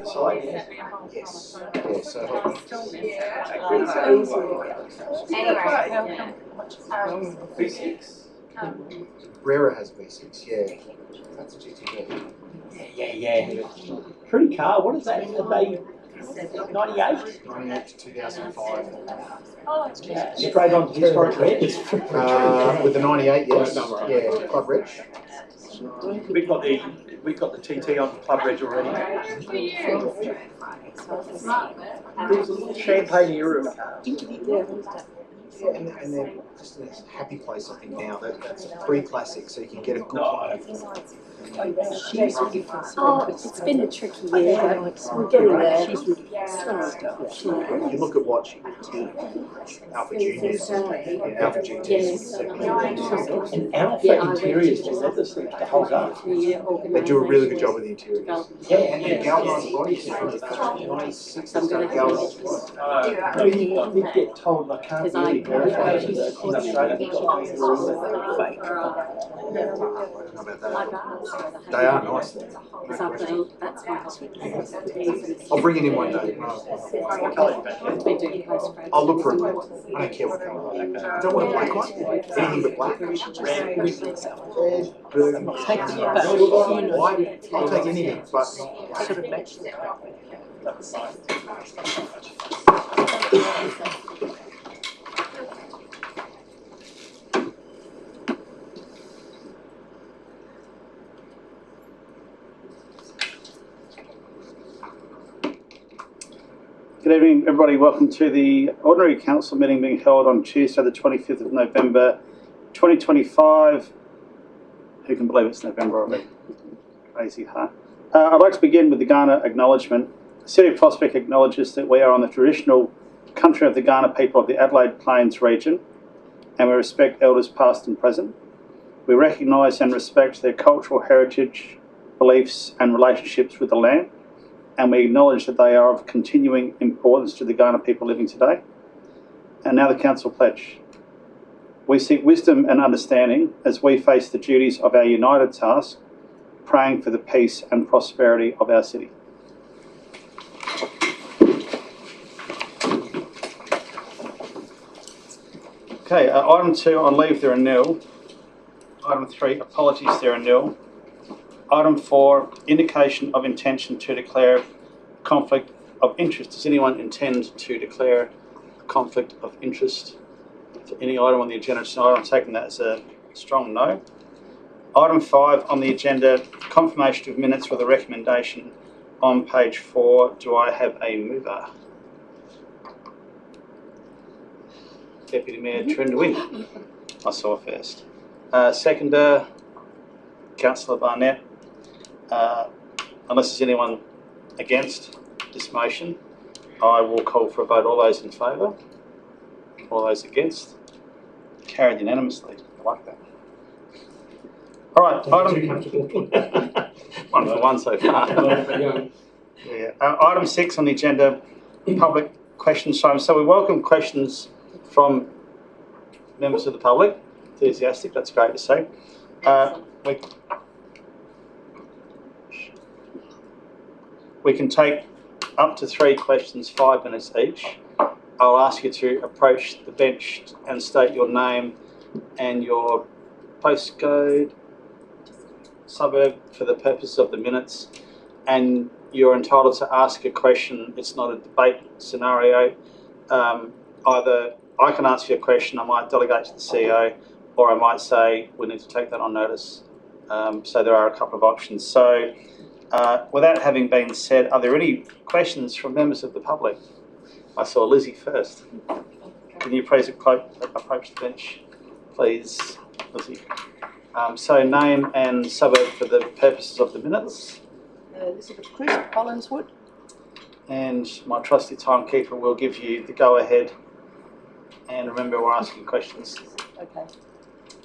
side. Yes. Yeah, so V6. Brera has V6, yeah. That's a GTV. Yeah. Pretty car. What is that? Are they 98? 98 to 2005. Yeah. Straight on to historic reg. With the 98, yes. Yeah, Club Reg. We've got the TT on Club Reg already. There's a little champagne era of cars. Yeah, and they're just in a happy place, I think, now. That's a pre-classic, so you can get a good quality. Oh, it's been a tricky year. We're getting there. You look at what she did to Alpha Juniors and Alpha GTs. And Alpha interiors to leather seats to hold up. They do a really good job with the interiors. Yeah, and The galvanized bodies, it's got galvanized bodies. I did get told I can't really verify it in Australia. Fake. How about that? They are nice. I'll bring it in one day. I'll look for it. I don't care what colour. I don't want a black one. Anything but black. Red, blue, white. I'll take anything, but Good evening, everybody. Welcome to the Ordinary Council meeting being held on Tuesday, the 25th of November, 2025. Who can believe it's November already? Crazy, huh? I'd like to begin with the Kaurna acknowledgement. The City of Prospect acknowledges that we are on the traditional country of the Kaurna people of the Adelaide Plains region, and we respect elders past and present. We recognise and respect their cultural heritage, beliefs and relationships with the land, and we acknowledge that they are of continuing importance to the Kaurna people living today. And now the Council Pledge. We seek wisdom and understanding as we face the duties of our united task, praying for the peace and prosperity of our city. Okay, item 2 on leave, there are nil. Item 3, apologies, there are nil. Item 4, indication of intention to declare conflict of interest. Does anyone intend to declare a conflict of interest for any item on the agenda tonight? I'm taking that as a strong no. Item 5 on the agenda, confirmation of minutes with a recommendation on page 4. Do I have a mover? Deputy Mayor Trindwin. I saw first. Seconder, Councillor Barnett. Unless there's anyone against this motion, I will call for a vote. All those in favour? All those against? Carried unanimously. I like that. All right, one for one so far. Yeah. Item 6 on the agenda, public questions time. So we welcome questions from members of the public. Enthusiastic, that's great to see. We can take up to 3 questions, 5 minutes each. I'll ask you to approach the bench and state your name and your postcode, suburb for the purposes of the minutes, and you're entitled to ask a question. It's not a debate scenario. Either I can answer your question, I might delegate to the CEO, or I might say we need to take that on notice. So there are a couple of options. So with that having been said, are there any questions from members of the public? I saw Lizzie first. Can you please approach the bench, please, Lizzie? So name and suburb for the purposes of the minutes. Elizabeth Crisp, Collinswood. And my trusty timekeeper will give you the go-ahead. And remember, we're asking questions. Okay.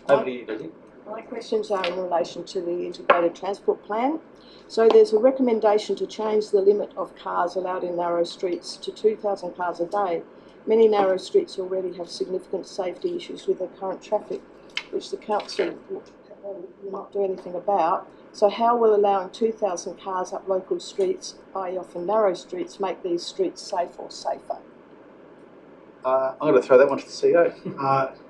Over to you, Lizzie. My questions are in relation to the integrated transport plan. So there's a recommendation to change the limit of cars allowed in narrow streets to 2,000 cars a day. Many narrow streets already have significant safety issues with the current traffic, which the council will not do anything about. So how will allowing 2,000 cars up local streets, i.e. often narrow streets, make these streets safe or safer? I'm going to throw that one to the CEO.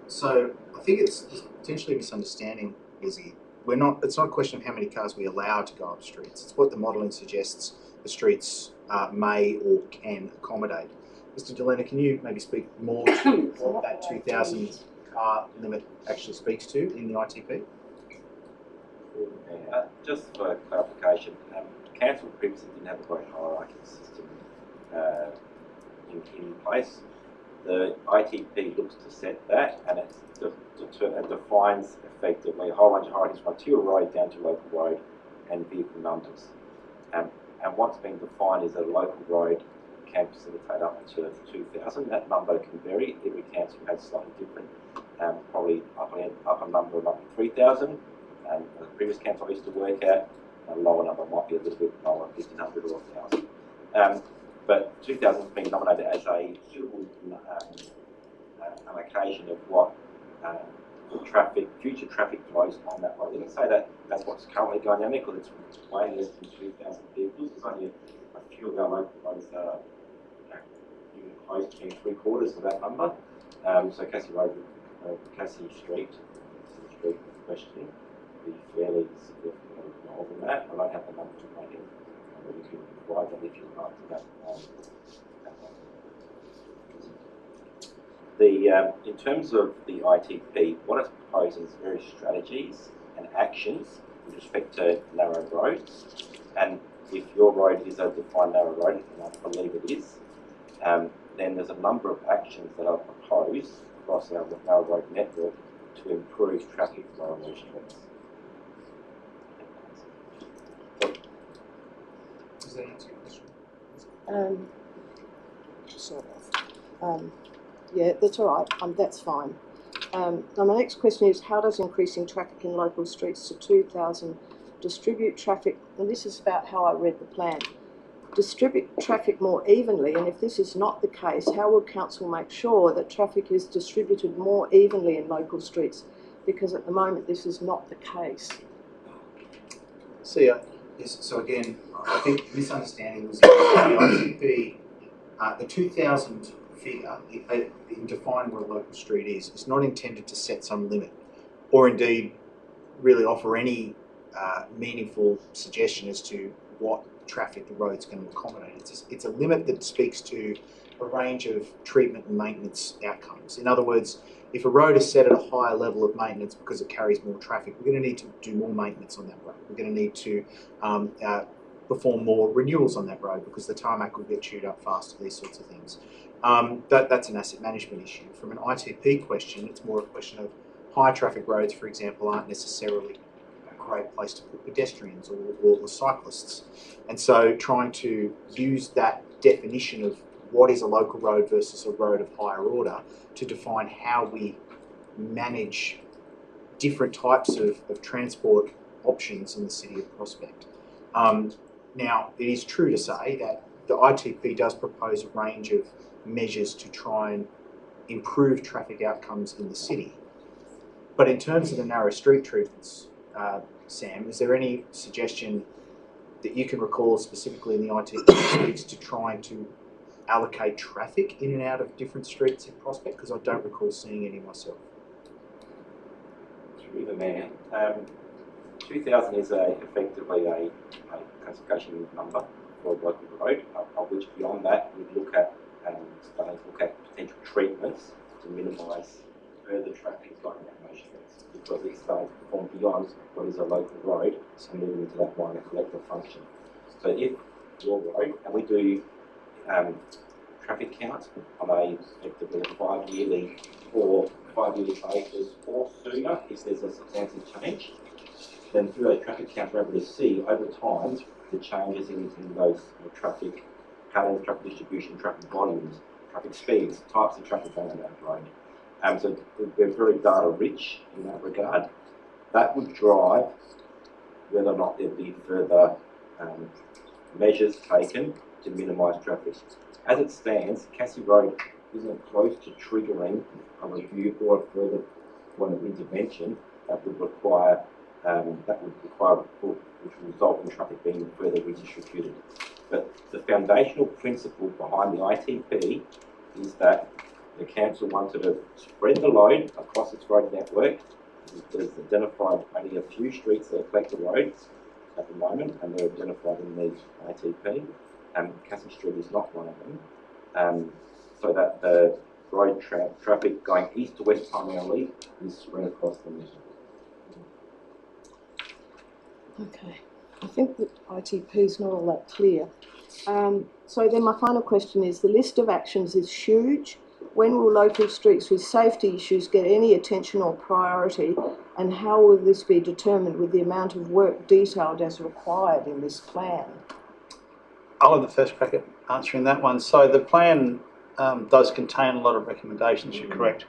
So I think it's potentially a misunderstanding, Lizzie. It's not a question of how many cars we allow to go up streets. It's what the modelling suggests the streets may or can accommodate. Mr. Delena, can you maybe speak more to what that 2,000 car limit actually speaks to in the ITP? Just for clarification, council previously didn't have a great hierarchy system in place. The ITP looks to set that, and it defines effectively a whole bunch of hierarchies from arterial road down to local road and vehicle numbers. And what's being defined is that a local road can facilitate up to 2,000. That number can vary. Every council has slightly different, probably upper number of up to 3,000. The previous council I used to work at, a lower number might be a little bit lower, 1,500 or 1,000. But 2,000 has been nominated as a suitable allocation of what future traffic flows on that road. Let's say that that's what's currently going on there because it's way less than 2,000 vehicles. There's only a few of our local roads that are close to 3/4 of that number. So Cassie Road, Cassie Street questioning be fairly significantly more than that. I don't have the numbers in my head. You can provide that if you would like to that. In terms of the ITP, what it's proposing is various strategies and actions with respect to narrow roads. And if your road is a defined narrow road, and I believe it is, then there's a number of actions that are proposed across our narrow road network to improve traffic flow on those streets. Does that answer your question? Sort of. Yeah, that's all right. That's fine. Now my next question is, how does increasing traffic in local streets to 2,000 distribute traffic, and this is about how I read the plan, distribute traffic more evenly, and if this is not the case, how will council make sure that traffic is distributed more evenly in local streets? Because at the moment this is not the case. CEO. Yes, so again, I think the misunderstanding was the ITP, the 2,000 figure, in defining what a local street is not intended to set some limit or indeed really offer any meaningful suggestion as to what traffic the road's going to accommodate. It's a limit that speaks to a range of treatment and maintenance outcomes. In other words, if a road is set at a higher level of maintenance because it carries more traffic, we're going to need to do more maintenance on that road. We're going to need to perform more renewals on that road because the tarmac will get chewed up faster, these sorts of things. That's an asset management issue. From an ITP question, it's more a question of high traffic roads, for example, aren't necessarily a great place to put pedestrians or cyclists. And so trying to use that definition of what is a local road versus a road of higher order to define how we manage different types of transport options in the city of Prospect. Now, it is true to say that the ITP does propose a range of measures to try and improve traffic outcomes in the city. But in terms of the narrow street treatments, Sam, is there any suggestion that you can recall specifically in the ITP streets to trying to allocate traffic in and out of different streets in Prospect? Because I don't recall seeing any myself. Through the mayor, 2,000 is effectively a classification number for a local road, of which beyond that we look at potential treatments to minimise further traffic going down those streets, because it's starting to perform beyond what is a local road and moving into that minor collective function. So if your road, and we do traffic counts on effectively a 5-yearly basis or sooner if there's a substantive change, then through those traffic counts we're able to see over time the changes in those traffic patterns, traffic distribution, traffic volumes, traffic speeds, types of traffic going down that road. So we're very data rich in that regard. That would drive whether or not there'd be further measures taken to minimise traffic. As it stands, Cassie Road isn't close to triggering a review or a further one of intervention that would require that would require which will result in traffic being further redistributed. But the foundational principle behind the ITP is that the council wanted to spread the load across its road network. There's identified only a few streets that are collector roads at the moment, and they're identified in the ITP. Cassie Street is not one of them. So that the road traffic going east to west primarily is spread across the network. Okay, I think that ITP is not all that clear. So then my final question is, the list of actions is huge. When will local streets with safety issues get any attention or priority, and how will this be determined with the amount of work detailed as required in this plan? I'll have the first crack at answering that one. So the plan does contain a lot of recommendations, you're correct.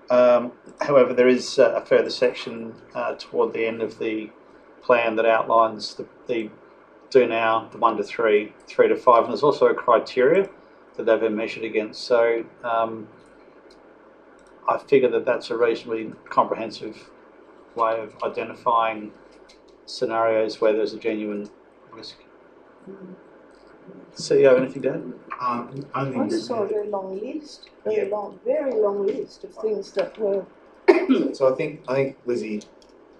However, there is a further section toward the end of the plan that outlines the do now, the 1 to 3, 3 to 5, and there's also a criteria that they've been measured against. So I figure that that's a reasonably comprehensive way of identifying scenarios where there's a genuine risk. CEO, anything to add? I just saw a very long list, very long list of things that were. So I think Lizzie,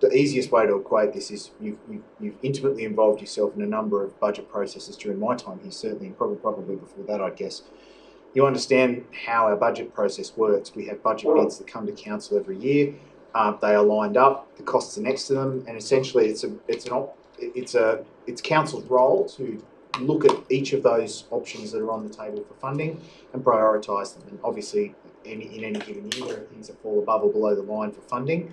the easiest way to equate this is you've intimately involved yourself in a number of budget processes during my time here, certainly, and probably before that, I guess. You understand how our budget process works. We have budget bids that come to council every year. They are lined up. The costs are next to them, and essentially, it's council's role to look at each of those options that are on the table for funding and prioritise them. And obviously, in any given year, there are things that fall above or below the line for funding.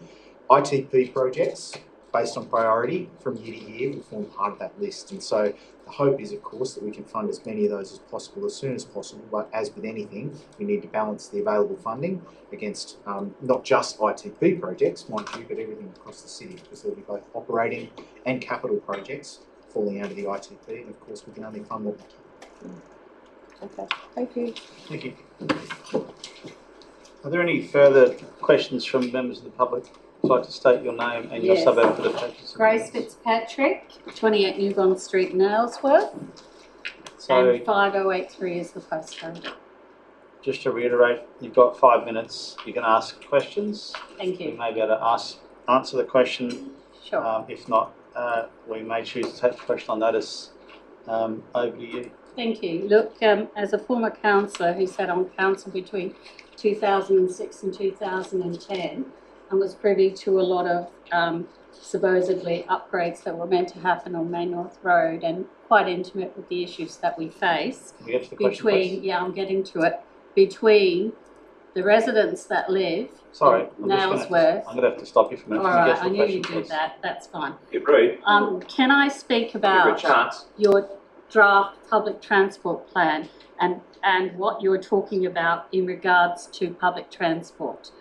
ITP projects, based on priority from year to year, will form part of that list. And so the hope is, of course, that we can fund as many of those as possible as soon as possible. But as with anything, we need to balance the available funding against not just ITP projects, mind you, but everything across the city, because there'll be both operating and capital projects falling under the ITP. And of course, we can only fund what we can. Okay, thank you. Thank you. Are there any further questions from members of the public? Would you like to state your name and your suburb for the purpose of Grace Fitzpatrick, 28 New Bond Street, Nailsworth, and 5083 is the postcode. Just to reiterate, you've got 5 minutes. You can ask questions. Thank you. You may be able to answer the question. Sure. If not, we may choose to take the question on notice. Over to you. Thank you. Look, as a former councillor who sat on council between 2006 and 2010, and was privy to a lot of supposedly upgrades that were meant to happen on Main North Road, and quite intimate with the issues that we face. Can we get to the question, please? I'm getting to it. Between the residents that live Sorry, in Nailsworth. I'm going to have to stop you for a minute. All right, I knew you'd do please? that. That's fine. You're rude. Can I speak about your draft public transport plan and what you're talking about in regards to public transport?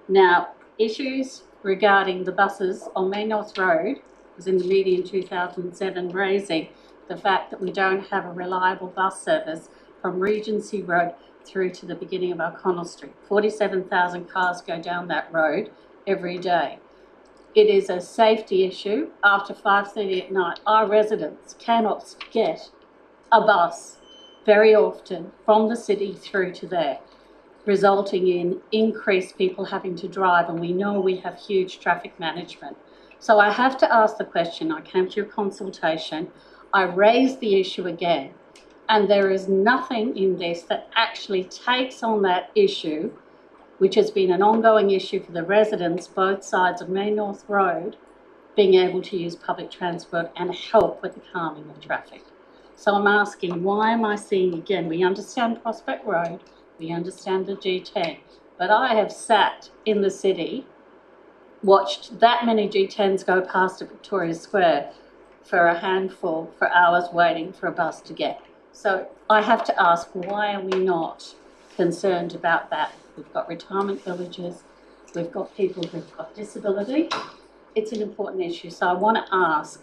Now, issues regarding the buses on Main North Road was in the media in 2007, raising the fact that we don't have a reliable bus service from Regency Road through to the beginning of O'Connell Street. 47,000 cars go down that road every day. It is a safety issue. After 5:30 at night, our residents cannot get a bus very often from the city through to there, resulting in increased people having to drive, and we know we have huge traffic management. So I have to ask the question. I came to your consultation, I raised the issue again, and there is nothing in this that actually takes on that issue, which has been an ongoing issue for the residents both sides of Main North Road, being able to use public transport and help with the calming of traffic. So I'm asking, why am I seeing again, we understand Prospect Road, we understand the G10, but I have sat in the city, watched that many G10s go past at Victoria Square for a handful, for hours waiting for a bus to get. So I have to ask, why are we not concerned about that? We've got retirement villages, we've got people who've got disability. It's an important issue. So I want to ask,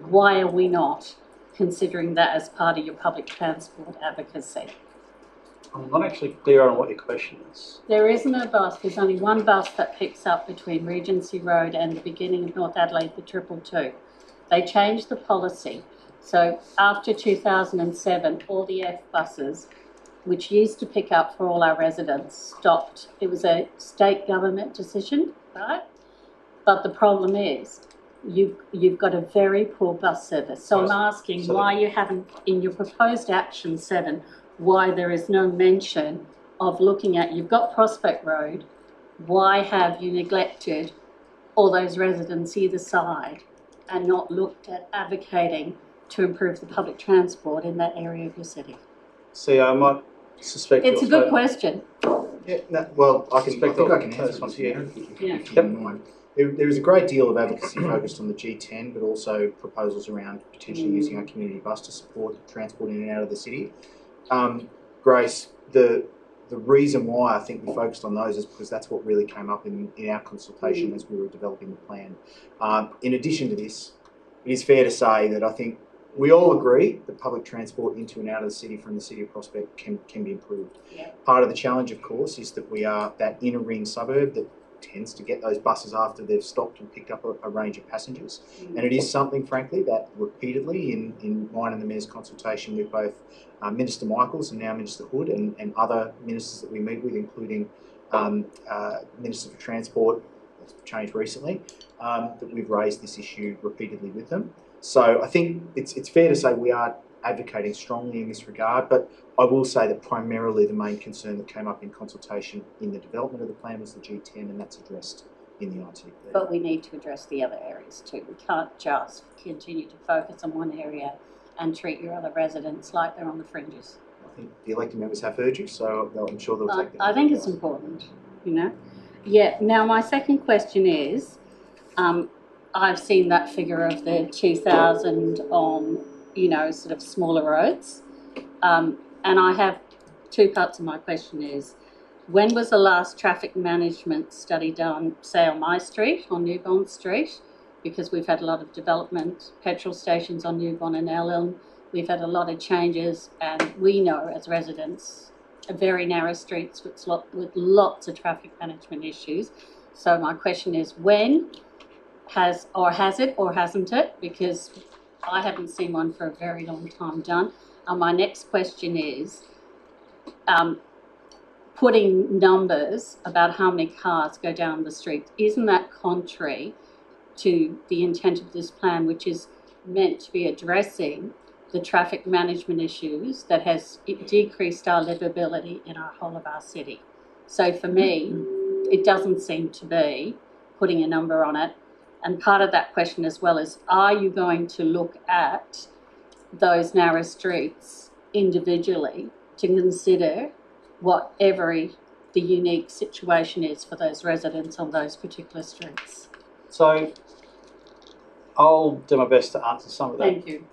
why are we not considering that as part of your public transport advocacy? I'm not actually clear on what your question is. There isn't a bus, there's only one bus that picks up between Regency Road and the beginning of North Adelaide, the 222. They changed the policy. So after 2007, all the F buses, which used to pick up for all our residents, stopped. It was a state government decision, right? But the problem is, you've got a very poor bus service. So I'm asking why you haven't, in your proposed action 7, why there is no mention of looking at, you've got Prospect Road, why have you neglected all those residents either side and not looked at advocating to improve the public transport in that area of your city? See, I might suspect It's a good question. Yeah, no, well, I think I can answer this one to you if you don't mind. There is a great deal of advocacy focused on the G10, but also proposals around potentially using our community bus to support transport in and out of the city. Grace, the reason why I think we focused on those is because that's what really came up in our consultation as we were developing the plan. In addition to this, it is fair to say that I think we all agree that public transport into and out of the city from the city of Prospect can be improved. Yeah. Part of the challenge, of course, is that we are that inner ring suburb that tends to get those buses after they've stopped and picked up a range of passengers. And it is something, frankly, that repeatedly in mine and the Mayor's consultation with both Minister Michaels and now Minister Hood and other ministers that we meet with, including Minister for Transport, that's changed recently, that we've raised this issue repeatedly with them. So I think it's fair to say we are advocating strongly in this regard, but I will say that primarily the main concern that came up in consultation in the development of the plan was the G10, and that's addressed in the ITP. But we need to address the other areas too. We can't just continue to focus on one area and treat your other residents like they're on the fringes. I think the elected members have heard you, so I'm sure they'll take that. I think it's important, you know. Yeah, now my second question is, I've seen that figure of the 2,000 on, you know, sort of smaller roads. And I have two parts of my question is, when was the last traffic management study done, say on my street, on Newbond Street? Because we've had a lot of development, petrol stations on Newbond and Ellen. We've had a lot of changes, and we know as residents, very narrow streets with lots of traffic management issues. So my question is, when has it or hasn't it? Because I haven't seen one for a very long time done. And my next question is, putting numbers about how many cars go down the street, isn't that contrary to the intent of this plan, which is meant to be addressing the traffic management issues that has decreased our livability in our whole of our city? So for me, it doesn't seem to be putting a number on it. And part of that question as well is, are you going to look at those narrow streets individually to consider whatever the unique situation is for those residents on those particular streets? So I'll do my best to answer some of that. Thank you.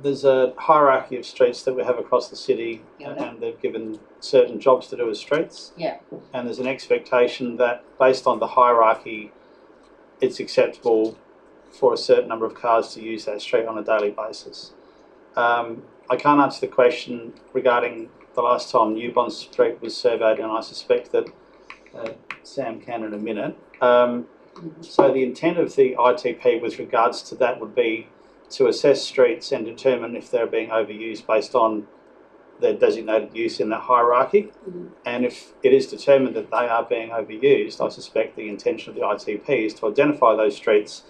There's a hierarchy of streets that we have across the city, Yeah. and they've given certain jobs to do with streets. Yeah. And there's an expectation that based on the hierarchy, it's acceptable for a certain number of cars to use that street on a daily basis. I can't answer the question regarding the last time Newbond Street was surveyed, and I suspect that Sam can in a minute. So the intent of the ITP with regards to that would be to assess streets and determine if they're being overused based on their designated use in that hierarchy. And if it is determined that they are being overused, I suspect the intention of the ITP is to identify those streets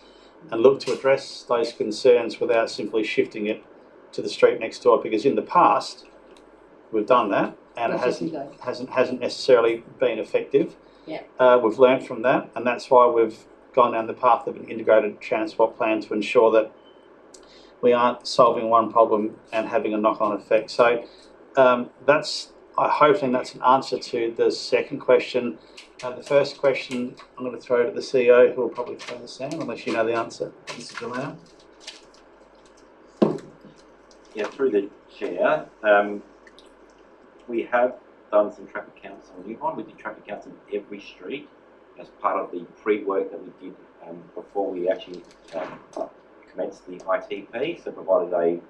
and look to address those concerns without simply shifting it to the street next door, because in the past we've done that and it hasn't necessarily been effective. Yeah. We've learned from that, and that's why we've gone down the path of an integrated transport plan to ensure that we aren't solving one problem and having a knock-on effect. So hopefully that's an answer to the second question. The first question I'm going to throw to the CEO, who will probably throw to Sam, unless you know the answer. Mr. Delano. Yeah, through the chair, we have done some traffic counts on Newbond. We did traffic counts on every street as part of the pre-work that we did before we actually commenced the ITP. So provided a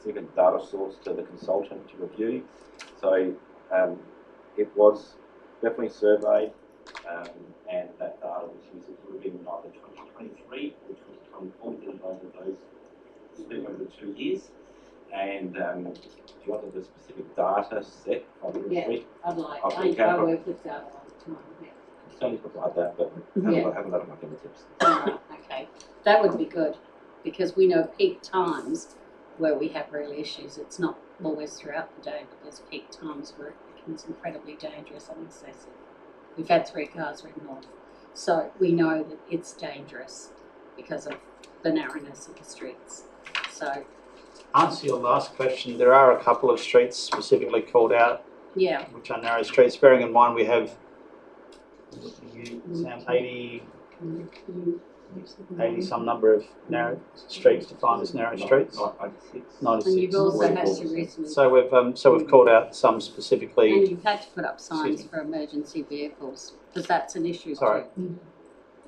significant data source to the consultant to review. So it was definitely surveyed, and that data was used as reviewed in either 2023, which was 2014, over those split over 2 years. And do you want the specific data set from the retreat? I'd like. Okay, I work with data all the time. Yeah. Certainly provide that, but Yeah. I haven't got it at my fingertips. Alright, okay, that would be good, because we know peak times where we have real issues. It's not always throughout the day, but there's peak times where it becomes incredibly dangerous and excessive. We've had 3 cars ridden off, so we know that it's dangerous because of the narrowness of the streets. So, Answer your last question, there are a couple of streets specifically called out, yeah, which are narrow streets, bearing in mind we have 80 some number of narrow streets defined as narrow streets. 96. and you've also had some recently, So we've called out some specifically. and you've had to put up signs Excuse me. for emergency vehicles, because that's an issue Sorry.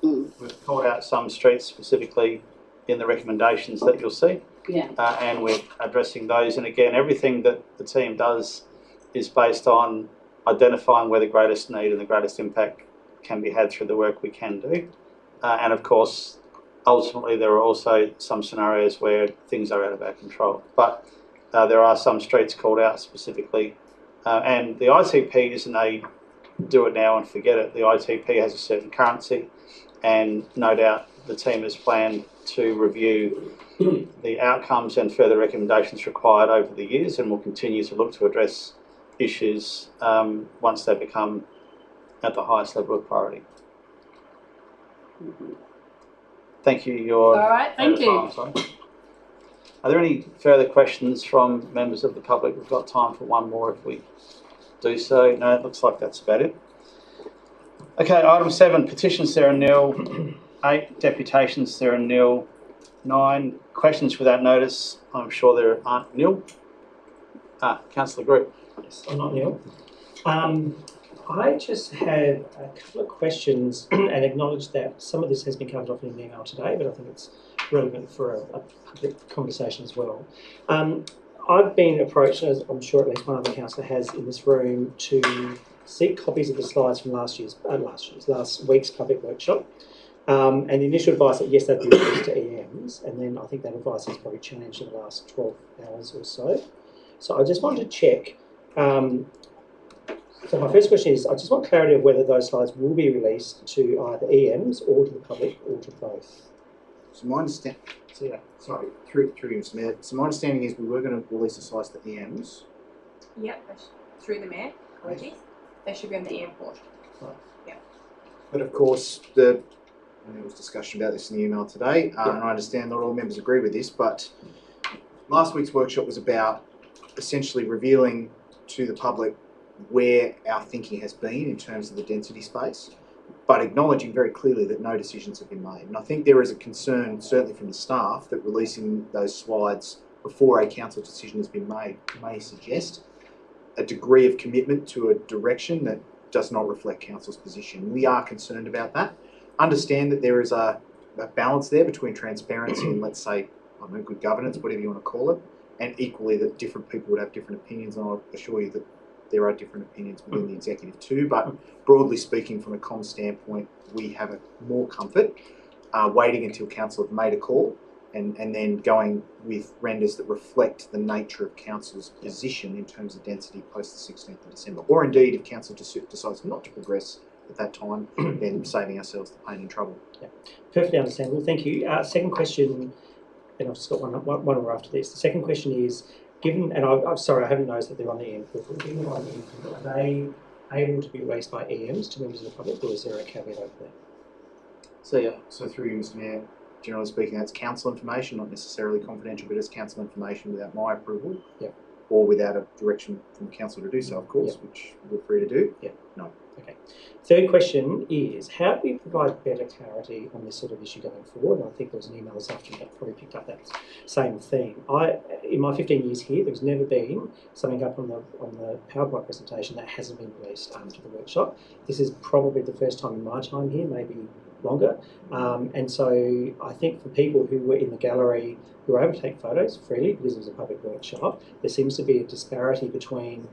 too. We've called out some streets specifically in the recommendations that you'll see, Yeah, and we're addressing those. And again, everything that the team does is based on identifying where the greatest need and the greatest impact can be had through the work we can do. And of course, ultimately, there are also some scenarios where things are out of our control. But there are some streets called out specifically. And the ITP isn't a do it now and forget it. The ITP has a certain currency, and no doubt the team has planned to review the outcomes and further recommendations required over the years, and will continue to look to address issues once they become at the highest level of priority. Thank you. You're all right, thank you. out of time, sorry. Are there any further questions from members of the public? We've got time for one more if we do so. No, it looks like that's about it. Okay, item 7, petitions, there are nil. 8, deputations, there are nil. 9, questions without notice, I'm sure there aren't nil. Councillor Group. Yes, I'm not Neil. I just had a couple of questions and acknowledge that some of this has been covered off in an email today, but I think it's relevant for a public conversation as well. I've been approached, as I'm sure at least one other councillor has in this room, to seek copies of the slides from last week's public workshop. And the initial advice that yes, they'd be released to EMs, and then I think that advice has probably changed in the last 12 hours or so. So I just wanted to check. So my first question is, I just want clarity of whether those slides will be released to either EMs or to the public or to both. So my understanding, through you, Mr. Mayor. So my understanding is we were going to release the slides to EMs. Yep, through the Mayor. Apologies. They should be on the EM portal. But of course, there was discussion about this in the email today, and I understand not all members agree with this, but last week's workshop was about essentially revealing to the public where our thinking has been in terms of the density space, but acknowledging very clearly that no decisions have been made. And I think there is a concern, certainly from the staff, that releasing those slides before a council decision has been made may suggest a degree of commitment to a direction that does not reflect council's position. We are concerned about that. Understand that there is a balance there between transparency and, let's say, I don't know, good governance, whatever you want to call it, and equally that different people would have different opinions, and I'll assure you that there are different opinions within the executive too, but broadly speaking, from a comms standpoint, we have a more comfort waiting until council have made a call and then going with renders that reflect the nature of council's position in terms of density post the 16th of December. Or indeed, if council decides not to progress at that time, then saving ourselves the pain and trouble. Yeah, perfectly understandable. Thank you. Second question, and I've just got one more after this. The second question is, given, and I'm sorry, I haven't noticed that they're on the EM portal. Given they're on the EM portal, are they able to be released by EMs to members of the public, or is there a caveat over there? So through you, Mr. Mayor, generally speaking, that's council information, not necessarily confidential, but it's council information without my approval, or without a direction from council to do so, of course, which we're free to do. No. Okay. Third question is, how do we provide better clarity on this sort of issue going forward? And I think there was an email this afternoon that probably picked up that same theme. In my 15 years here, there's never been something up on the PowerPoint presentation that hasn't been released to the workshop. This is probably the first time in my time here, maybe longer. And so I think for people who were in the gallery who were able to take photos freely because it was a public workshop, there seems to be a disparity between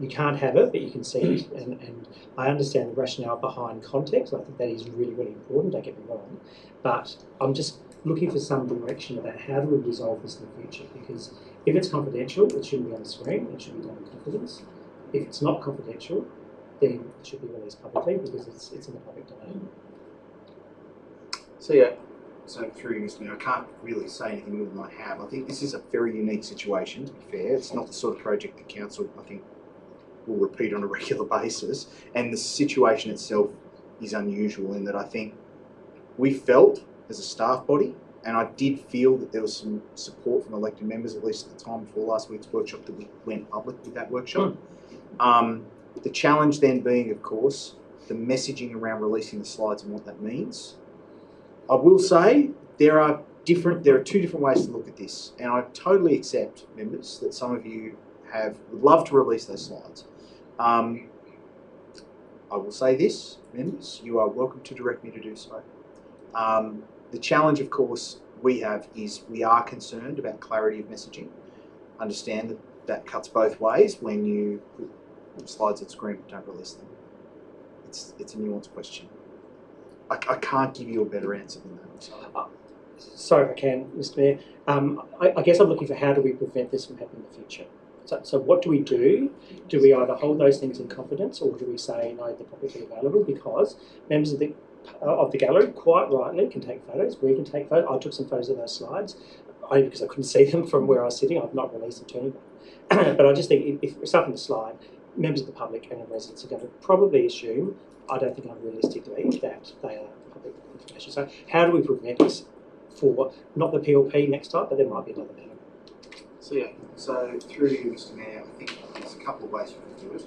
you can't have it, but you can see it. And I understand the rationale behind context. I think that is really, really important, don't get me wrong. But I'm just looking for some direction about how do we resolve this in the future. Because if it's confidential, it shouldn't be on the screen, it should be done in confidence. If it's not confidential, then it should be released publicly because it's in the public domain. So yeah, so through you, Mr. Mayor, I can't really say anything more than I have. I think this is a very unique situation, to be fair. It's not the sort of project the council, I think, will repeat on a regular basis. And the situation itself is unusual in that I think we felt as a staff body, and I did feel that there was some support from elected members, at least at the time before last week's workshop, that we went public with that workshop. The challenge then being, of course, the messaging around releasing the slides and what that means. I will say there are two different ways to look at this, and I totally accept, members, that some of you would love to release those slides. I will say this, members, you are welcome to direct me to do so. The challenge, of course, we have is we are concerned about clarity of messaging. Understand that that cuts both ways when you put slides on screen but don't release them. It's a nuanced question. I can't give you a better answer than that. I'm sorry. Sorry if I can, Mr. Mayor. I guess I'm looking for how do we prevent this from happening in the future. So what do we do? Do we either hold those things in confidence, or do we say no, they're publicly available? Because members of the gallery quite rightly can take photos. We can take photos. I took some photos of those slides only because I couldn't see them from where I was sitting. I've not released them to anyone. But I just think if it's up on the slide, members of the public and the residents are going to probably assume, I don't think unrealistically, that they are public information. So how do we prevent this for not the PLP next time, but there might be another matter? So yeah, so through you, Mr. Mayor, I think there's a couple of ways we can do it.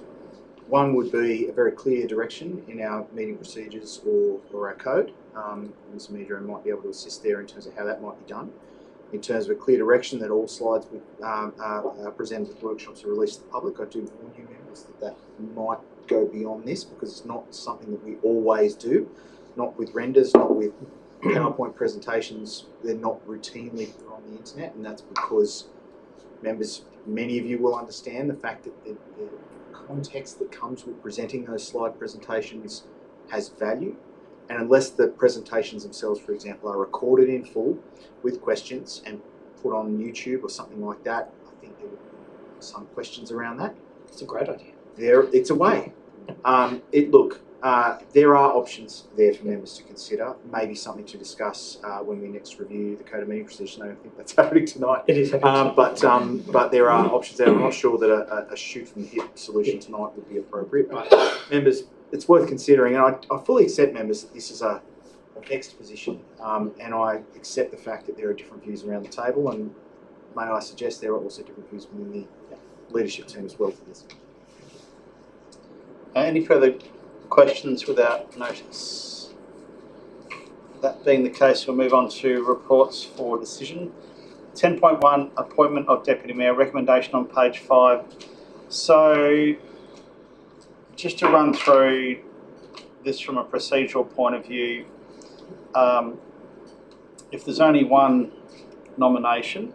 One would be a very clear direction in our meeting procedures or our code. Mr. Meadrow might be able to assist there in terms of how that might be done. In terms of a clear direction that all slides presented at workshops are released to the public, I do warn you, members, that might go beyond this because it's not something that we always do. Not with renders, not with PowerPoint presentations. They're not routinely put on the internet, and that's because members, many of you will understand the fact that the context that comes with presenting those slide presentations has value. And unless the presentations themselves, for example, are recorded in full with questions and put on YouTube or something like that, I think there would be some questions around that. It's a great idea. It's a way. There are options there for members to consider. Maybe something to discuss when we next review the Code of Meeting Procedures. I don't think that's happening tonight. It is happening but there are options there. I'm not sure that a shoot from the hip solution tonight would be appropriate. But members, it's worth considering. And I fully accept, members, that this is a vexed position. And I accept the fact that there are different views around the table. And may I suggest there are also different views within the leadership team as well for this. Any further questions without notice? That being the case, we'll move on to reports for decision. 10.1, appointment of Deputy Mayor, recommendation on page 5. So, just to run through this from a procedural point of view, if there's only one nomination,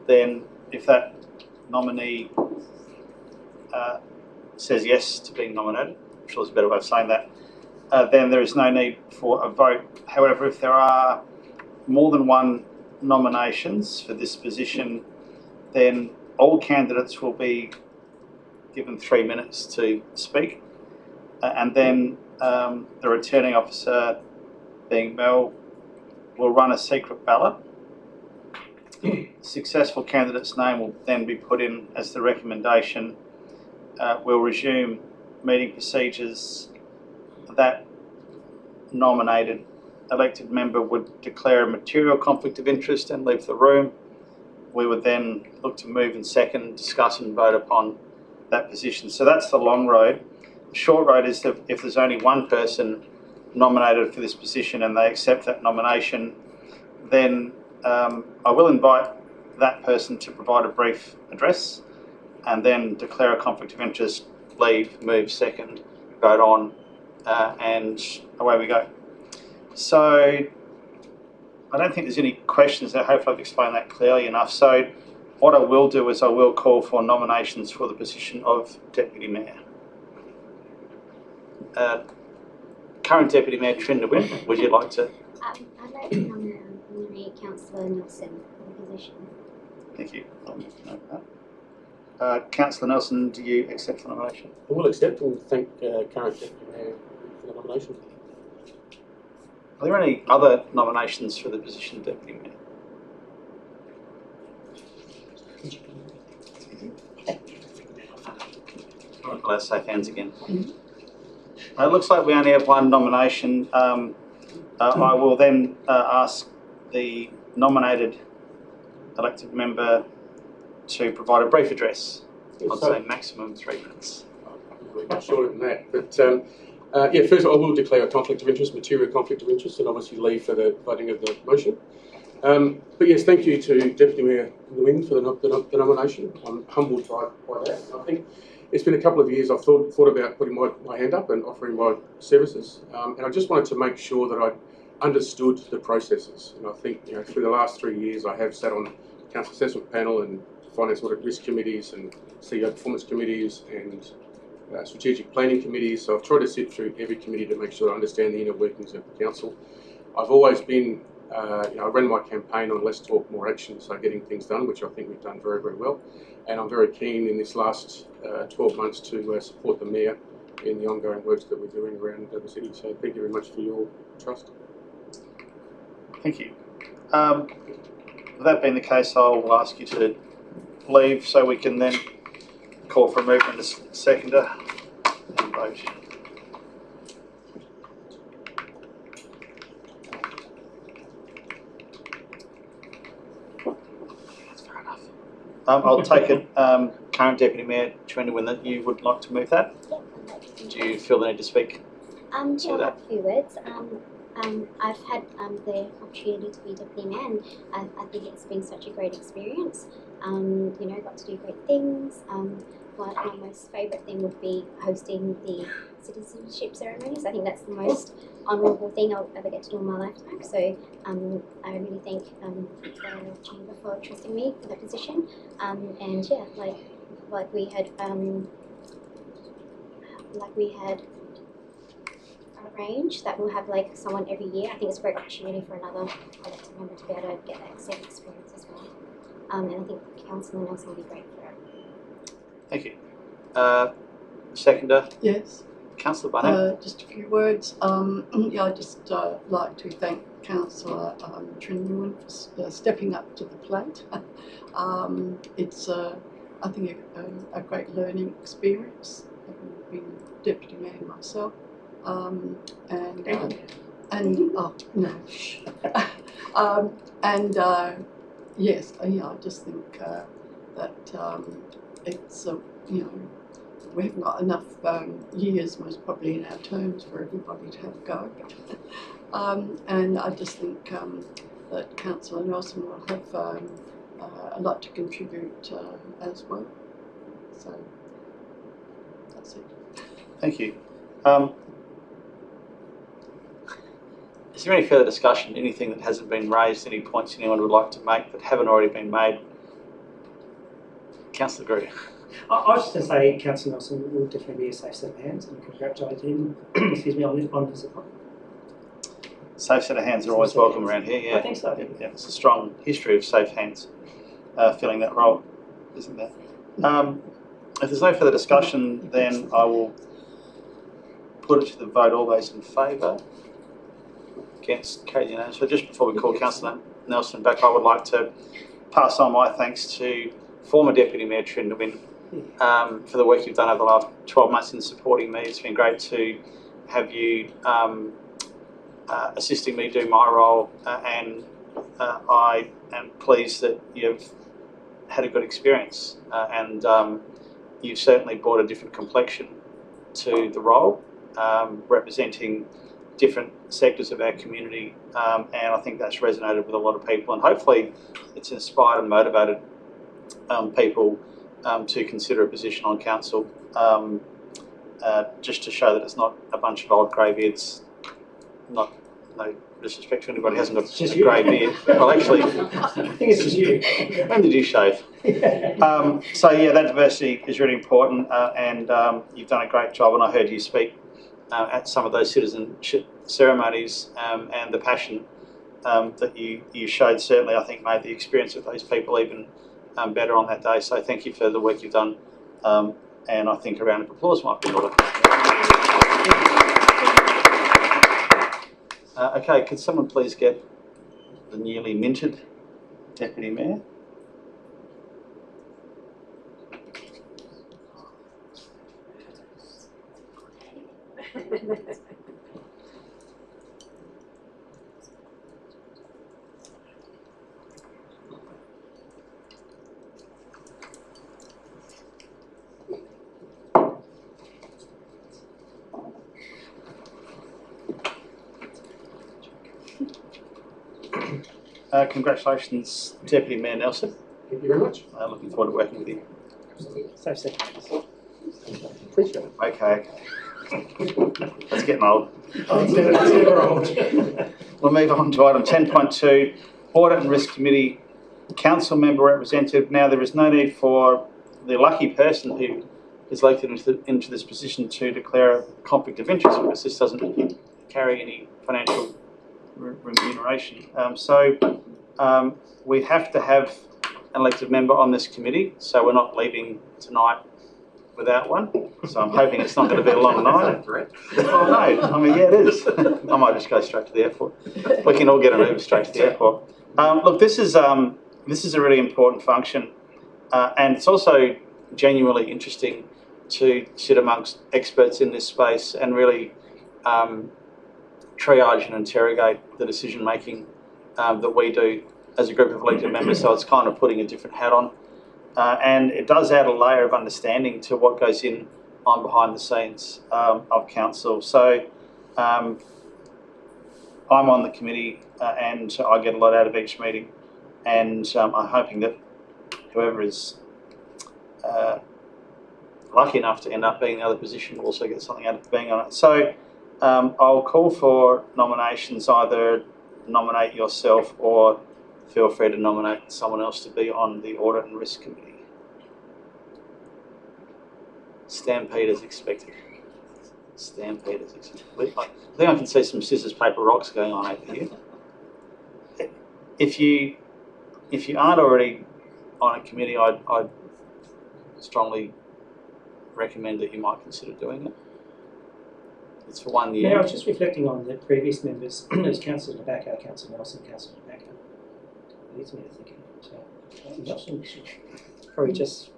then if that nominee says yes to being nominated, I'm sure there's a better way of saying that, then there is no need for a vote. However, if there are more than one nominations for this position, then all candidates will be given 3 minutes to speak, and then the returning officer, being Mel, will run a secret ballot. Successful candidate's name will then be put in as the recommendation. We'll resume meeting procedures. That nominated elected member would declare a material conflict of interest and leave the room. We would then look to move and second, discuss and vote upon that position. So that's the long road. The short road is that if there's only one person nominated for this position and they accept that nomination, then I will invite that person to provide a brief address and then declare a conflict of interest, leave, move, second, vote on, and away we go. So I don't think there's any questions there. Hopefully I've explained that clearly enough. So what I will do is I will call for nominations for the position of Deputy Mayor. Current Deputy Mayor Trinda Wynn, would you like to? I'd like to nominate Councillor Nelson for the position. Thank you. I'll note that. Councillor Nelson, do you accept the nomination? I will accept and thank current Deputy Mayor for the nomination. Are there any other nominations for the position of Deputy Mayor? Right, let's say hands again. It looks like we only have one nomination. I will then ask the nominated elected member to provide a brief address. I'd say maximum 3 minutes. Much shorter than that, but yeah, first I will declare a conflict of interest, material conflict of interest, and obviously leave for the voting of the motion. But yes, thank you to Deputy Mayor Nguyen for the nomination. I'm humbled by that. I think it's been a couple of years I've thought about putting my hand up and offering my services, and I just wanted to make sure that I understood the processes. And I think through the last 3 years I have sat on the Council Assessment Panel and Finance Audit Risk Committees and CEO Performance Committees and Strategic Planning Committees. So I've tried to sit through every committee to make sure I understand the inner workings of the Council. I've always been, I ran my campaign on less talk, more action, so getting things done, which I think we've done very, very well. And I'm very keen in this last 12 months to support the Mayor in the ongoing works that we're doing around the city. So thank you very much for your trust. Thank you. With that being the case, I'll ask you to leave so we can then call for a movement to seconder and vote. I'll take it, current Deputy Mayor Trinda Wynn, that you would like to move that? Do you feel the need to speak to that? A few words. I've had the opportunity to be Deputy Mayor, and I think it's been such a great experience. Got to do great things. But my most favourite thing would be hosting the citizenship ceremonies. I think that's the most honourable thing I'll ever get to do in my lifetime. So I really thank the Chamber for trusting me for the position. And yeah, like we had arranged that we'll have someone every year. I think it's a great opportunity for another elected member to be able to get that same experience as well. And I think Councillor Nelson will be great for it. Thank you. Seconder? Yes. Councillor Barnett? Just a few words. I'd just like to thank Councillor Trinda Wynn for stepping up to the plate. It's, I think, a great learning experience. I've been Deputy Mayor myself. Yes, I just think that it's we haven't got enough years, most probably, in our terms for everybody to have a go. And I just think that Councillor Nelson will have a lot to contribute as well. So that's it. Thank you. Is there any further discussion, anything that hasn't been raised, any points anyone would like to make that haven't already been made? Councillor Grew. I was just going to say Councillor Nelson will definitely be a safe set of hands, and congratulate him excuse me, on his appointment. Safe set of hands are always welcome around here, yeah. I think so. Yeah, it's a strong history of safe hands filling that role, isn't there? If there's no further discussion, then I will put it to the vote. All those in favour? Against? Carried unanimously. So just before we call Councillor Nelson back, I would like to pass on my thanks to former Deputy Mayor Trinda Wynn for the work you've done over the last 12 months in supporting me. It's been great to have you assisting me do my role, and I am pleased that you've had a good experience, and you've certainly brought a different complexion to the role, representing different sectors of our community, and I think that's resonated with a lot of people, and hopefully it's inspired and motivated people to consider a position on council, just to show that it's not a bunch of old greybeards not no disrespect to anybody who hasn't got Just a you. grey beard. Well, actually, I think it's just you. when did you shave? So yeah, that diversity is really important, and you've done a great job. And I heard you speak at some of those citizenship ceremonies, and the passion that you showed certainly, I think, made the experience of those people even better on that day. So thank you for the work you've done, and I think a round of applause might be in order. Okay, could someone please get the newly minted Deputy Mayor? Congratulations, Deputy Mayor Nelson. Thank you very much. Looking forward to working with you. Safe seconds. Appreciate it. Okay. That's getting old. It's never old. We'll move on to item 10.2, Audit and Risk Committee Council Member Representative. Now, there is no need for the lucky person who is elected into this position to declare a conflict of interest, because this doesn't carry any financial remuneration. We have to have an elected member on this committee, so we're not leaving tonight without one. So I'm hoping it's not going to be a long night. Oh no, I mean, yeah, it is. I might just go straight to the airport. We can all get an Uber straight to the airport. Look, this is a really important function, and it's also genuinely interesting to sit amongst experts in this space and really triage and interrogate the decision making that we do as a group of elected members. So it's kind of putting a different hat on, and it does add a layer of understanding to what goes on behind the scenes of council. So I'm on the committee, and I get a lot out of each meeting, and I'm hoping that whoever is lucky enough to end up being in the other position will also get something out of being on it. So I'll call for nominations. Either nominate yourself or feel free to nominate someone else to be on the Audit and Risk Committee. Stampede is expected. Stampede is expected. I think I can see some scissors, paper, rocks going on over here. If you aren't already on a committee, I'd strongly recommend that you might consider doing it. It's for 1 year. Now, I was just reflecting on the previous members. There's Councillor Tobacco, Councillor Nelson, Councillor Tobacco. It leads me to thinking that Nelson should probably just...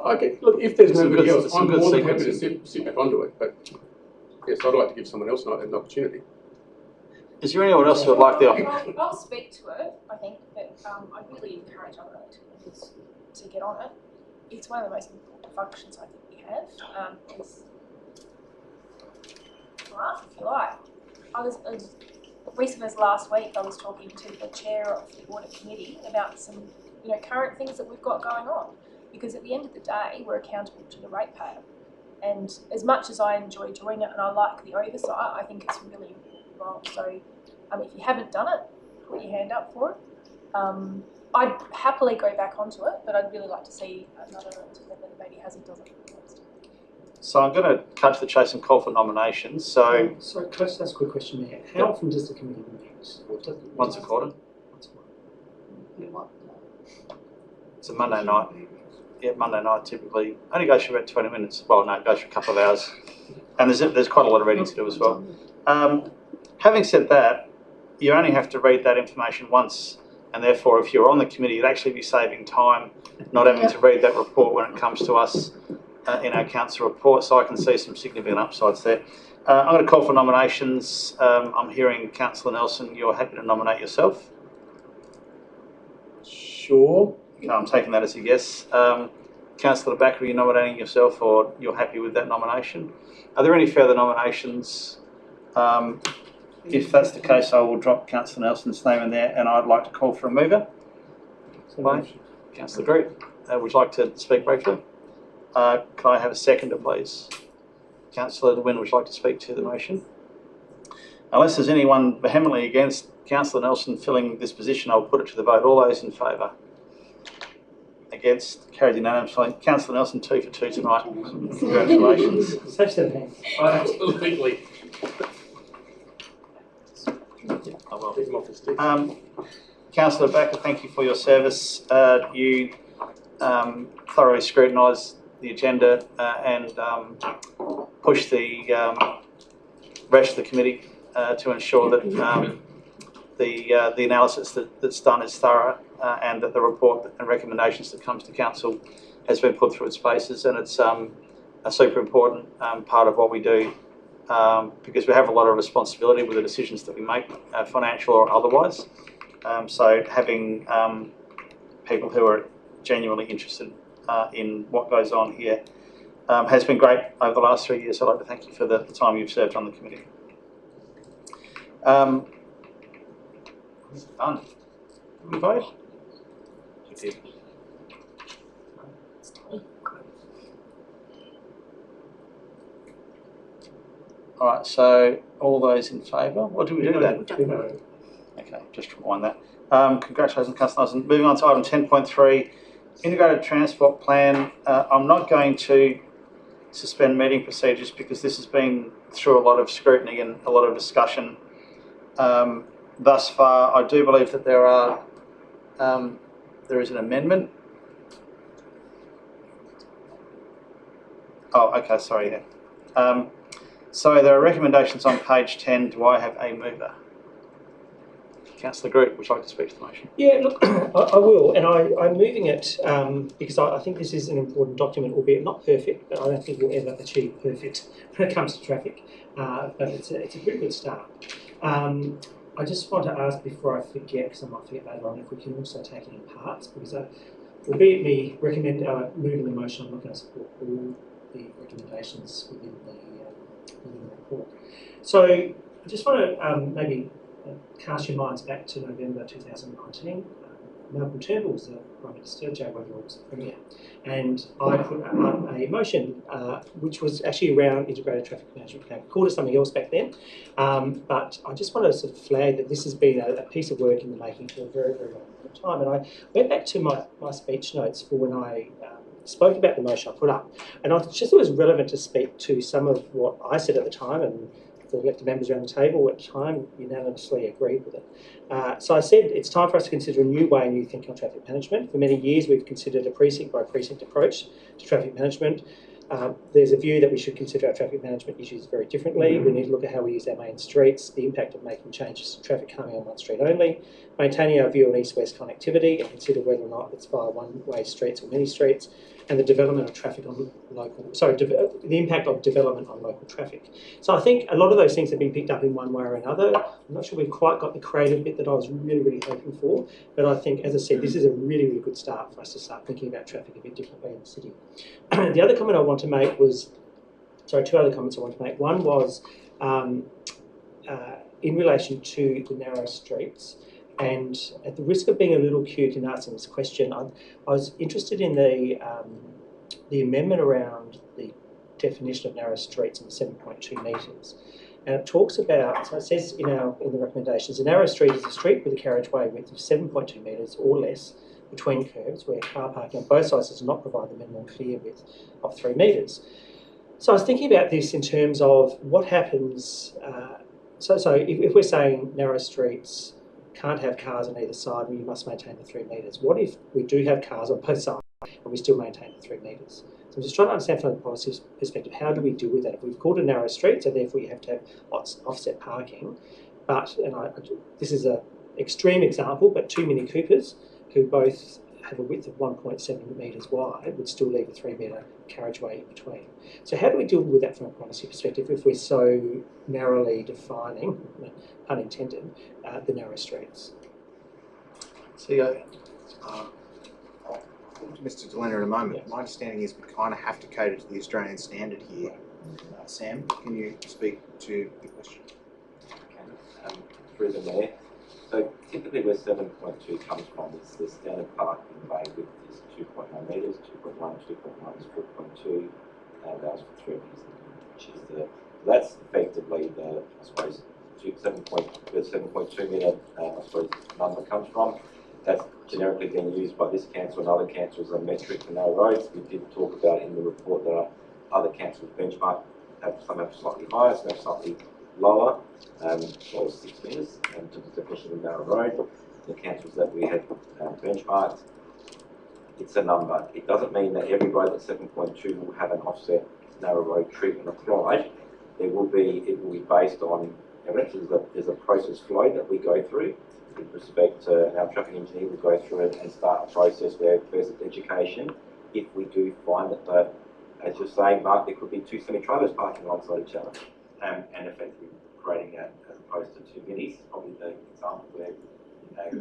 Okay, look, if there's Some nobody good- else, some I'm good more than happy to sequencing. sit back onto it, but yes, I'd like to give someone else an opportunity. Is there anyone else who would like the opportunity? I'll speak to it, I think, but I really encourage other elected members to get on it. It's one of the most important functions I think we have. Is class, if you like. I was recent as last week, I was talking to the chair of the audit committee about some, current things that we've got going on. Because at the end of the day, we're accountable to the ratepayer. And as much as I enjoy doing it and I like the oversight, I think it's a really important role. So if you haven't done it, put your hand up for it. I'd happily go back onto it, but I'd really like to see another elected member that maybe hasn't done it. So I'm going to cut to the chase and call for nominations. So Sorry, can I just ask a quick question there? How often does the committee meet? once a quarter. Once a quarter. It's a Monday night. Yeah, Monday night typically. Only goes for about 20 minutes. Well, no, it goes for a couple of hours. And there's quite a lot of reading to do as well. Having said that, you only have to read that information once, and therefore if you're on the committee, you'd actually be saving time not having to read that report when it comes to us in our council report, so I can see some significant upsides there. I'm going to call for nominations. I'm hearing Councillor Nelson, you're happy to nominate yourself? Sure. I'm taking that as a yes. Councillor Tobacco, are you nominating yourself, or you're happy with that nomination? Are there any further nominations? If that's the case, I will drop Councillor Nelson's name in there, and I'd like to call for a mover. Councillor Drew, would you like to speak briefly? Can I have a seconder, please? Councillor Wynne, would you like to speak to the motion? Unless there's anyone vehemently against Councillor Nelson filling this position, I'll put it to the vote. All those in favour? Against? Carried unanimously. Councillor Nelson, 2 for 2 tonight. Congratulations. Safe set of hands. Absolutely. Oh, Take them off the stick. well. Councillor Backer, thank you for your service. You thoroughly scrutinised the agenda and pushed the rest of the committee to ensure that the analysis that's done is thorough and that the report and recommendations that comes to council has been put through its paces, and it's a super important part of what we do because we have a lot of responsibility with the decisions that we make, financial or otherwise. So having people who are genuinely interested in what goes on here has been great over the last 3 years. I'd like to thank you for the time you've served on the committee. This is fun. Did we vote? You did. All right, so all those in favour? What do we do then? Okay, just rewind that. Congratulations, Councillor Nelson. Moving on to item 10.3, Integrated Transport Plan. I'm not going to suspend meeting procedures because this has been through a lot of scrutiny and a lot of discussion thus far. I do believe that there is an amendment. Oh, okay, sorry, yeah. So there are recommendations on page 10. Do I have a mover? Councillor Groot, would you like to speak to the motion? Yeah, look, I will, and I'm moving it because I think this is an important document, albeit not perfect, but I don't think we'll ever achieve perfect when it comes to traffic, but it's a pretty good start. I just want to ask before I forget, because I might forget later on, if we can also take it in parts, because albeit me moving the motion, I'm not going to support all the recommendations within the report. So I just want to maybe cast your minds back to November 2019. Malcolm Turnbull was the Prime Minister, Jay Weatherill was the Premier, and I put up a motion which was actually around integrated traffic management plan. We called it something else back then, but I just want to sort of flag that this has been a piece of work in the making for a very, very long time. And I went back to my speech notes for when I spoke about the motion I put up, and I just thought it was relevant to speak to some of what I said at the time, and the elected members around the table at the time unanimously agreed with it. So I said it's time for us to consider a new way, new thinking on traffic management. For many years we've considered a precinct by precinct approach to traffic management. There's a view that we should consider our traffic management issues very differently. We need to look at how we use our main streets, the impact of making changes to traffic coming on one street only, maintaining our view on east-west connectivity and consider whether or not it's via one-way streets or many streets, and the development of traffic on the impact of development on local traffic. So I think a lot of those things have been picked up in one way or another. I'm not sure we've quite got the creative bit that I was really, really hoping for, but I think, as I said, this is a really, really good start for us to start thinking about traffic a bit differently in the city. The other comment I want to make was, two other comments I want to make. One was in relation to the narrow streets. And at the risk of being a little cute in asking this question, I was interested in the amendment around the definition of narrow streets in 7.2 metres. And it talks about, so it says in the recommendations, a narrow street is a street with a carriageway width of 7.2 metres or less between curbs where car parking on both sides does not provide the minimum clear width of 3 metres. So I was thinking about this in terms of what happens, so if we're saying narrow streets can't have cars on either side, we must maintain the 3 metres. What if we do have cars on both sides and we still maintain the 3 metres? So I'm just trying to understand from the policy perspective, how do we deal with that? If we've called a narrow street, so therefore you have to have offset parking, but, and this is an extreme example, but 2 Mini Coopers who both have a width of 1.7 metres wide would still leave a 3 metre carriageway in between. So how do we deal with that from a policy perspective if we're so narrowly defining, pun intended, the narrow streets? CEO. I'll talk to Mr. Delena in a moment. Yes. My understanding is we kind of have to cater to the Australian standard here. Sam, can you speak to the question? Okay. Through the mayor. So typically where 7.2 comes from is the standard parking bay width is 2.9 metres, 2.1, 2.1 is 4.2, and allows for 3 metres, which is that's effectively the, I suppose, 7.2 metre, I suppose, number comes from. That's generically being used by this council and other councils as a metric for narrow roads. We did talk about in the report that other councils benchmark some have slightly higher, some have slightly lower, well, 6 metres, to the definition of a narrow road. The councils that we had benchmarked, it's a number. It doesn't mean that every road at 7.2 will have an offset narrow road treatment applied. It will be based on evidence. There's a process flow that we go through with respect to our traffic engineer will go through it and start a process where first education. If we do find that, as you're saying, Mark, there could be 2 semi-trailers parking alongside each other and effectively creating that as opposed to 2 minis, probably the example where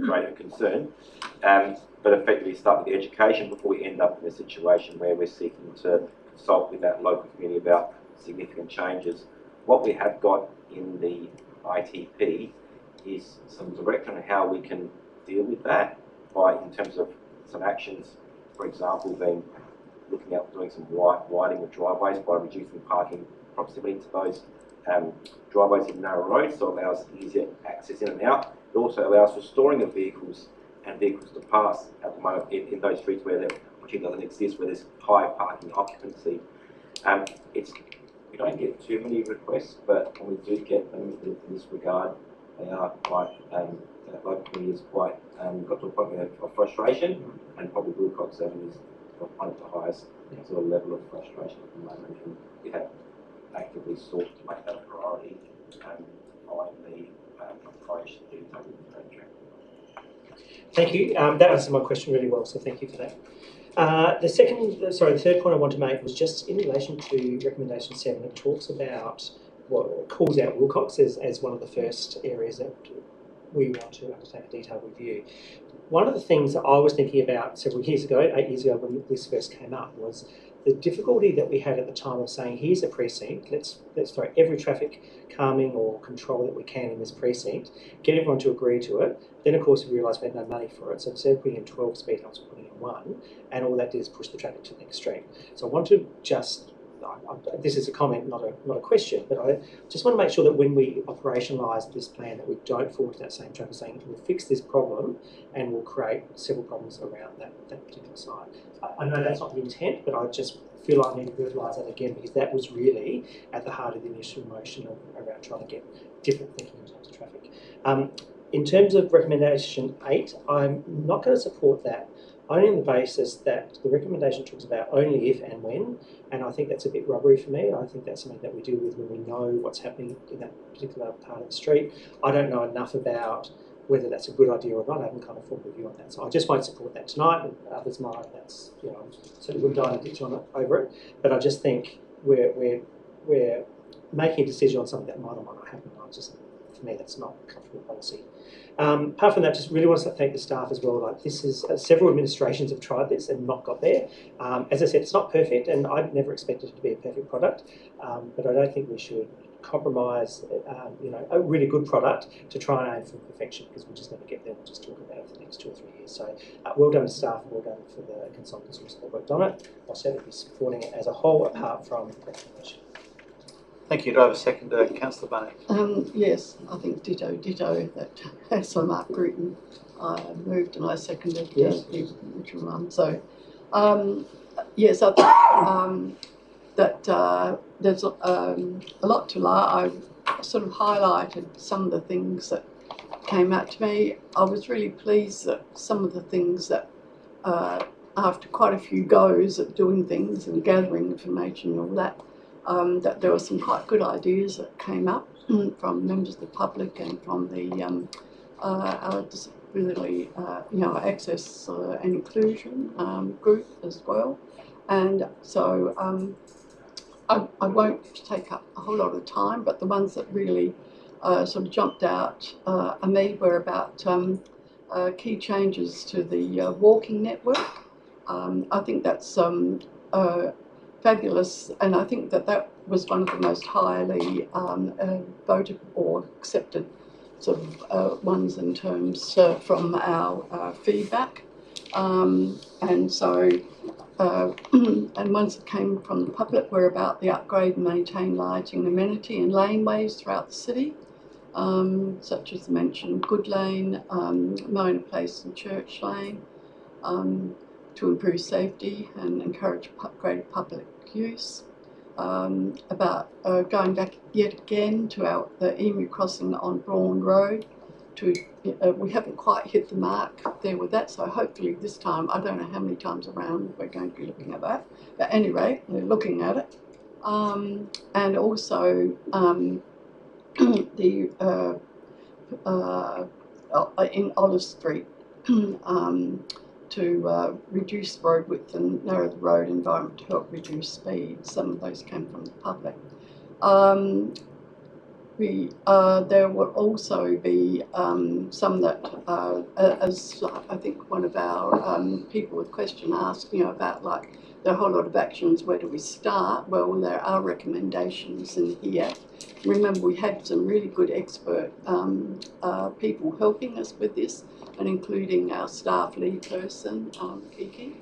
greater concern. But effectively start with the education before we end up in a situation where we're seeking to consult with that local community about significant changes. What we have got in the ITP is some direction on how we can deal with that in terms of some actions, for example, being looking at doing some widening of driveways by reducing parking proximity to those driveways in narrow roads, so it allows easier access in and out. It also allows for storing of vehicles and vehicles to pass at the moment in those streets which doesn't exist, where there's high parking occupancy. We don't get too many requests, but when we do get them in this regard, they are quite, that local community is quite, got to a point of frustration, and probably Wilcox Avenue is one of the highest sort of level of frustration at the moment, and we have actively sought to make that a priority and find the approach to taking the track. Thank you. That answered my question really well, so thank you for that. The third point I want to make was just in relation to recommendation 7. It talks about calls out Wilcox as one of the first areas that we want to undertake a detailed review. One of the things that I was thinking about several years ago, 8 years ago when this first came up, was the difficulty that we had at the time of saying, here's a precinct, let's throw every traffic calming or control that we can in this precinct, get everyone to agree to it. Then of course we realised we had no money for it, so instead of putting in 12 speed humps, we're putting in 1, and all that did is push the traffic to the extreme. So I want to just, this is a comment, not a question, but I just want to make sure that when we operationalise this plan that we don't fall into that same trap of saying we'll fix this problem and we'll create several problems around that particular site. I know that's not the intent, but I just feel like I need to verbalise that again, because that was really at the heart of the initial motion around trying to get different thinking in terms of traffic. In terms of recommendation 8, I'm not going to support that, only on the basis that the recommendation talks about only if and when, and I think that's a bit rubbery for me. I think that's something that we deal with when we know what's happening in that particular part of the street. I don't know enough about whether that's a good idea or not. I haven't kind of formed a view on that, so I just won't support that tonight. And others might. That's, you know, certainly wouldn't die in a ditch on it over it. But I just think we're making a decision on something that might or might not happen. For me, that's not comfortable policy. Apart from that, just really want to thank the staff as well. Like, this is several administrations have tried this and not got there. As I said, it's not perfect, and I'd never expected it to be a perfect product. But I don't think we should compromise, a really good product to try and aim for perfection, because we'll just never get there. We'll just talk about it for the next 2 or 3 years. So well done to staff, and well done for the consultants who worked on it. I'll certainly be supporting it as a whole, apart from recommendation. Thank you. Do I have a second, Councillor Barnett? Yes, I think ditto. That so Mark Gruton moved and I seconded the original one. So, yes, I think that there's a lot to like. I sort of highlighted some of the things that came out to me. I was really pleased that some of the things that after quite a few goes at doing things and gathering information and all that, that there were some quite good ideas that came up from members of the public and from the our disability, access and inclusion group as well. And so I won't take up a whole lot of time, but the ones that really sort of jumped out at me were about key changes to the walking network. I think that's fabulous, and I think that was one of the most highly voted or accepted sort of ones in terms from our feedback, and so and ones that came from the public were about the upgrade and maintain lighting, amenity and laneways throughout the city, such as mentioned Good Lane, Mona Place and Church Lane, to improve safety and encourage greater public use. About going back yet again to the Emu crossing on Braun Road. We haven't quite hit the mark there with that, so hopefully this time, I don't know how many times around we're going to be looking at that, but anyway, we're looking at it. And also the in Olive Street to reduce road width and narrow the road environment to help reduce speed. Some of those came from the public. There will also be some that, as I think one of our people with question asked, about like there are a whole lot of actions, where do we start? Well, there are recommendations in here. Remember, we had some really good expert people helping us with this, and including our staff lead person, Kiki.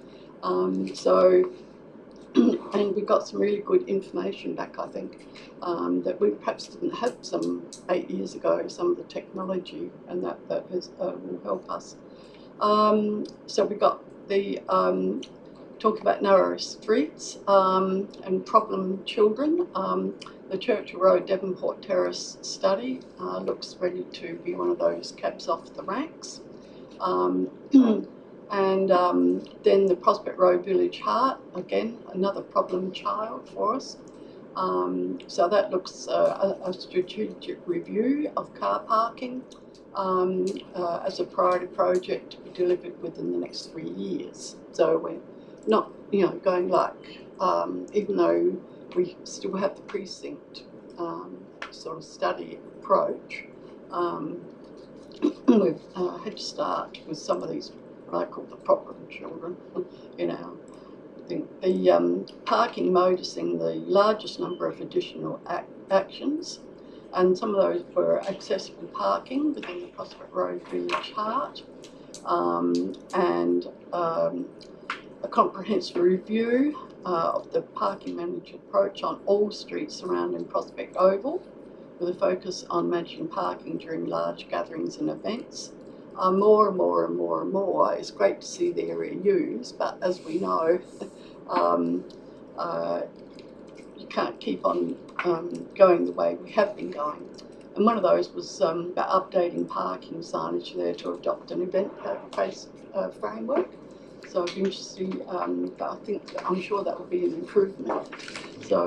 And we got some really good information back, I think, that we perhaps didn't have some 8 years ago, some of the technology, and that will help us. So we got the talk about narrow streets and problem children. The Churchill Road Devonport Terrace study looks ready to be one of those cabs off the ranks. And then the Prospect Road Village Heart, again, another problem child for us. So that looks a strategic review of car parking as a priority project to be delivered within the next 3 years. So we're not, going like, even though we still have the precinct sort of study approach, we've had to start with some of these what I call the problem children. I think the parking mode is seeing the largest number of additional actions, and some of those were accessible parking within the Prospect Road Village Heart, and a comprehensive review of the parking management approach on all streets surrounding Prospect Oval, with a focus on managing parking during large gatherings and events. More and more and more and more. It's great to see the area used, but as we know, you can't keep on going the way we have been going. And one of those was about updating parking signage there to adopt an event-based framework. So I'd be interested, but I'm sure that will be an improvement. So,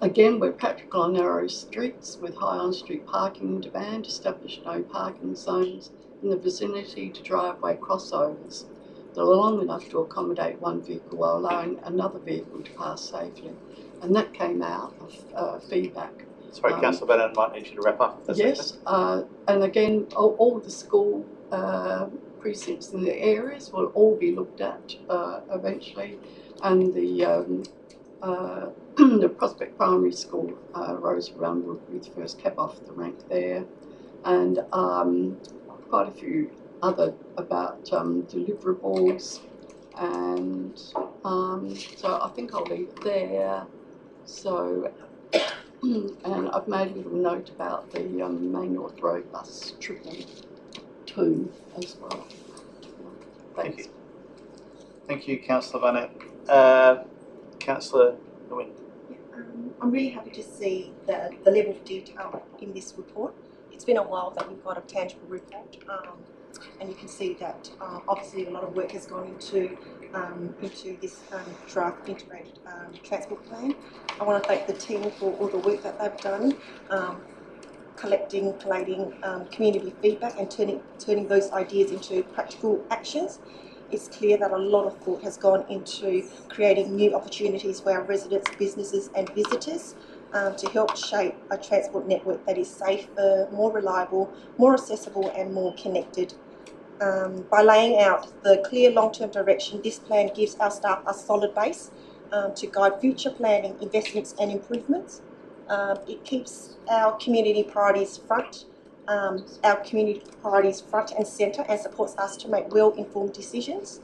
again, we're practical on narrow streets with high on-street parking demand, established no parking zones in the vicinity to driveway crossovers that are long enough to accommodate one vehicle while allowing another vehicle to pass safely. And that came out of feedback. Sorry, Councillor Bennett, I might need you to wrap up. Yes, and again, all the school precincts in the areas will all be looked at eventually, and the Prospect Primary School Rose Runwood with first cab off the rank there, and quite a few other about deliverables, and so I think I'll leave it there. So, and I've made a little note about the Main North Road bus 222 as well. Thanks. Thank you. Thank you, Councillor Bennett. Councillor Nguyen. I'm really happy to see the level of detail in this report. It's been a while that we've got a tangible report, and you can see that obviously a lot of work has gone into this draft integrated transport plan. I want to thank the team for all the work that they've done, collating community feedback and turning those ideas into practical actions. It's clear that a lot of thought has gone into creating new opportunities for our residents, businesses and visitors to help shape a transport network that is safer, more reliable, more accessible and more connected. By laying out the clear long-term direction, this plan gives our staff a solid base to guide future planning, investments and improvements. It keeps our community priorities front and centre and supports us to make well-informed decisions.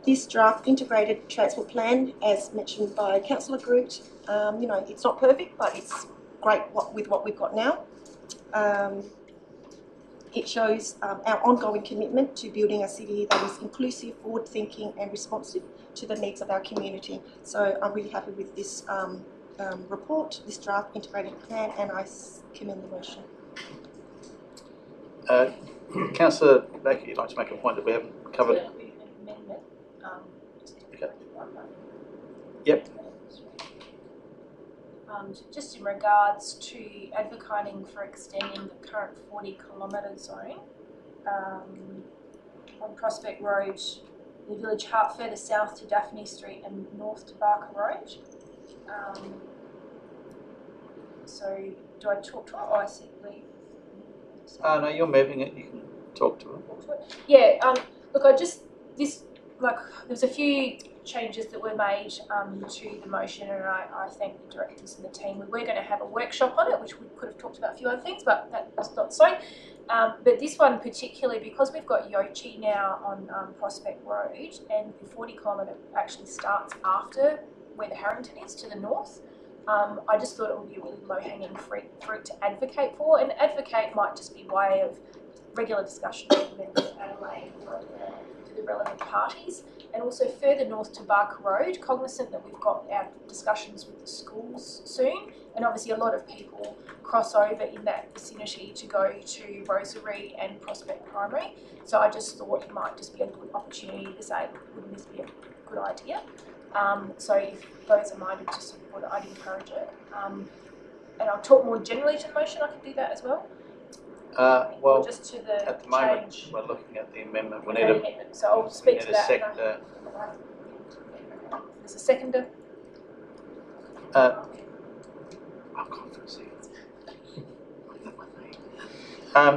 This draft integrated transport plan, as mentioned by Councillor Groot, it's not perfect, but it's great with what we've got now. It shows our ongoing commitment to building a city that is inclusive, forward-thinking and responsive to the needs of our community. So I'm really happy with this report, this draft integrated plan, and I commend the motion. Councillor Baker, you'd like to make a point that we haven't covered? Amendment. Okay. Yep. Just in regards to advocating for extending the current 40-kilometre zone on Prospect Road, the village heart further south to Daphne Street and north to Barker Road. So do I talk to it or I simply? No, you're moving it. You can talk to it. Yeah. Look, there's a few changes that were made to the motion, and I thank the directors and the team. We were going to have a workshop on it, which we could have talked about a few other things, but that was not so. But this one particularly, because we've got Yochi now on Prospect Road, and the 40-kilometre actually starts after where the Harrington is to the north. I just thought it would be a really low-hanging fruit to advocate for, and advocate might just be way of regular discussion with members of Adelaide to the relevant parties. And also further north to Barker Road, cognizant that we've got our discussions with the schools soon, and obviously a lot of people cross over in that vicinity to go to Rosary and Prospect Primary. So I just thought it might just be a good opportunity to say, wouldn't this be a good idea? So if those are minded to support it, I'd encourage it. And I'll talk more generally to the motion, I can do that as well. Well, or just to the at the moment, change. we're looking at the amendment. We Okay, need amendment. So I'll speak to a that. seconder. There's a seconder. I can't see.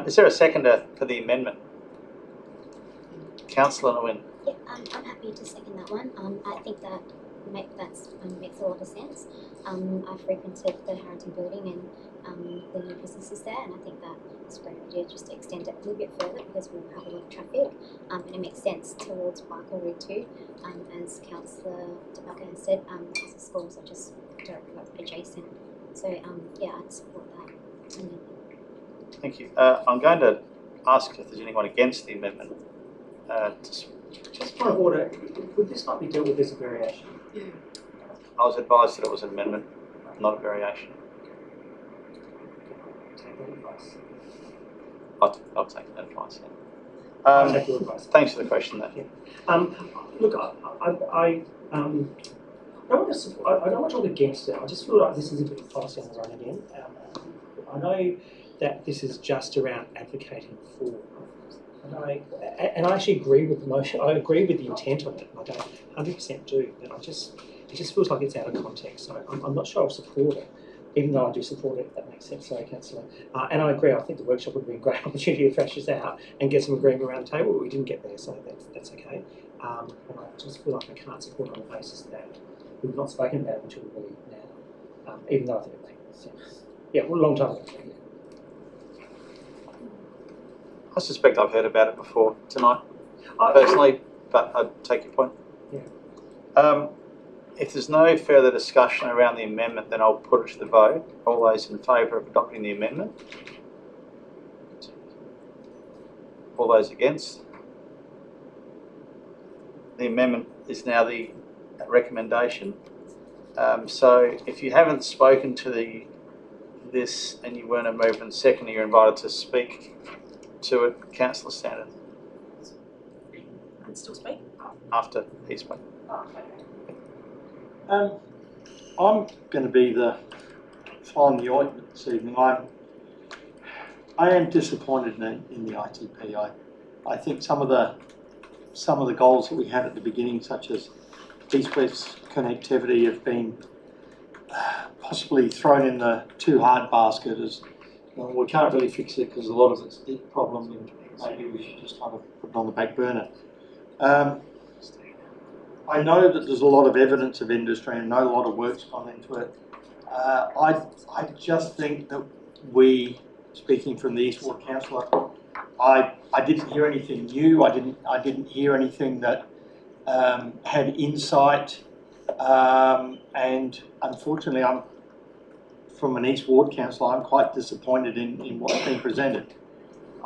Is there a seconder for the amendment? Councillor Nguyen. Yeah, I'm happy to second that one. I think that makes a lot of sense. I've frequented the Harrington building and the new businesses there, and I think that it's a great idea just to extend it a little bit further because we'll have a lot of traffic, and it makes sense towards Barker Road too. As Councillor DeBacker has said, the schools are just directly adjacent. So yeah, I'd support that amendment. Thank you. I'm going to ask if there's anyone against the amendment. Just point of order, would this not be dealt with as a variation? Yeah. I was advised that it was an amendment, not a variation. Take that advice. I'll take that advice. Yeah. I'll take your advice. Thanks for the question, though. Yeah. Look, I don't want to support, I don't want to talk against it. I just feel like this is a bit of policy on the run again. I know that this is just around advocating for. And I actually agree with the motion. I agree with the intent of it. I don't 100% do, but it just feels like it's out of context. So I'm not sure I'll support it, even though I do support it. If that makes sense. Sorry, Councillor. And I agree. I think the workshop would be a great opportunity to thrash this out and get some agreement around the table. But we didn't get there, so that's okay. And I just feel like I can't support it on the basis that we've not spoken about it until really now, even though I think it makes sense. Yeah, well, a long time ago. Yeah. I suspect I've heard about it before tonight, personally, but I take your point. Yeah. If there's no further discussion around the amendment, then I'll put it to the vote. All those in favour of adopting the amendment? All those against? The amendment is now the recommendation. So if you haven't spoken to this and you weren't a movement second, you're invited to speak to it. Councillor Stanton. I can still speak. After he spoke. Oh, okay. I'm going to be the fly in the ointment this evening. I am disappointed in the ITP. I think some of the goals that we had at the beginning, such as east-west connectivity, have been possibly thrown in the too hard basket. As we can't really fix it because a lot of it's a deep problem, and maybe we should just kind of put it on the back burner. I know that there's a lot of evidence of industry and I know a lot of work's gone into it. I just think that we, speaking from the East Ward Councillor, I didn't hear anything new. I didn't hear anything that had insight, and unfortunately, I'm from an East Ward councillor, I'm quite disappointed in what's been presented.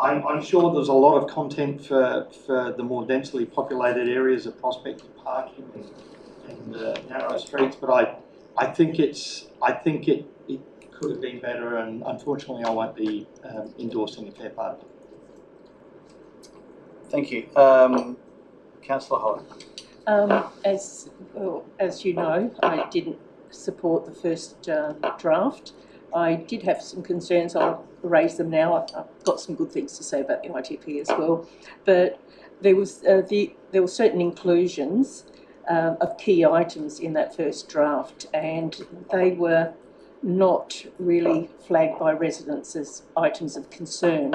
I'm sure there's a lot of content for the more densely populated areas of Prospect Parking and narrow streets, but I think it could have been better, and unfortunately I won't be endorsing a fair part of it. Thank you. Councillor Holland. As you know, I didn't support the first draft. I did have some concerns. I'll raise them now. I've got some good things to say about the ITP as well. But there were certain inclusions of key items in that first draft, and they were not really flagged by residents as items of concern.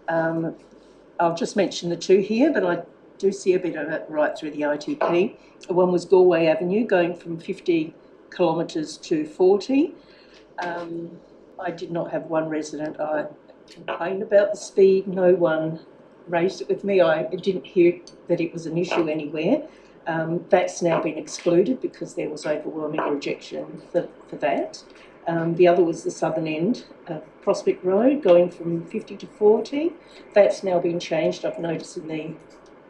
I'll just mention the two here, but I do see a bit of it right through the ITP. One was Galway Avenue, going from 50 kilometres to 40. I did not have one resident I complained about the speed. No one raised it with me. I didn't hear that it was an issue anywhere. That's now been excluded because there was overwhelming rejection for that. The other was the southern end of Prospect Road, going from 50 to 40. That's now been changed, I've noticed, in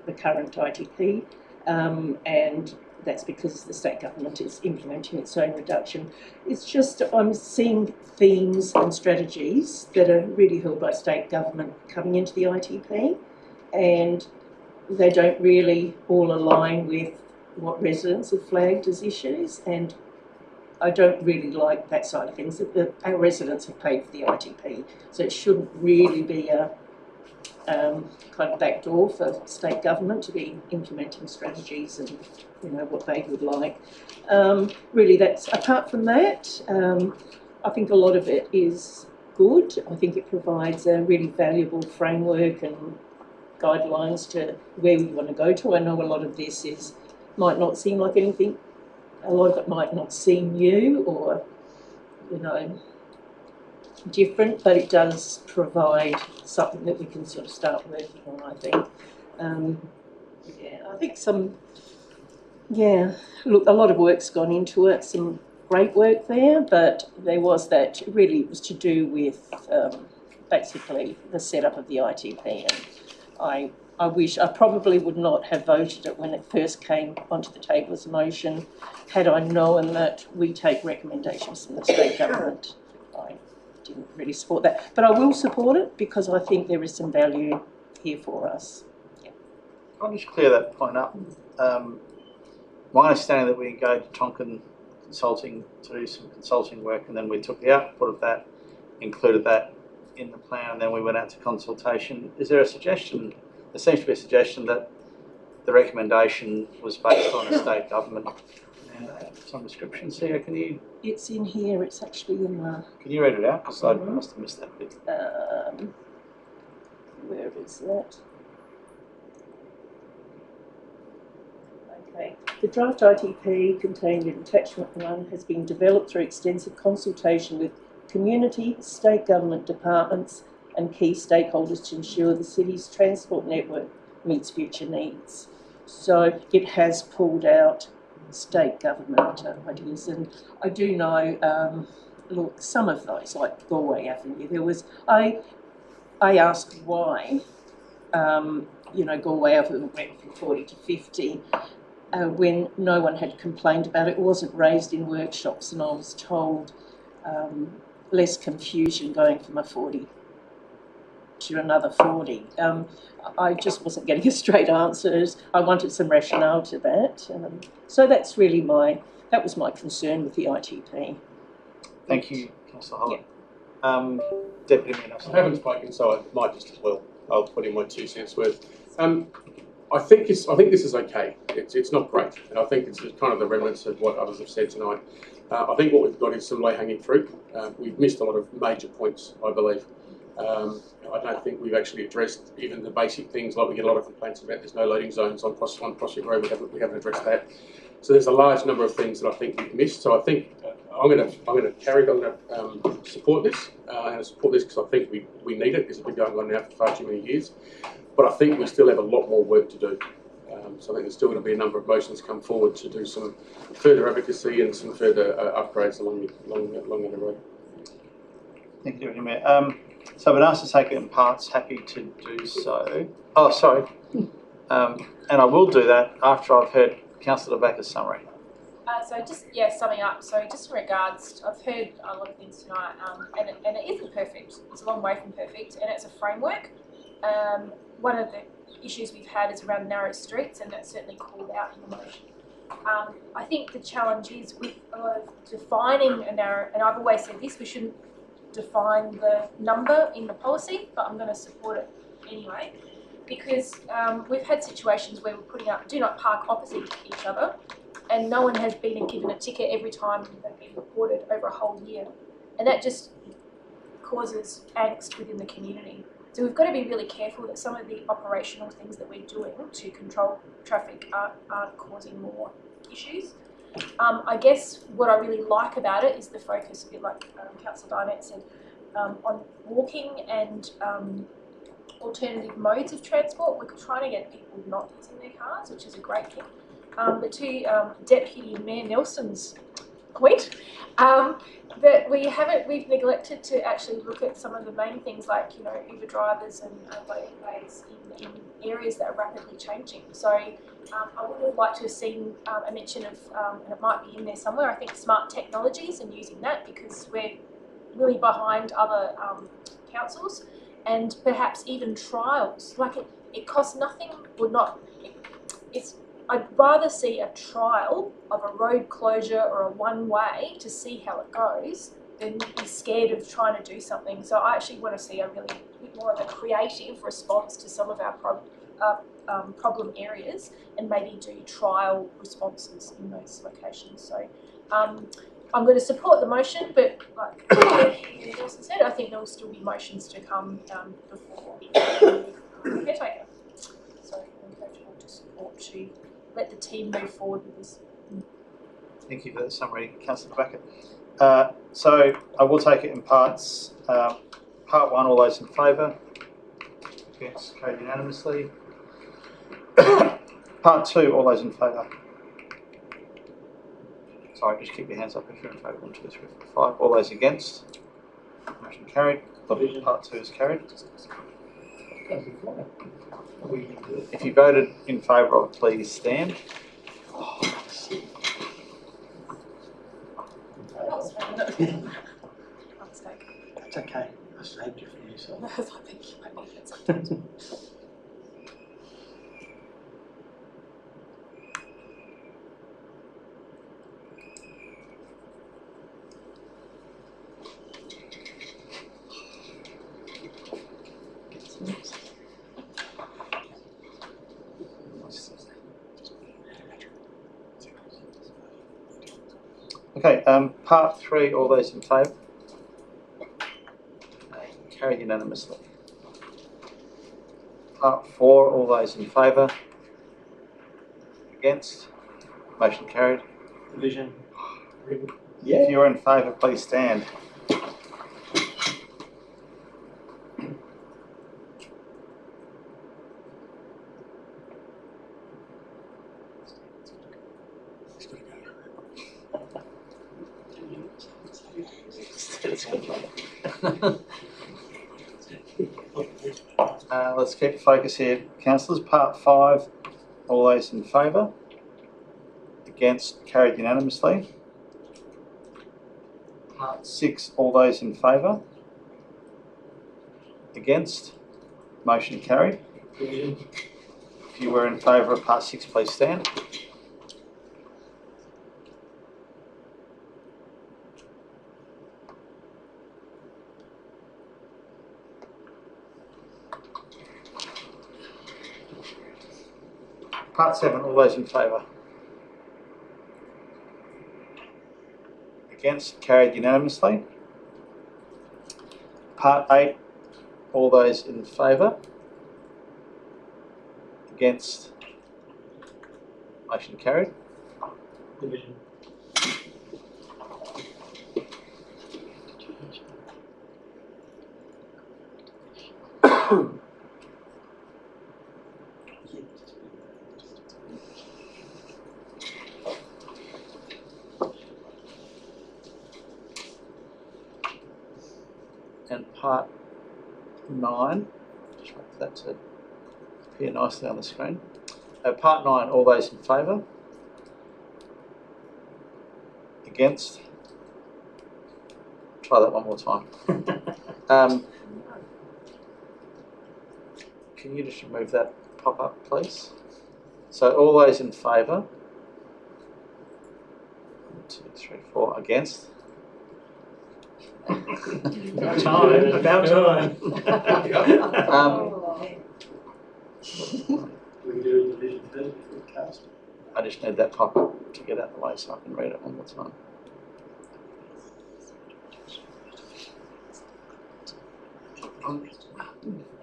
the current ITP, and that's because the state government is implementing its own reduction. It's just I'm seeing themes and strategies that are really held by state government coming into the ITP, and they don't really all align with what residents have flagged as issues, and I don't really like that side of things. Our residents have paid for the ITP, so it shouldn't really be a kind of backdoor for state government to be implementing strategies and what they would like. Really, that's apart from that. I think a lot of it is good. I think it provides a really valuable framework and guidelines to where we want to go to. I know a lot of this might not seem like anything. A lot of it might not seem new or different, but it does provide something that we can sort of start working on, I think. I think look, a lot of work's gone into it, some great work there, but there was that, really it was to do with basically the setup of the ITP, and I wish I probably would not have voted it when it first came onto the table as a motion, had I known that we take recommendations from the state government. I didn't really support that, but I will support it because I think there is some value here for us. I'll just clear that point up. My understanding that we engaged Tonkin Consulting to do some consulting work, and then we took the output of that, included that in the plan, and then we went out to consultation. Is there a suggestion? There seems to be a suggestion that the recommendation was based on a state government mandate of some description. Sia, can you? It's in here. It's actually in the. Can you read it out? Because I must have missed that bit. Where is that? Okay. The draft ITP contained in attachment 1 has been developed through extensive consultation with community, state government departments and key stakeholders to ensure the city's transport network meets future needs. So it has pulled out state government ideas, and I do know, look, some of those, like Galway Avenue, there was, I asked why, Galway Avenue went from 40 to 50, when no one had complained about it. It wasn't raised in workshops, and I was told less confusion going from a 40 to another 40. I just wasn't getting a straight answer. I wanted some rationale to that. So that's really that was my concern with the ITP. Thank you, Councillor Holland. Yeah. Deputy Mayor Nelson. I haven't spoken, so I might just as well. I'll put in my 2 cents worth. I think this is okay. It's not great, and I think it's kind of the remnants of what others have said tonight. I think what we've got is some low-hanging fruit. We've missed a lot of major points, I believe. I don't think we've actually addressed even the basic things, like we get a lot of complaints about there's no loading zones on Prospect Road. We haven't addressed that. So there's a large number of things that I think we've missed. So I think I'm going to carry on support this, and I support this because I think we need it. This has been going on now for far too many years. But I think we still have a lot more work to do. So I think there's still going to be a number of motions come forward to do some further advocacy and some further upgrades along the road. Thank you, Deputy Mayor. So I've been asked to take it in parts, happy to do so. Oh, sorry. And I will do that after I've heard Councillor Backer's summary. So just, summing up, so just in regards, I've heard a lot of things tonight, and it isn't perfect. It's a long way from perfect, and it's a framework. One of the issues we've had is around narrow streets, and that's certainly called out in the motion. I think the challenge is with a lot of defining a narrow, and I've always said this, we shouldn't define the number in the policy, but I'm going to support it anyway, because we've had situations where we're putting up do not park opposite each other, and no one has been given a ticket every time they've been reported over a whole year, and that just causes angst within the community. So we've got to be really careful that some of the operational things that we're doing to control traffic aren't causing more issues. I guess what I really like about it is the focus, a bit like Councillor Dinette said, on walking and alternative modes of transport. We're trying to get people not using their cars, which is a great thing. But to Deputy Mayor Nelson's point, that we've neglected to actually look at some of the main things like, Uber drivers and ways in areas that are rapidly changing. So I would have liked to have seen a mention of, and it might be in there somewhere, I think smart technologies and using that, because we're really behind other councils, and perhaps even trials. Like it costs nothing, or not, I'd rather see a trial of a road closure or a one-way to see how it goes than be scared of trying to do something. So I actually want to see a really bit more of a creative response to some of our problem areas, and maybe do trial responses in those locations. So I'm going to support the motion, but like Nelson said, I think there will still be motions to come before the caretaker. So I encourage you all to support to let the team move forward with this. Thank you for the summary, Councillor Backett. So I will take it in parts. Part 1, all those in favour? Against, carried unanimously. Part 2, all those in favour? Sorry, just keep your hands up if you're in favour. 1, 2, 3, 4, 5. All those against? Motion carried. Part 2 is carried. If you voted in favour of, please stand. That's okay. I saved you from yourself. Thank you. Okay, part 3, all those in favour? Carried unanimously. Part 4, all those in favour? Against? Motion carried. Division. If you're in favour, please stand. Let's keep focus here, councillors. Part 5, all those in favour? Against, carried unanimously. Part 6, all those in favour? Against, motion carried. If you were in favour of part 6, please stand. Part 7, all those in favour? Against, carried unanimously. Part 8, all those in favour? Against, motion carried. Division. and part 9. Just wait for that to appear nicely on the screen. Part 9, all those in favour? Against? Try that one more time. Can you just remove that pop-up, please? So all those in favour? 1, 2, 3, 4. Against? About time. About time. We can do a division first before we cast. I just need that pop-up to get out of the way so I can read it one more time. I'm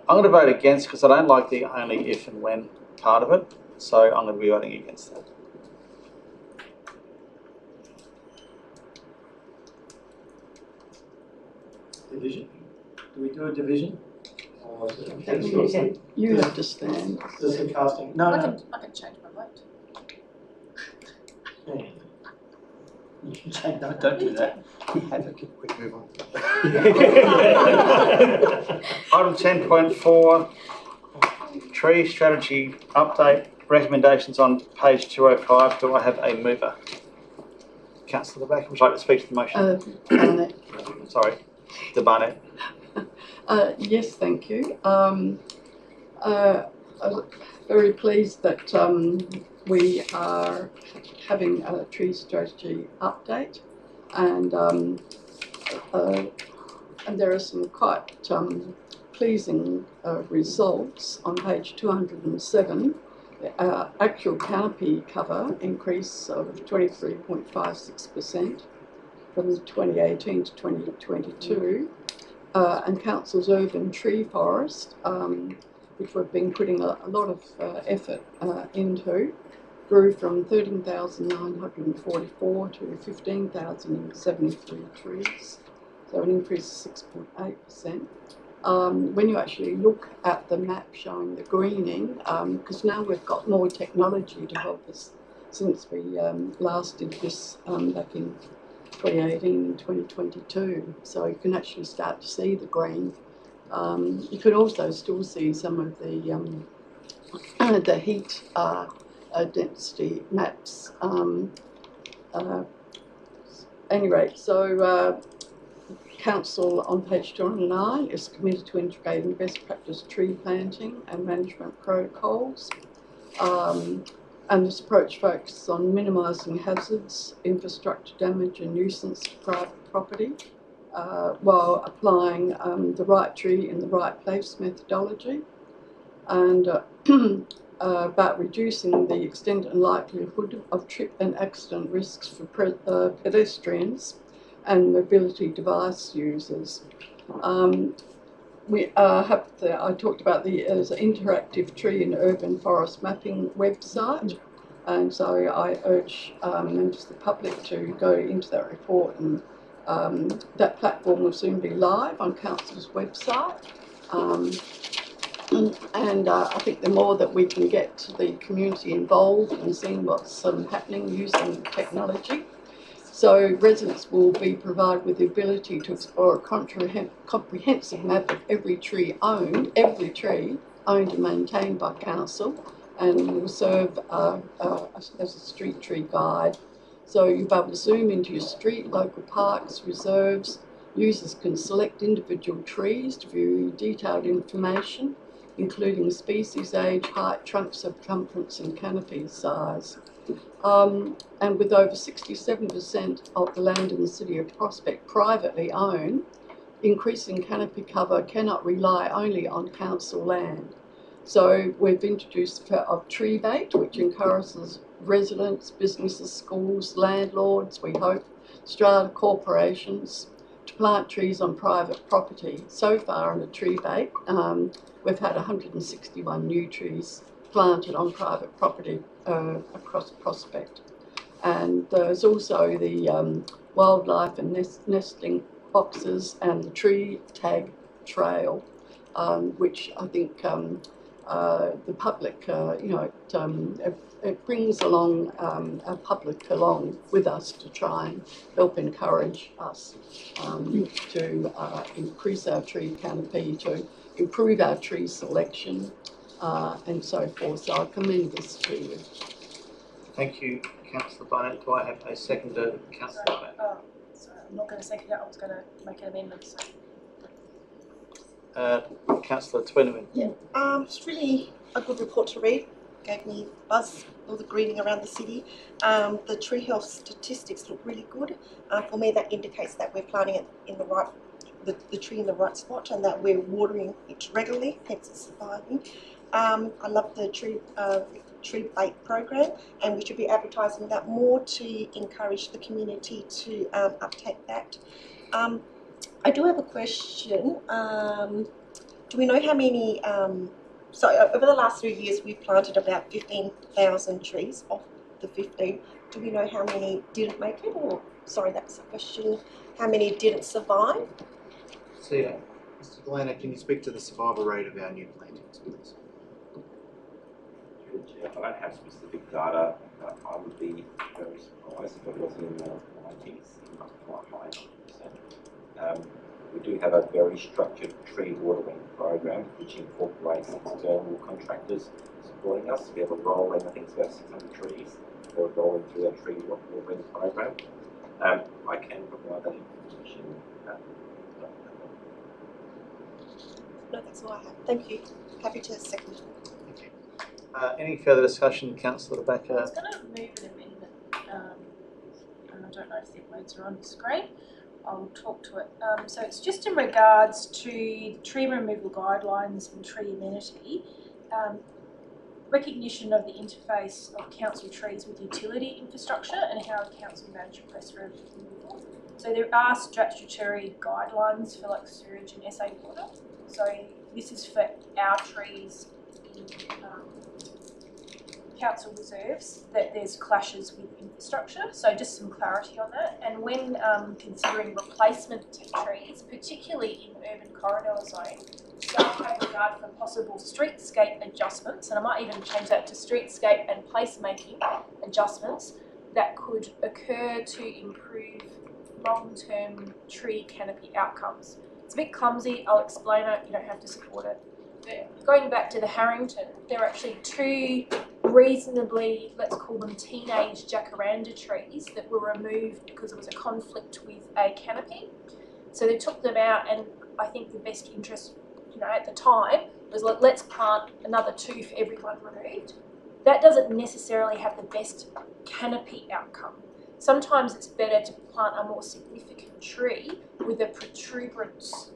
going to vote against because I don't like the only if and when part of it, so I'm going to be voting against that. Division. Do we do a division? Or is it You have to stand. Does the casting? No, I no. can change my vote. Yeah. You can say no, don't do that. Have a Quick move on. Item 10.4, tree strategy update, recommendations on page 205. Do I have a mover? Councillor Back, would you like to speak to the motion? Barnett. Sorry, the Barnett. Yes, thank you. I'm very pleased that we are having a tree strategy update, and there are some quite pleasing results on page 207. Actual canopy cover increase of 23.56% from 2018 to 2022. And Council's urban tree forest, which we've been putting a lot of effort into, grew from 13,944 to 15,073 trees, so an increase of 6.8%. When you actually look at the map showing the greening, because now we've got more technology to help us since we last did this back in 2018 and 2022, so you can actually start to see the green. You can also still see some of the heat density maps. Anyway, so Council on page 209 is committed to integrating best practice tree planting and management protocols. And this approach focuses on minimising hazards, infrastructure damage and nuisance to private property, while applying the right tree in the right place methodology, and about reducing the extent and likelihood of trip and accident risks for pedestrians and mobility device users. We have I talked about there's an interactive tree and urban forest mapping website, and so I urge members of the public to go into that report, and that platform will soon be live on Council's website. And I think the more that we can get the community involved and seeing what's happening using technology, so residents will be provided with the ability to explore a comprehensive map of every tree owned and maintained by Council, and will serve as a street tree guide. So you'll be able to zoom into your street, local parks, reserves. Users can select individual trees to view detailed information, including species, age, height, trunk circumference and canopy size. And with over 67% of the land in the City of Prospect privately owned, increasing canopy cover cannot rely only on council land. So we've introduced of tree bait, which encourages residents, businesses, schools, landlords, we hope, strata corporations, to plant trees on private property. So far in the tree bait, we've had 161 new trees planted on private property across Prospect. And there's also the wildlife and nesting boxes and the tree tag trail, which I think the public, it brings along our public along with us to try and help encourage us to increase our tree canopy, to improve our tree selection, and so forth. So I commend this to you. Thank you, Councillor Barnett. Do I have a seconder, Councillor Barnett? Sorry, I'm not going to second it. I was going to make an amendment. So. Councillor Twinnerman. Yeah, it's really a good report to read. Gave me buzz, all the greening around the city. The tree health statistics look really good. For me, that indicates that we're planting it in the right, the tree in the right spot, and that we're watering it regularly, hence it's surviving. I love the tree bait program, and we should be advertising that more to encourage the community to uptake that. I do have a question. Do we know how many, so over the last 3 years we've planted about 15,000 trees off the 15. Do we know how many didn't make it, or, sorry, that's a question, how many didn't survive? Mr. Galena, can you speak to the survival rate of our new plantings, please? I don't have specific data, but I would be very surprised if it wasn't in the 90s, quite high 90%. We do have a very structured tree watering program which incorporates external contractors supporting us. We have a rolling, I think it's about 600 trees that are rolling through that tree watering program. I can provide that information. No, that's all I have. Thank you. Happy to second. Thank you. Any further discussion, Councillor I Backer? was going to move an amendment, and I don't know if the words are on the screen. I'll talk to it. So it's just in regards to tree removal guidelines and tree amenity, recognition of the interface of council trees with utility infrastructure and how the council manage press removal. So there are statutory guidelines for like sewage and SA water. So this is for our trees in council reserves, that there's clashes with infrastructure, so just some clarity on that. And when considering replacement trees, particularly in urban corridor zone, staff have regard for possible streetscape adjustments, and I might even change that to streetscape and placemaking adjustments that could occur to improve long-term tree canopy outcomes. It's a bit clumsy, I'll explain it, you don't have to support it. But going back to the Harrington, there are actually two reasonably, let's call them teenage jacaranda trees that were removed because it was a conflict with a canopy. So they took them out, and I think the best interest, you know, at the time was like, let's plant another 2 for every one removed. That doesn't necessarily have the best canopy outcome. Sometimes it's better to plant a more significant tree with a protuberance.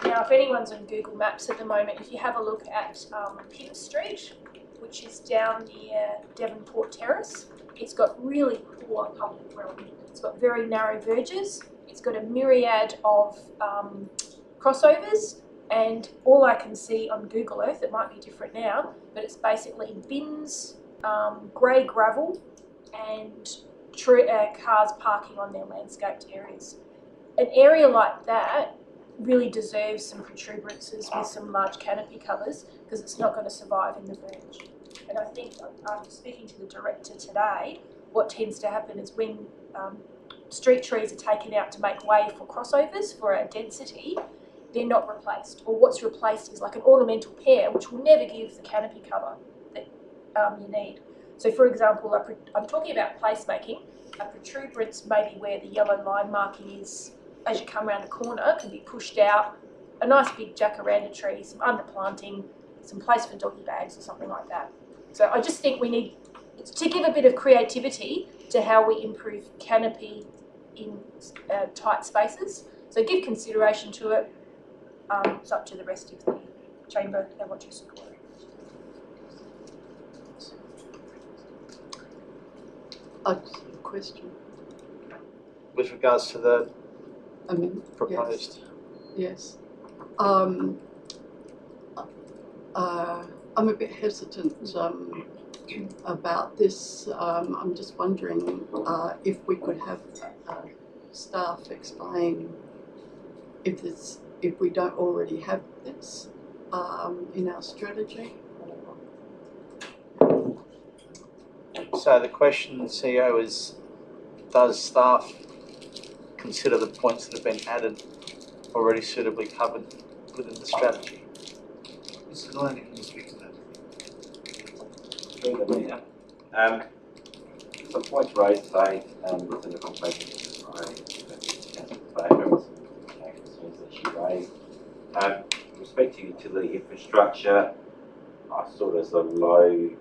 Now, if anyone's on Google Maps at the moment, if you have a look at Pitt Street, which is down near Devonport Terrace, it's got really poor public realm. It's got very narrow verges. It's got a myriad of crossovers, and all I can see on Google Earth, it might be different now, but it's basically bins, grey gravel, and cars parking on their landscaped areas. An area like that really deserves some protuberances with some large canopy covers, because it's not going to survive in the verge. And I think, after speaking to the director today, what tends to happen is when street trees are taken out to make way for crossovers for a density, they're not replaced. Or what's replaced is like an ornamental pear, which will never give the canopy cover that you need. So for example, I'm talking about placemaking. A protuberance maybe where the yellow line marking is as you come around the corner can be pushed out, a nice big jacaranda tree, some underplanting, some place for doggy bags or something like that. So I just think we need to give a bit of creativity to how we improve canopy in tight spaces. So give consideration to it. It's up to the rest of the chamber and what you support. I just have a question. With regards to the proposed? Yes. I'm a bit hesitant about this. I'm just wondering if we could have staff explain if we don't already have this in our strategy. So the question, CEO, is does staff consider the points that have been added already suitably covered within the strategy? Mr. Delaney, can you speak to that? Through the Mayor. Some points raised today within the conversation by Councillor Baker and some concerns that she raised. With respect to utility infrastructure, I saw it as a low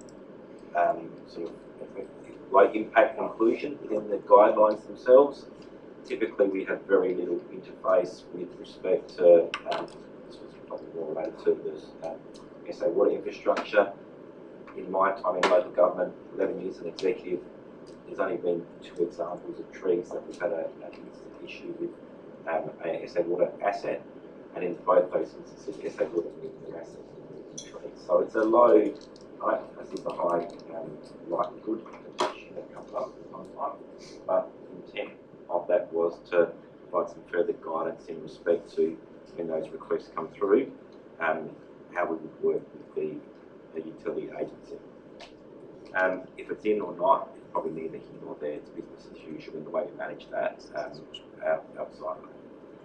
low impact conclusion within the guidelines themselves. Typically, we have very little interface with respect to this was probably more related to this SA water infrastructure. In my time in local government, 11 years as an executive, there's only been 2 examples of trees that we've had an instant issue with a SA water asset, and in both those instances, SA water moved the asset into the trees. So it's a low, right, as is a high likelihood issue that comes up from time to time, but the intent of that was to provide some further guidance in respect to when those requests come through, how we would work with the utility agency. If it's in or not, it's probably neither here nor there. It's business as usual in the way we manage that outside.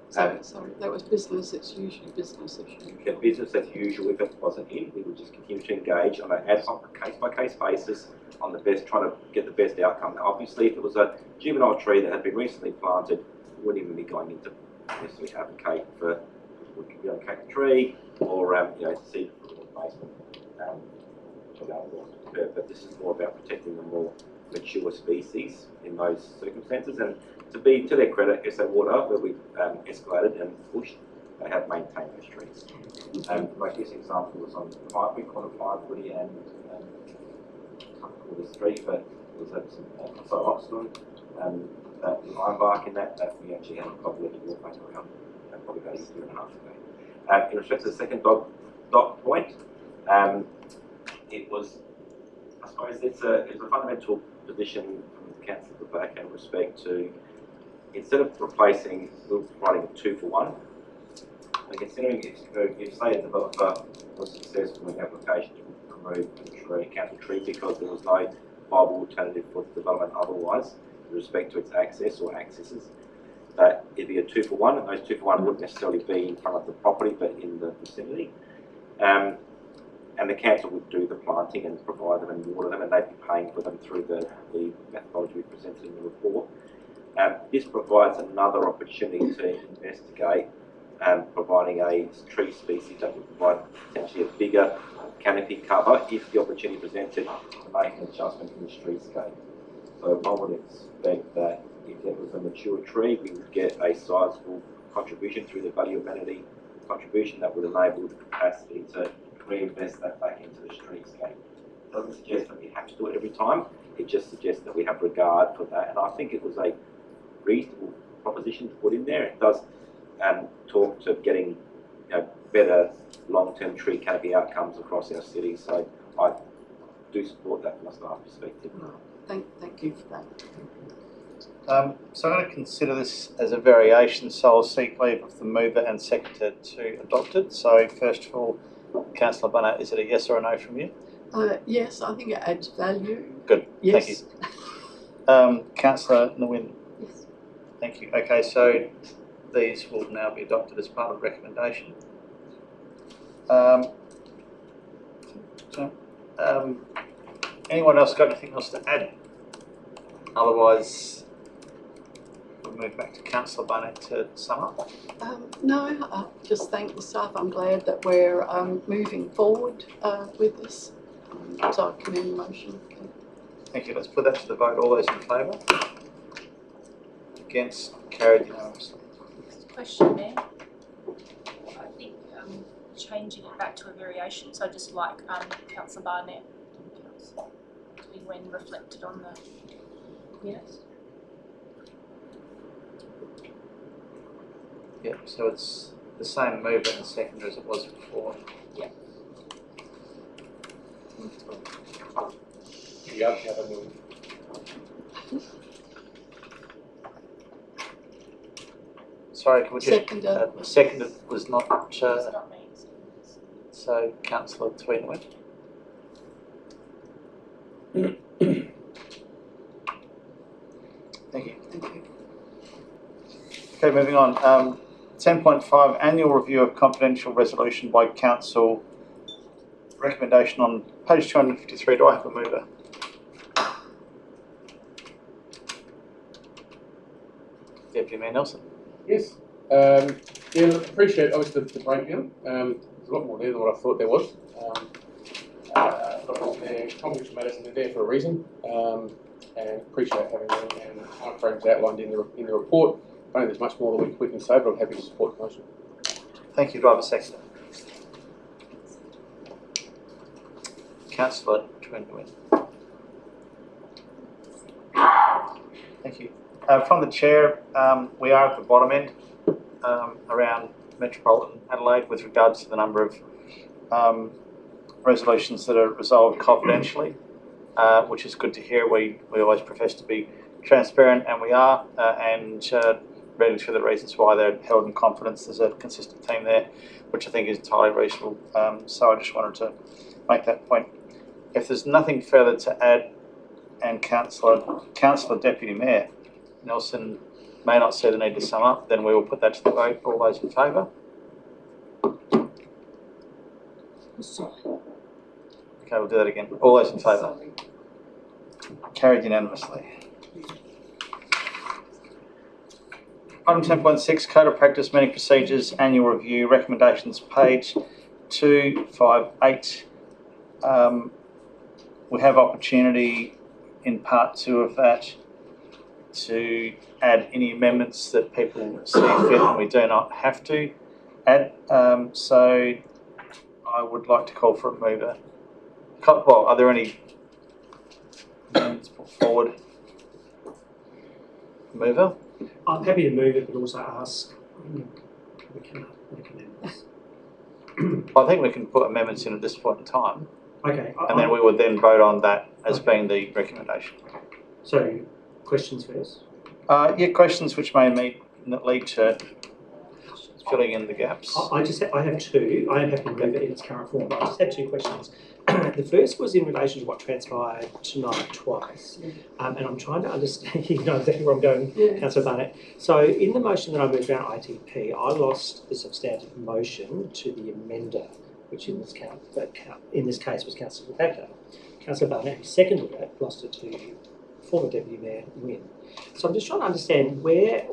Sorry, that was business as usual, business as usual. The business as usual, if it wasn't in, we would just continue to engage on an ad hoc, case-by-case basis on the best, trying to get the best outcome. Now, obviously, if it was a juvenile tree that had been recently planted, we wouldn't even be going into necessarily advocate for, we could be okay the tree or seed replacement. But this is more about protecting the more mature species in those circumstances. And to their credit, SA Water, where we've escalated and pushed, they have maintained those trees. The most recent example was on Highbury, corner of Highbury and I can't call this street, but it was at some Oxford, that ironbark in that we actually had a couple of walk back around probably about a year and a half ago. In respect to the second dot point, it was, I suppose it's a fundamental position from the council at the back in respect to, instead of replacing, we're providing a 2-for-1. And considering if say a developer was successful in the application to remove a council tree because there was no viable alternative for the development otherwise, with respect to its access or accesses, that it'd be a 2-for-1, and those 2-for-1 wouldn't necessarily be in front of the property but in the vicinity. And the council would do the planting and provide them and water them, and they'd be paying for them through the methodology we presented in the report. This provides another opportunity to investigate providing a tree species that would provide potentially a bigger canopy cover if the opportunity presented to make an adjustment in the streetscape. So I would expect that if it was a mature tree, we would get a sizable contribution through the value amenity contribution that would enable the capacity to reinvest that back into the streetscape. It doesn't suggest that we have to do it every time, it just suggests that we have regard for that, and I think it was a reasonable proposition to put in there. It does talk to getting better long-term tree canopy outcomes across our city, so I do support that from a staff perspective. Thank you for that. So I'm going to consider this as a variation, so I'll seek leave of the mover and seconder to adopt it. So first of all, Councillor Bunner, is it a yes or a no from you? Yes, I think it adds value. Good, yes. Thank you. Councillor Nguyen? Yes. Thank you. Okay, so these will now be adopted as part of the recommendation. Anyone else got anything else to add? Otherwise, we'll move back to Councillor Barnett to sum up. No, I just thank the staff. I'm glad that we're moving forward with this. So I commend the motion. Okay. Thank you. Let's put that to the vote. All those in favour? Against? Carried unanimously. Question, Mayor. I think changing it back to a variation, so just like Councillor Barnett to be when reflected on the minutes. Yeah, so it's the same mover and seconder as it was before. Yeah. Sorry, can we just... seconder was not... It's not me. So, Councillor Tweedledee. Okay, moving on. 10.5, annual review of confidential resolution by council. Recommendation on page 253. Do I have a mover? Deputy Mayor Nelson. Yes. Yeah, look, appreciate obviously the breakdown. There's a lot more there than what I thought there was. They're confidential matters and they're there for a reason. And appreciate having them and timeframes outlined in the report. I don't think there's much more that we can say, but I'm happy to support the motion. Thank you. Do I have a seconder? Councillor Twendwin. Thank you. From the chair, we are at the bottom end around Metropolitan Adelaide with regards to the number of resolutions that are resolved confidentially, which is good to hear. We always profess to be transparent, and we are, and reading through the reasons why they're held in confidence. There's a consistent theme there, which I think is entirely reasonable. So I just wanted to make that point. If there's nothing further to add, and Councillor Deputy Mayor Nelson may not see the need to sum up, then we will put that to the vote. All those in favour? Okay, we'll do that again. All those in favour? Carried unanimously. Item 10.6, Code of Practice, Meeting Procedures, Annual Review, Recommendations, page 258. We have opportunity in part 2 of that to add any amendments that people see fit, and we do not have to add. So I would like to call for a mover. Well, are there any amendments put forward? Mover? I'm happy to move it, but also ask. We can make amendments. I think we can put amendments in at this point in time. Okay. And then we would then vote on that as being the recommendation. So, questions first? Yeah, questions which may lead to filling in the gaps. I have two. I am happy to move it in its current form, but I just had two questions. The first was in relation to what transpired tonight twice, and I'm trying to understand, you know exactly where I'm going, Councillor Barnett. So in the motion that I moved around ITP, I lost the substantive motion to the amender, which in this case was Councillor Rebecca. Councillor Barnett, who seconded it, lost it to former Deputy Mayor Wynne. So I'm just trying to understand where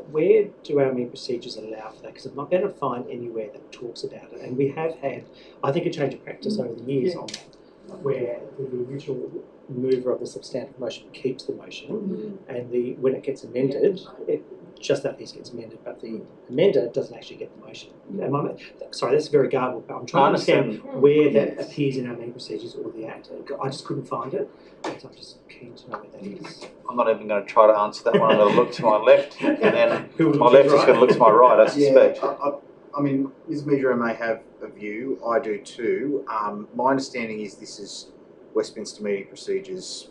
do our meeting procedures allow for that? Because I'm not going to find anywhere that talks about it. And we have had, I think, a change of practice over the years on that, where the original mover of the substantive motion keeps the motion, and when it gets amended, just that piece gets amended, but the amender doesn't actually get the motion. Sorry, that's very garbled, but I'm trying to understand where that appears in our meeting procedures or the Act. I just couldn't find it, so I'm just keen to know where that is. I'm not even going to try to answer that one. I'm going to look to my left, and then my left is going to look to my right, I suspect. Yeah, I mean, Ms. Meadrow may have a view, I do too. My understanding is this is Westminster meeting procedures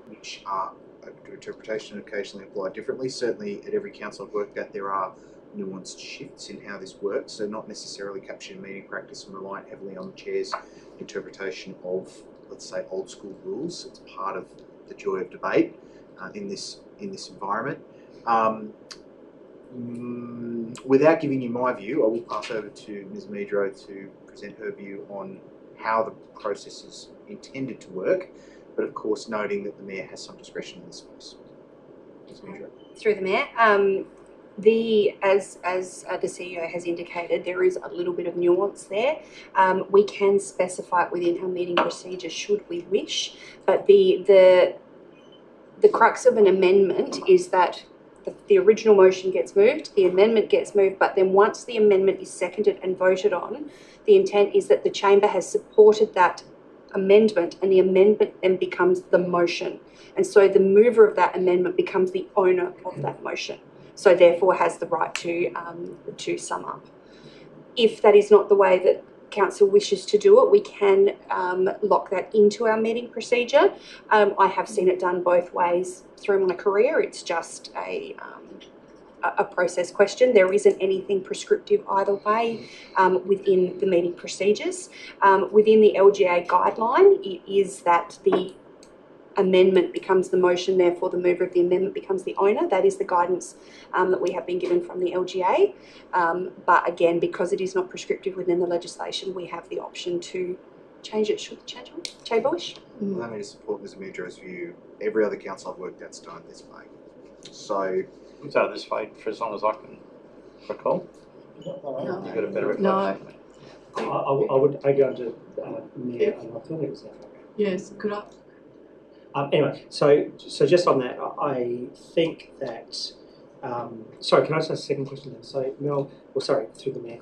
which are open to interpretation and occasionally apply differently. Certainly at every council I've worked at, there are nuanced shifts in how this works, so not necessarily captured in meeting practice and reliant heavily on the chair's interpretation of, let's say, old school rules. It's part of the joy of debate in this environment. Without giving you my view, I will pass over to Ms. Meadrow to present her view on how the process is intended to work, but of course noting that the Mayor has some discretion in this space. Ms. Meadrow. Through the Mayor, as the CEO has indicated, there is a little bit of nuance there. We can specify it within our meeting procedure should we wish, but the crux of an amendment is that the original motion gets moved, the amendment gets moved, but then once the amendment is seconded and voted on, the intent is that the chamber has supported that amendment, and the amendment then becomes the motion. And so the mover of that amendment becomes the owner of that motion, so therefore has the right to sum up. If that is not the way that Council wishes to do it, we can lock that into our meeting procedure. I have seen it done both ways through my career. It's just a process question. There isn't anything prescriptive either way within the meeting procedures. Within the LGA guideline, it is that the amendment becomes the motion, therefore the mover of the amendment becomes the owner. That is the guidance that we have been given from the LGA. But again, because it is not prescriptive within the legislation, we have the option to change it should the Chamber wish. Allow me to support Ms. Amidro's view. Every other council I've worked at's done it this way. So We've done it this way for as long as I can recall. No. You've got a better No. recollection. I would go to Mayor, and I thought it was that. Yes, could I? Anyway, so just on that, I think that. Sorry, can I ask a second question then? So Mel, through the Mayor.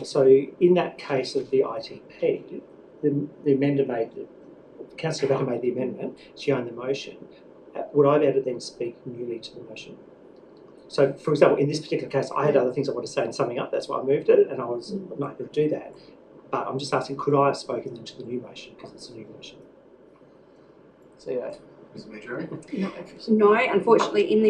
So in that case of the ITP, the amender Councillor Becker made the amendment. She owned the motion. Would I be able to then speak newly to the motion? So, for example, in this particular case, I had other things I wanted to say in summing up. That's why I moved it, and I was not able to do that. But I'm just asking, could I have spoken then to the new motion because it's a new motion? So yeah. Ms. Amidro? No, unfortunately, in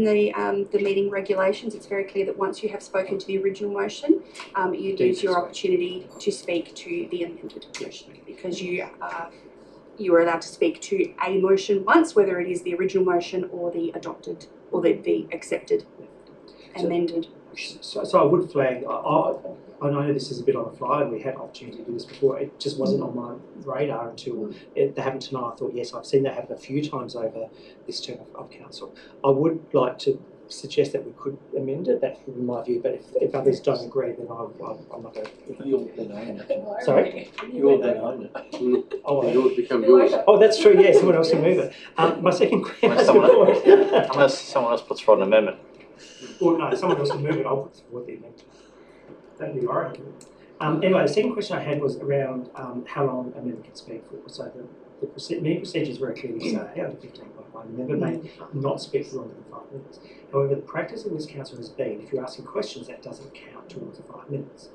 the meeting regulations, it's very clear that once you have spoken to the original motion, you lose your opportunity to speak to the amended motion because you are allowed to speak to a motion once, whether it is the original motion or the adopted or the accepted amended. So I would flag. I know this is a bit on the fly, and we had opportunity to do this before. It just wasn't on my radar until it happened tonight. I thought, yes, I've seen that happen a few times over this term of council. I would like to suggest that we could amend it. That would be my view. But if others don't agree, then I'm not going to. You'll then own it. Sorry? You'll then own it. It'll become yours. Oh, that's true. Yeah, someone else can move it. My second question. Unless someone else puts forward an amendment. Well, no, someone else can move it. I'll put forward the amendment. That'd be right. Anyway, the second question I had was around how long a member can speak for. So the meeting procedures very clearly say under 15.1, a member may not speak for longer than 5 minutes. However, the practice in this council has been, if you're asking questions, that doesn't count towards the 5 minutes.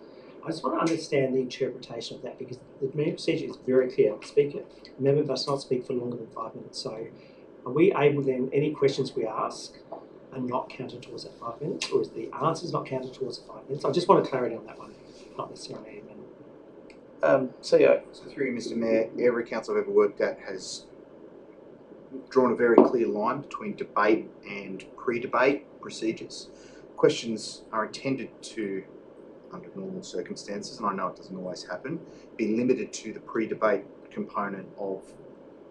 I just want to understand the interpretation of that because the meeting procedure is very clear. Speaker, a member must not speak for longer than 5 minutes. So are we able then, any questions we ask are not counted towards that 5 minutes, or is the answers not counted towards the 5 minutes? I just want clarity on that one, not necessarily amendment. CEO. So through you, Mr. Mayor, every council I've ever worked at has drawn a very clear line between debate and pre-debate procedures. Questions are intended to, under normal circumstances, and I know it doesn't always happen, be limited to the pre-debate component of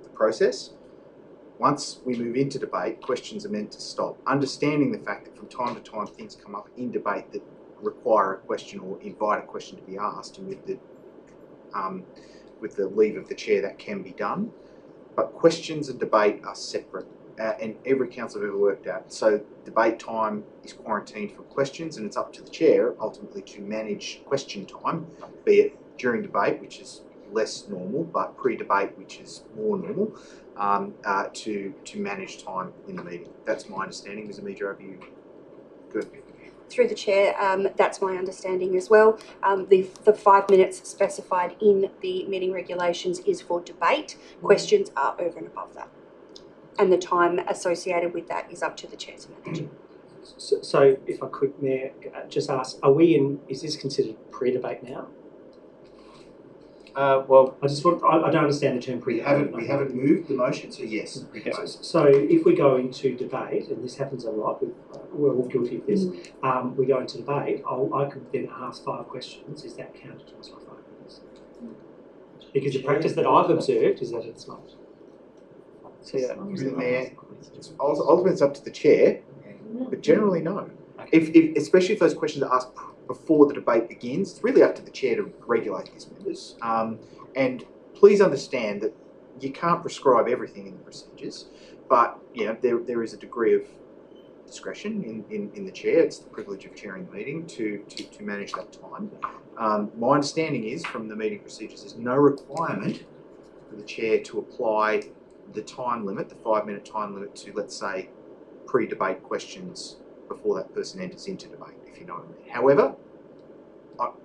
the process. Once we move into debate, questions are meant to stop. Understanding the fact that from time to time things come up in debate that require a question or invite a question to be asked, and with the leave of the chair that can be done. But questions and debate are separate, and every council I've ever worked at. So debate time is quarantined from questions, and it's up to the chair ultimately to manage question time, be it during debate, which is less normal, but pre-debate, which is more normal, to manage time in the meeting. That's my understanding. Ms. Amidro, are you good? Through the chair, that's my understanding as well. The 5 minutes specified in the meeting regulations is for debate. Questions are over and above that. And the time associated with that is up to the chair to manage. So if I could, Mayor, just ask, is this considered pre-debate now? Well, I don't understand the term pre-debate. We haven't moved the motion, so yes. So if we go into debate, and this happens a lot, we're all guilty of this, we go into debate, I could then ask 5 questions. Is that counted towards my 5 minutes? Because the practice that I've observed is that it's not. So yeah, Mayor, ultimately it's up to the chair, but generally no. Especially if those questions are asked before the debate begins, it's really up to the chair to regulate his members. And please understand that you can't prescribe everything in the procedures, but there is a degree of discretion in the chair. It's the privilege of chairing the meeting to manage that time. My understanding is from the meeting procedures, there's no requirement for the chair to apply the time limit, the 5 minute time limit to, let's say, pre-debate questions before that person enters into debate, if you know what I mean. However,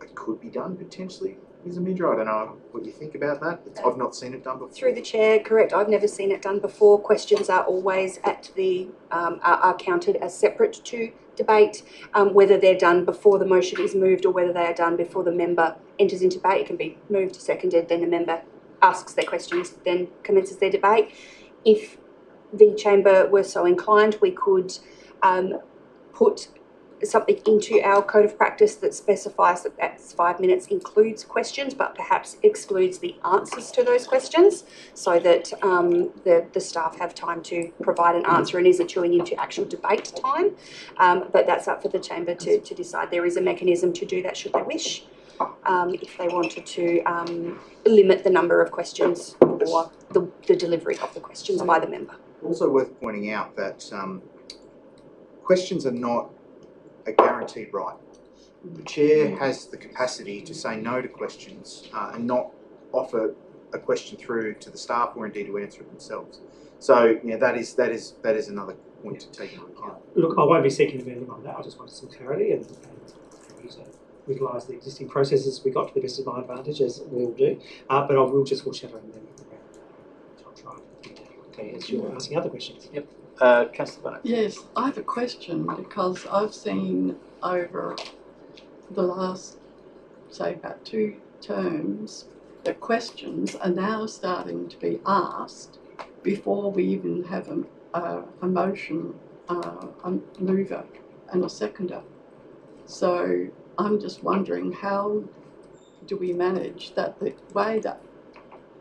it could be done potentially. Ms. Amidro, I don't know what you think about that. I've not seen it done before. Through the chair, correct. I've never seen it done before. Questions are always are counted as separate to debate. Whether they're done before the motion is moved or whether they are done before the member enters into debate, it can be moved, seconded, then the member asks their questions, then commences their debate. if the chamber were so inclined, we could put something into our code of practice that specifies that that's 5 minutes includes questions, but perhaps excludes the answers to those questions, so that the staff have time to provide an answer and isn't chewing into actual debate time. But that's up for the chamber to decide. There is a mechanism to do that should they wish, if they wanted to limit the number of questions or the delivery of the questions by the member. Also worth pointing out that questions are not a guaranteed right. The chair has the capacity to say no to questions and not offer a question through to the staff, or indeed to answer it themselves. So that is another point to take into account. Look, I won't be seeking amendment on that. I just wanted some clarity and use utilise the existing processes we got to the best of my advantage, as we all do. But I will just foreshadow them. I'll try and as you're asking other questions. Yep. Councillor Bennett. Yes, I have a question, because I've seen over the last, say, about 2 terms, that questions are now starting to be asked before we even have a motion, a mover and a seconder. So I'm just wondering, how do we manage that? The way that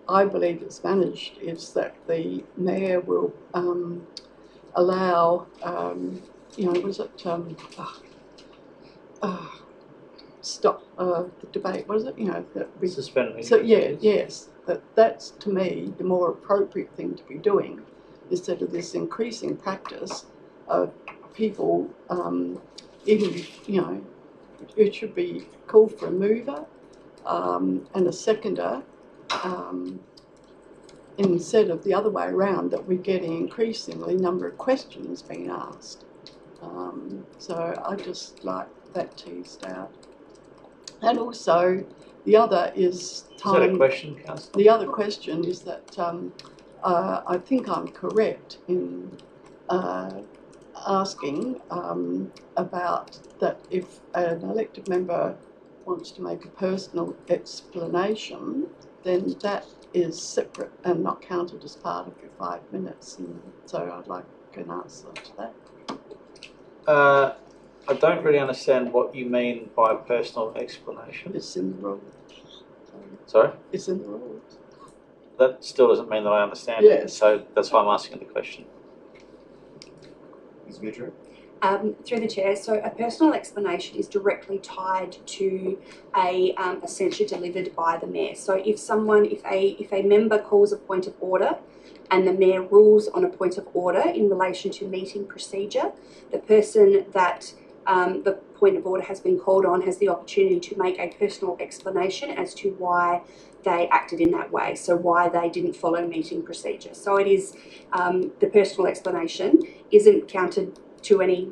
I believe it's managed is that the mayor will allow, stop the debate, what is it, Suspend. So yes, that's to me the more appropriate thing to be doing, instead of this increasing practice of people, even, it should be called for a mover and a seconder, instead of the other way around, that we're getting increasingly number of questions being asked. So I just like that teased out. And also, the other is time. Is that a question, Councillor? The other question is that I think I'm correct in asking about that if an elected member wants to make a personal explanation, then that is separate and not counted as part of your 5 minutes. And so I'd like an answer to that. I don't really understand what you mean by personal explanation. It's in the rules. Sorry? It's in the rules. That still doesn't mean that I understand Yes. it, so that's why I'm asking the question. Ms. Vidra? Through the chair, so a personal explanation is directly tied to a censure delivered by the mayor. So if a member calls a point of order and the mayor rules on a point of order in relation to meeting procedure, the person that the point of order has been called on has the opportunity to make a personal explanation as to why they acted in that way, so why they didn't follow meeting procedure. So it is, the personal explanation isn't counted to any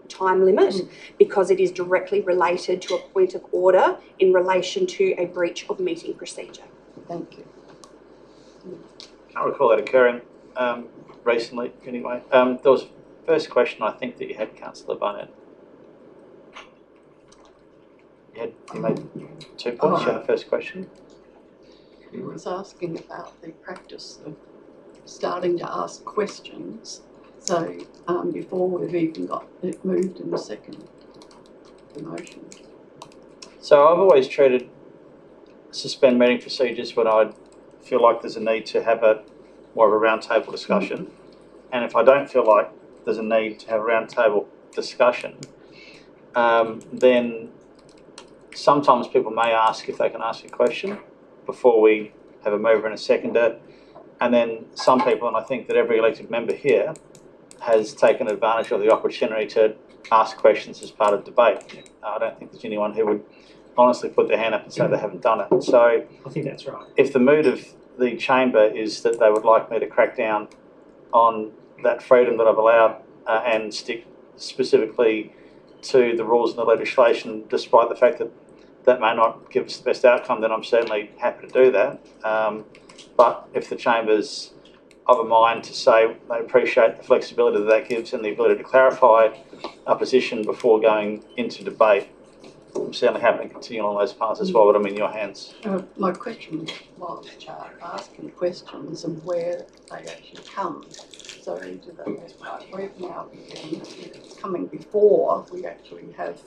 time limit because it is directly related to a point of order in relation to a breach of meeting procedure. Thank you. Can't recall that occurring recently anyway. There was a first question I think that you had, Councillor Barnett. You made 2 points. You had a first question. I was asking about the practice of starting to ask questions, so before we've even got it moved in the second motion. So I've always treated suspend meeting procedures when I feel like there's a need to have more of a round table discussion, and if I don't feel like there's a need to have a round table discussion, then sometimes people may ask if they can ask a question before we have a mover and a seconder, and then some people, and I think that every elected member here has taken advantage of the opportunity to ask questions as part of debate. I don't think there's anyone who would honestly put their hand up and say they haven't done it. So I think that's right. If the mood of the chamber is that they would like me to crack down on that freedom that I've allowed and stick specifically to the rules and the legislation, despite the fact that that may not give us the best outcome, then I'm certainly happy to do that. But if the chamber's of a mind to say they appreciate the flexibility that gives and the ability to clarify a position before going into debate, I'm certainly happy to continue along those paths as well, but I'm in your hands. My question was asking questions and where they actually come. So into the we've now begun coming before we actually have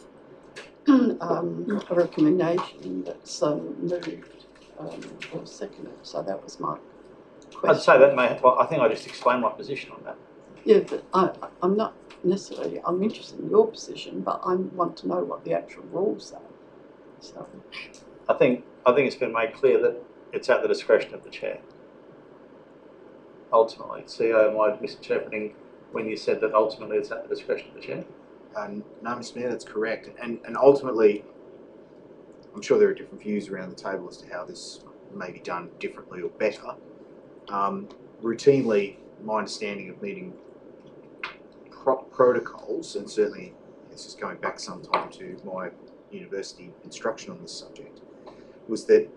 a recommendation that's moved or seconded. So that was my question. I'd say that I think I just explained my position on that. Yeah, but I'm not necessarily, I'm interested in your position, but I want to know what the actual rules are. So I think it's been made clear that it's at the discretion of the chair. Ultimately, CEO, am I misinterpreting when you said that ultimately it's at the discretion of the chair? No, Mr. Mayor, that's correct. And ultimately, I'm sure there are different views around the table as to how this may be done differently or better. Routinely, my understanding of meeting protocols, and certainly this is going back some time to my university instruction on this subject, was that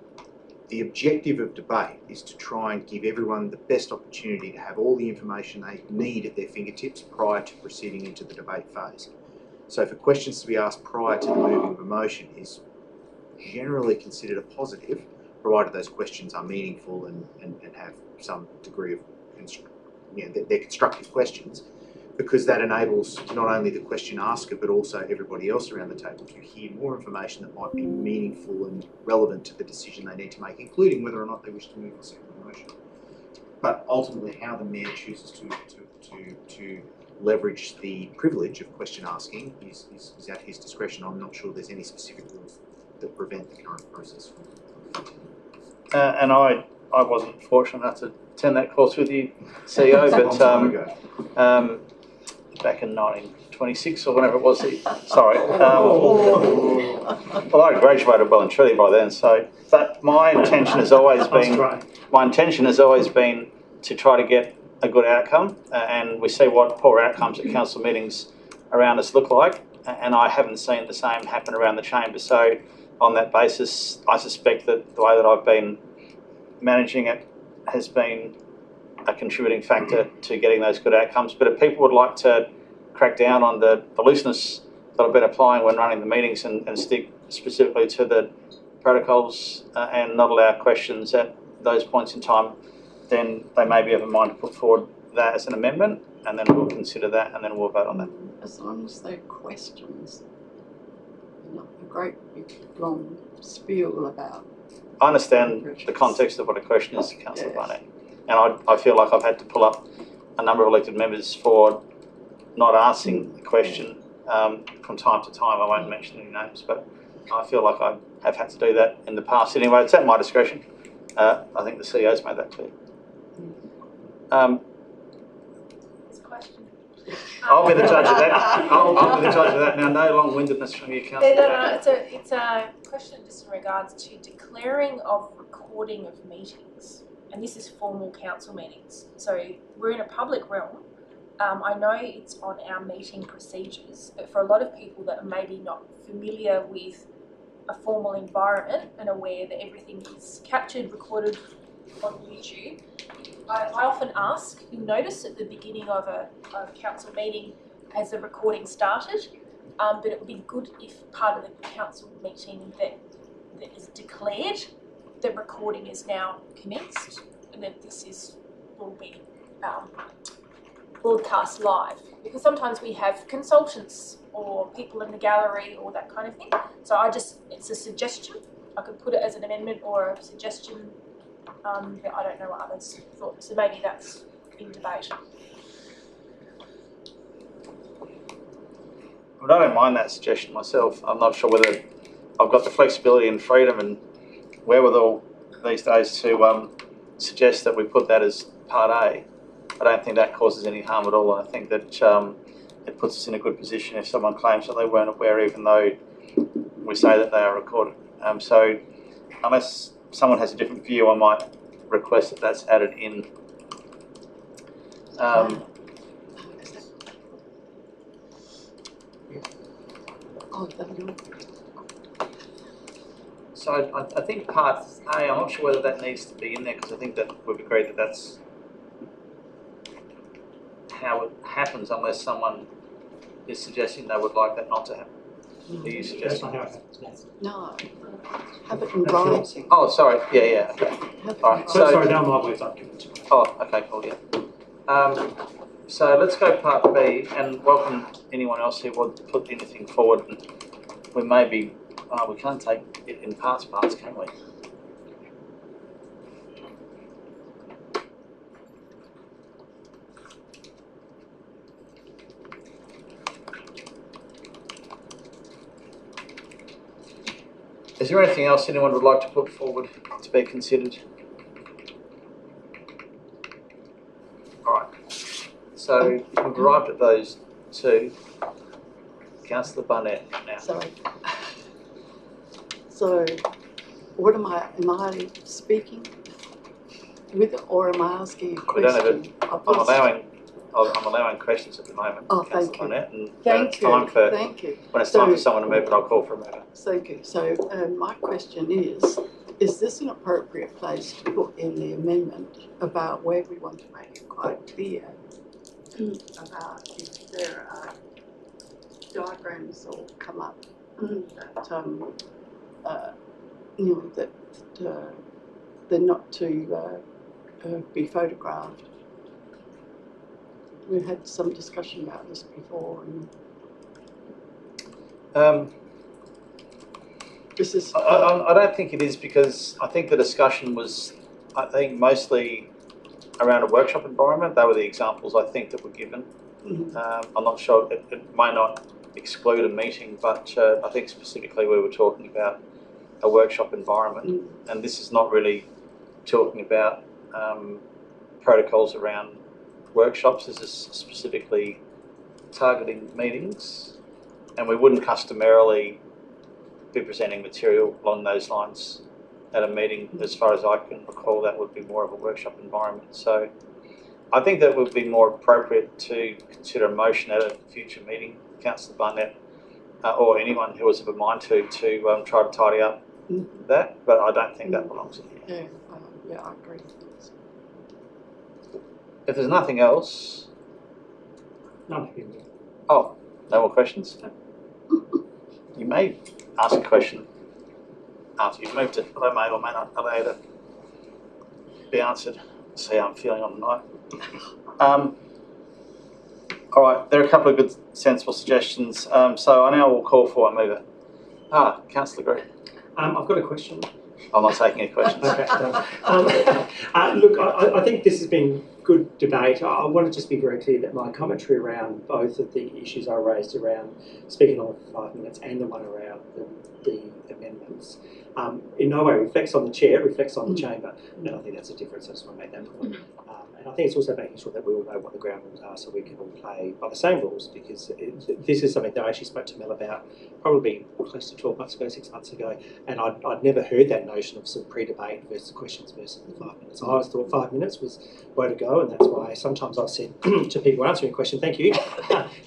the objective of debate is to try and give everyone the best opportunity to have all the information they need at their fingertips prior to proceeding into the debate phase. So for questions to be asked prior to the moving of a motion is generally considered a positive, provided those questions are meaningful and have some degree of, they're constructive questions, because that enables not only the question asker but also everybody else around the table to hear more information that might be meaningful and relevant to the decision they need to make, including whether or not they wish to move or second the motion. But ultimately, how the Mayor chooses to leverage the privilege of question asking is at his discretion. I'm not sure there's any specific rules that prevent the current process from continuing. And I wasn't fortunate enough to attend that course with you, CEO, but back in 1926 or whenever it was. Sorry. Well, I graduated well and truly by then. So, but my intention has always been to try to get a good outcome, and we see what poor outcomes at council meetings around us look like, and I haven't seen the same happen around the chamber. So, on that basis, I suspect that the way that I've been managing it has been a contributing factor to getting those good outcomes. But if people would like to crack down on the looseness that I've been applying when running the meetings and stick specifically to the protocols and not allow questions at those points in time, then they may be of a mind to put forward that as an amendment, and then we'll consider that and then we'll vote on that. As long as they're questions, not a great big long spiel about. I understand the context of what a question is, Councillor Barnett, and I feel like I've had to pull up a number of elected members for not asking the question from time to time. I won't mention any names, but I feel like I have had to do that in the past. Anyway, it's at my discretion. I think the CEO's made that clear. I'll be the judge of that. I'll be the judge of that. Now, no long-windedness from you, Councillor. No, it's a question just in regards to declaring of recording of meetings, and this is formal council meetings. So we're in a public realm. I know it's on our meeting procedures, but for a lot of people that are maybe not familiar with a formal environment and aware that everything is captured, recorded on YouTube, I often ask, you'll notice at the beginning of a council meeting has the recording started, but it would be good if part of the council meeting that is declared the recording is now commenced and that this will be broadcast live, because sometimes we have consultants or people in the gallery or that kind of thing. So it's a suggestion. I could put it as an amendment or a suggestion, but I don't know what others thought. So maybe that's in debate. I don't mind that suggestion myself. I'm not sure whether I've got the flexibility and freedom and wherewithal these days to suggest that we put that as part A. I don't think that causes any harm at all, and I think that it puts us in a good position if someone claims that they weren't aware, even though we say that they are recorded. So unless someone has a different view, I might request that that's added in. So I think part A, I'm not sure whether that needs to be in there, because I think that we've agreed that that's how it happens, unless someone is suggesting they would like that not to happen. Are you That's suggesting? not how it happens now. No, have it in writing. Oh, sorry. Yeah. Okay. Have it All in right. So, sorry, now my words, I've given to you. Oh, okay, cool. Yeah. So let's go part B and welcome anyone else who wants to put anything forward. And we may be. We can't take it in parts, can we? Is there anything else anyone would like to put forward to be considered? All right. So we've arrived at those two. Councillor Barnett now. Sorry. So, what am I speaking with it, or am I asking a We don't have question? it. I'm allowing questions at the moment. Oh, thank Councillor you. Barnett, and Thank you. When it's time for someone to move it, I'll call for a mover. Thank you. So, my question is this an appropriate place to put in the amendment about where we want to make it quite clear about if there are diagrams or come up that they're not to be photographed. We had some discussion about this before, and this is. I don't think it is, because I think the discussion was, mostly around a workshop environment. They were the examples I think that were given. I'm not sure, it may not exclude a meeting, but I think specifically we were talking about a workshop environment, and this is not really talking about protocols around workshops. This is specifically targeting meetings, and we wouldn't customarily be presenting material along those lines at a meeting. As far as I can recall, that would be more of a workshop environment. So I think that would be more appropriate to consider a motion at a future meeting, Councillor Barnett, or anyone who was of a mind to try to tidy up that, but I don't think that belongs in here. Yeah, I agree. If there's nothing else... No. Oh, no more questions? You may ask a question after you've moved it, but I may or may not allow you to be answered. See how I'm feeling on the night. All right, there are a couple of good, sensible suggestions. So I now will call for a mover. Councillor Green. I've got a question. I'm not taking any questions. Okay. Look, I think this has been good debate. I want to just be very clear that my commentary around both of the issues I raised around speaking on 5 minutes and the one around the amendments in no way reflects on the chair, it reflects on the chamber. And I think that's a difference. I just want to make that point. And I think it's also making sure that we all know what the ground rules are so we can all play by the same rules, because this is something that I actually spoke to Mel about probably close to 12 months ago, 6 months ago, and I'd never heard that notion of some pre-debate versus questions versus the 5 minutes. I always thought 5 minutes was way to go, and that's why sometimes I've said to people answering a question, thank you,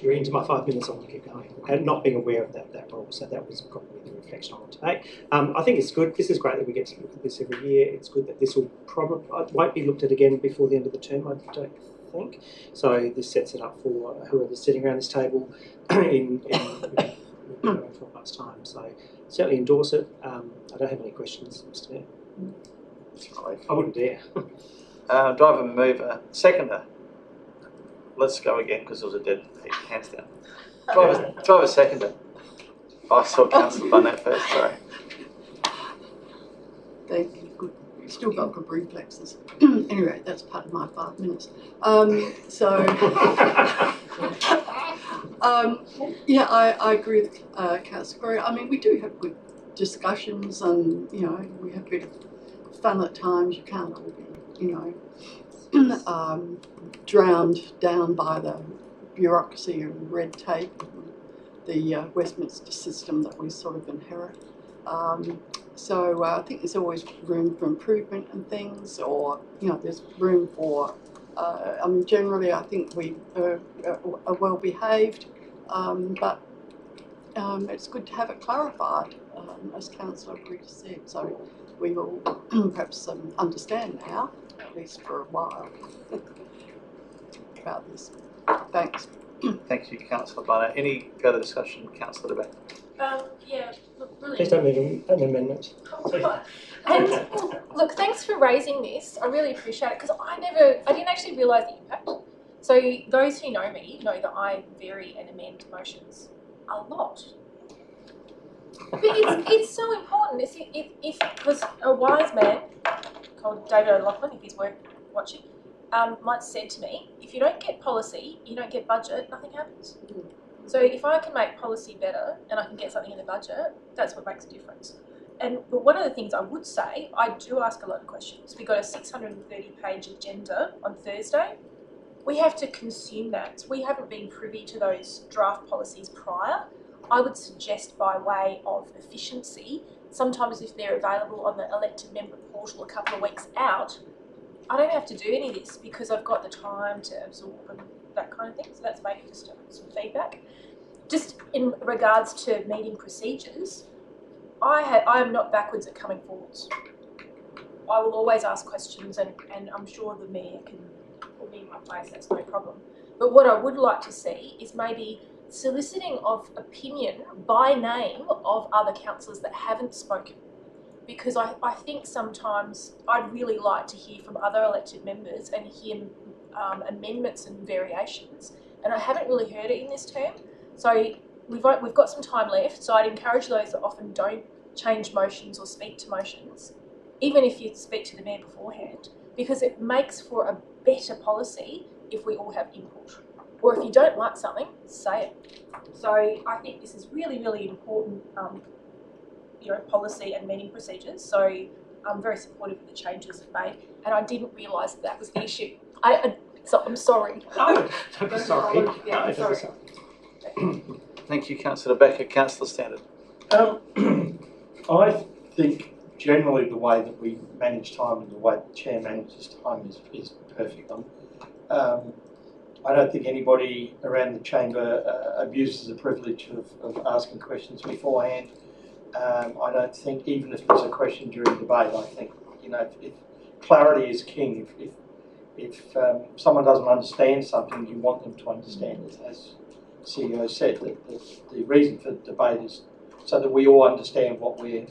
you're into my 5 minutes, I want to keep going, and not being aware of that rule. So that was probably the reflection on today. I think it's good. This is great that we get to look at this every year. It's good that this will probably won't be looked at again before the end of the term, I don't think. So this sets it up for whoever's sitting around this table in 12 months' time. So certainly endorse it. I don't have any questions, Mr. Mayor. I wouldn't dare. Driver, mover, seconder. Let's go again because there was a dead hands down. Driver, seconder. I saw Councillor Barnett first, sorry. Thank you. Good. Still got good reflexes. Anyway, that's part of my 5 minutes. Yeah, I agree with Councillor Corey. I mean, we do have good discussions, and we have a bit of fun at times. You can't all be, drowned down by the bureaucracy and red tape, the Westminster system that we sort of inherit. So I think there's always room for improvement and things, or there's room for. I mean, generally, I think we are well behaved, but it's good to have it clarified, as Councillor Grigg said. So we will perhaps understand now, at least for a while, about this. Thanks. Thank you, Councillor Barnett. Any further discussion, Councillor DeBack? Yeah, look, really. Please don't make an amendment. And look, thanks for raising this. I really appreciate it because I didn't actually realise the impact. So those who know me know that I vary and amend motions a lot. But it's so important. If because a wise man called David O'Loughlin, if he's watching, once said to me, if you don't get policy, you don't get budget, nothing happens. So if I can make policy better and I can get something in the budget, that's what makes a difference. But one of the things I would say, I do ask a lot of questions. We got a 630-page agenda on Thursday. We have to consume that. We haven't been privy to those draft policies prior. I would suggest by way of efficiency, sometimes if they're available on the elected member portal a couple of weeks out, I don't have to do any of this because I've got the time to absorb and that kind of thing. So that's maybe just some feedback. Just in regards to meeting procedures, I am not backwards at coming forwards. I will always ask questions and I'm sure the Mayor can put me in my place, that's no problem. But what I would like to see is maybe soliciting of opinion by name of other councillors that haven't spoken. Because I think sometimes I'd really like to hear from other elected members and hear amendments and variations. And I haven't really heard it in this term. So we've got some time left, so I'd encourage those that often don't change motions or speak to motions, even if you speak to the Mayor beforehand, because it makes for a better policy if we all have input. Or if you don't like something, say it. So I think this is really, really important, policy and meeting procedures. So I'm very supportive of the changes made, and I didn't realise that was the issue. So I'm sorry. No, don't be sorry. Yeah, sorry. Thank you, Councillor Becker. Councillor Standard. I think generally the way that we manage time and the way the Chair manages time is perfect. I don't think anybody around the chamber abuses the privilege of asking questions beforehand. I don't think, even if there's a question during debate, I think, if clarity is king. If someone doesn't understand something, you want them to understand it. As CEO said, the reason for debate is so that we all understand what we're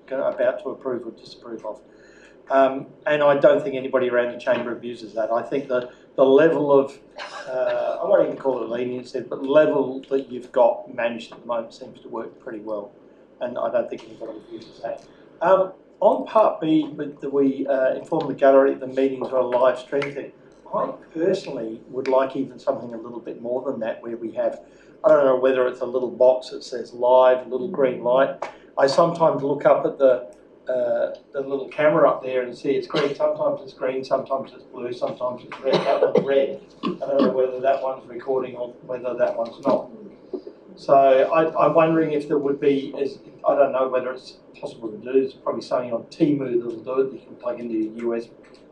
about to approve or disapprove of. And I don't think anybody around the chamber abuses that. I think the level of, I won't even call it leniency, but the level that you've got managed at the moment seems to work pretty well. And I don't think anybody abuses that. On part B, we inform the gallery that the meetings are a live stream thing. I personally would like even something a little bit more than that, where we have, I don't know whether it's a little box that says live, a little green light. I sometimes look up at the little camera up there and see it's green. Sometimes it's green, sometimes it's blue, sometimes it's red. That one's red. I don't know whether that one's recording or whether that one's not. So I'm wondering if there would be, I don't know whether it's possible to do, there's probably something on Temu that'll do it, you can plug into your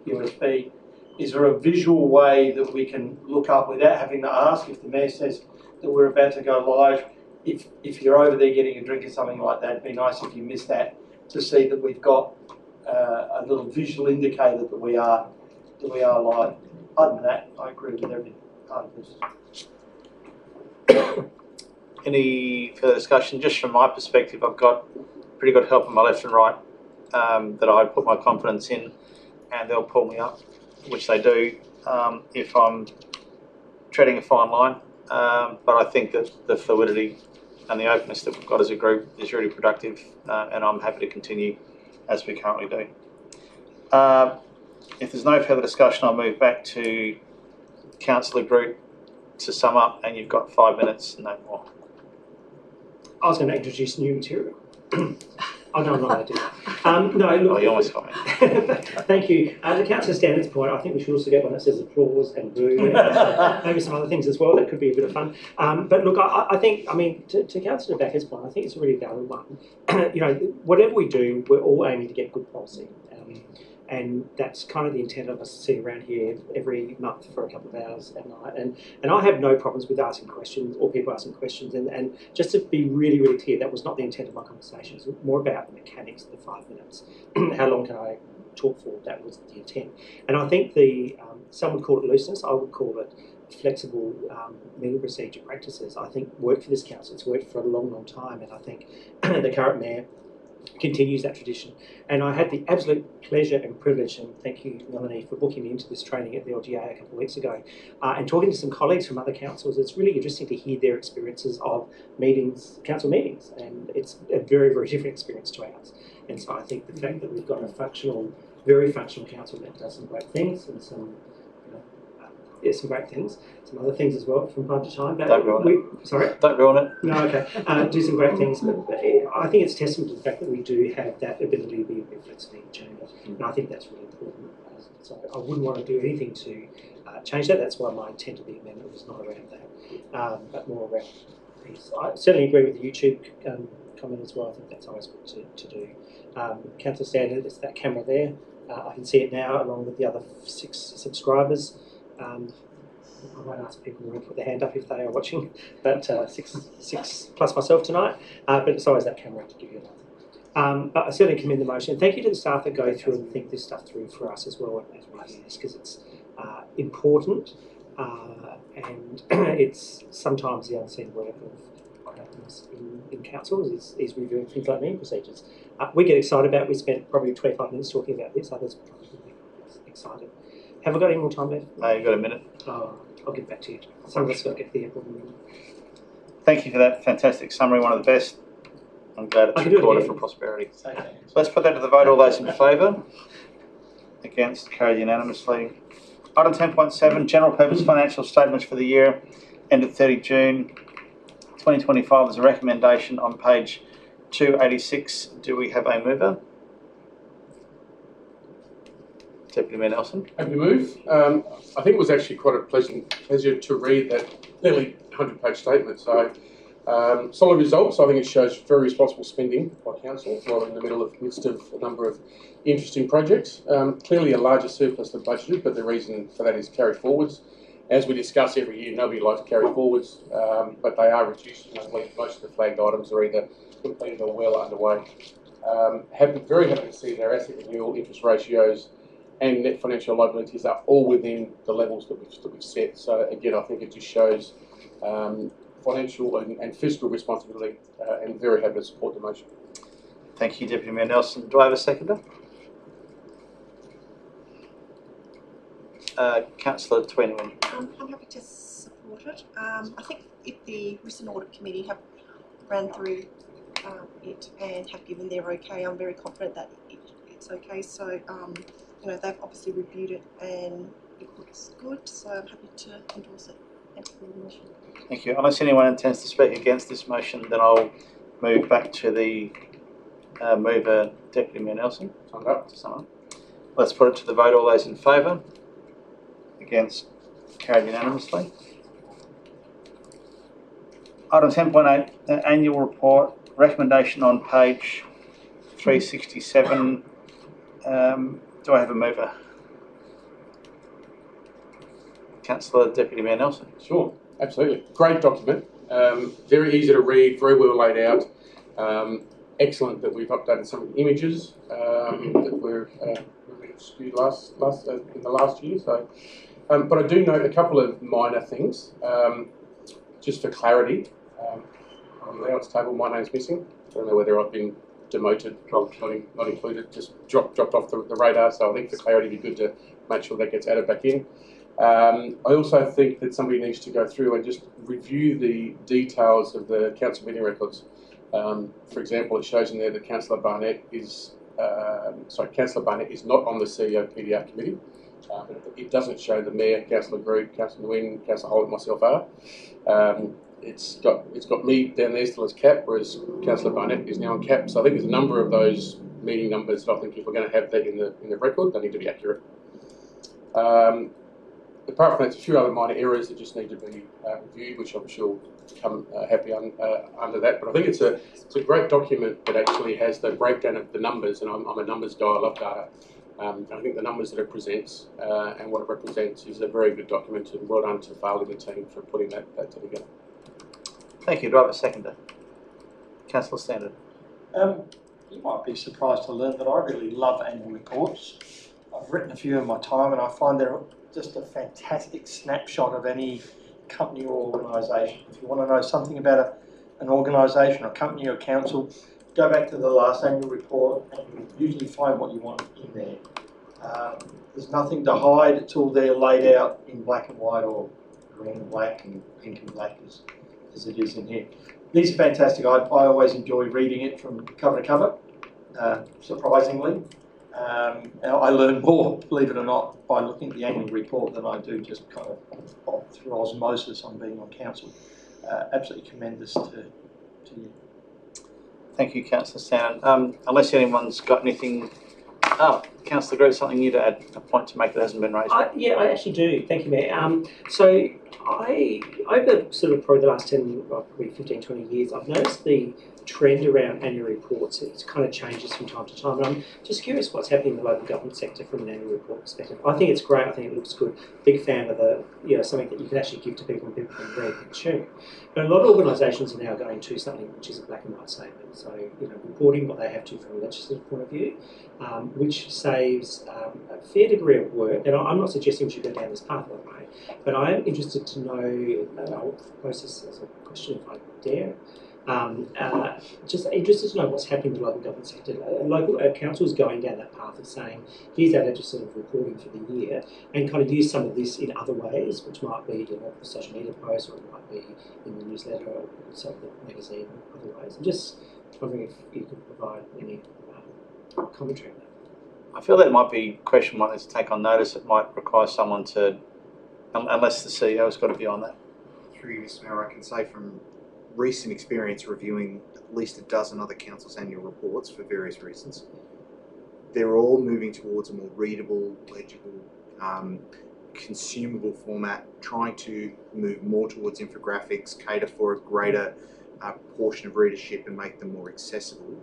USB. Is there a visual way that we can look up without having to ask if the Mayor says that we're about to go live? If you're over there getting a drink or something like that, it'd be nice if you missed that, to see that we've got a little visual indicator that we are live. Other than that, I agree with every part of this. Any further discussion? Just from my perspective, I've got pretty good help on my left and right that I put my confidence in, and they'll pull me up, which they do if I'm treading a fine line. But I think that the fluidity and the openness that we've got as a group is really productive, and I'm happy to continue as we currently do. If there's no further discussion, I'll move back to Councillor Groot to sum up, and you've got 5 minutes, no more. I was going to introduce new material. Oh, no, I'm not going to do that. No, look. Oh, you almost got me. Thank you. To Councillor Standard's point, I think we should also get one that says applause and boo, and maybe some other things as well. That could be a bit of fun. But look, I think, to Councillor Becker's point, I think it's a really valid one. Whatever we do, we're all aiming to get good policy. And that's kind of the intent of us sitting around here every month for a couple of hours at night. And I have no problems with asking questions or people asking questions. And just to be really, really clear, that was not the intent of my conversation. It was more about the mechanics of the 5 minutes. How long can I talk for? That was the intent. And I think some would call it looseness. I would call it flexible meeting procedure practices, I think, work for this council. It's worked for a long, long time, and I think the current mayor continues that tradition. And I had the absolute pleasure and privilege, and thank you, Melanie, for booking me into this training at the LGA a couple of weeks ago, and talking to some colleagues from other councils. It's really interesting to hear their experiences of meetings, council meetings, and it's a very, very different experience to ours. And so I think the fact that we've got a functional, very functional council that does some great things and some, some great things, some other things as well from time to time. But don't ruin it. Sorry? Don't ruin it. No, okay. Do some great things. But I think it's testament to the fact that we do have that ability to be a bit flexible and change. And I think that's really important. So I wouldn't want to do anything to change that. That's why my intent of the amendment was not around that, but more around these. I certainly agree with the YouTube comment as well. I think that's always good to do. Council standard, it's that camera there. I can see it now along with the other 6 subscribers. I won't ask people to put their hand up if they are watching, but 6 plus myself tonight. But it's always that camera to give you another. But I certainly commend the motion. Thank you to the staff that go through and think this stuff through for us as well as we do this, because it's important and it's sometimes the unseen work of what happens in councils is reviewing things like meeting procedures. We get excited about it. We spent probably 25 minutes talking about this. Others probably excited. Have I got any more time left? No, you've got a minute. Oh, I'll get back to you. Some of us got to get the apple. Thank you for that fantastic summary, one of the best. I'm glad it's recorded for prosperity. So let's put that to the vote. All those in favour? Against? Carried unanimously. Item 10.7, general purpose financial statements for the year ended 30 June 2025. There's a recommendation on page 286. Do we have a mover? Deputy Mayor Nelson. Happy to move. I think it was actually quite a pleasure to read that nearly 100-page statement. So solid results. I think it shows very responsible spending by council while in the midst of a number of interesting projects. Clearly a larger surplus than budgeted, but the reason for that is carry forwards. As we discuss every year, nobody likes carry forwards, but they are reduced. I believe most of the flagged items are either completed or well underway. Very happy to see their asset renewal interest ratios and net financial liabilities are all within the levels that we've set. So again, I think it just shows financial and fiscal responsibility, and very happy to support the motion. Thank you, Deputy Mayor Nelson. Do I have a seconder? Councillor Tweenwin. I'm happy to support it. I think if the Risk and Audit Committee have ran through it and have given their okay, I'm very confident that it's okay. So they've obviously reviewed it and it looks good, so I'm happy to endorse it. Thank you for the motion. Thank you. Unless anyone intends to speak against this motion, then I'll move back to the mover, Deputy Mayor Nelson. Let's put it to the vote. All those in favour? Against? Carried unanimously. Item 10.8, annual report. Recommendation on page 367. Do I have a mover? Councillor Deputy Mayor Nelson. Sure, absolutely. Great document. Very easy to read, very well laid out. Excellent that we've updated some of the images that were skewed in the last year. So, but I do note a couple of minor things, just for clarity. On the layouts table, my name's missing. I don't know whether I've been demoted, not included, just dropped off the radar. So I think for clarity, it'd be good to make sure that gets added back in. I also think that somebody needs to go through and just review the details of the council meeting records. For example, it shows in there that Councillor Barnett is not on the CEO PDR committee. It doesn't show the Mayor, Councillor Groot, Councillor Nguyen, Councillor Holt, and myself are. It's got me down there still as cap, whereas Councillor Barnett is now on cap. So I think there's a number of those meeting numbers that I think if we're going to have that in the record, they need to be accurate. Apart from that, there's a few other minor errors that just need to be reviewed, which I'm sure will come happy under that. But I think it's a great document that actually has the breakdown of the numbers, and I'm a numbers guy, I love data. And I think the numbers that it presents and what it represents is a very good document, and well done to Farley and the team for putting that together. Thank you. Do I have a seconder? Councillor Standard. You might be surprised to learn that I really love annual reports. I've written a few in my time, and I find they're just a fantastic snapshot of any company or organisation. If you want to know something about an organisation, or company or council, go back to the last annual report, and you usually find what you want in there. There's nothing to hide. It's all there laid out in black and white, or green and black and pink and black as it is in here. These are fantastic. I always enjoy reading it from cover to cover, surprisingly. I learn more, believe it or not, by looking at the annual report than I do just kind of through osmosis on being on council. Absolutely commend this to you. Thank you, Councillor Stannon. Unless anyone's got anything. Councillor Green, something new to add, a point to make that hasn't been raised. Yeah, I actually do. Thank you, Mayor. So over sort of probably the last 10, probably 15, 20 years, I've noticed the trend around annual reports. It kind of changes from time to time. And I'm just curious what's happening in the local government sector from an annual report perspective. I think it's great. I think it looks good. Big fan of the, something that you can actually give to people and people can read and consume. But a lot of organisations are now going to something which is a black and white statement. So, reporting what they have to from a legislative point of view, which saves a fair degree of work. And I'm not suggesting we should go down this path, by the way, but I am interested to know, and I'll pose this as a question if I dare, just interested to know what's happening in the local government sector. Local councils going down that path of saying, here's our legislative reporting for the year, and kind of use some of this in other ways, which might be a social media post, or it might be in the newsletter, or some of the magazine, or other ways. I'm just wondering if you could provide any commentary on that. I feel that might be a question one to take on notice. It might require someone to, unless the CEO has got a view on that. Through you, Mr. Mayor, I can say from recent experience reviewing at least a dozen other councils' annual reports for various reasons, they're all moving towards a more readable, legible, consumable format, trying to move more towards infographics, cater for a greater portion of readership and make them more accessible.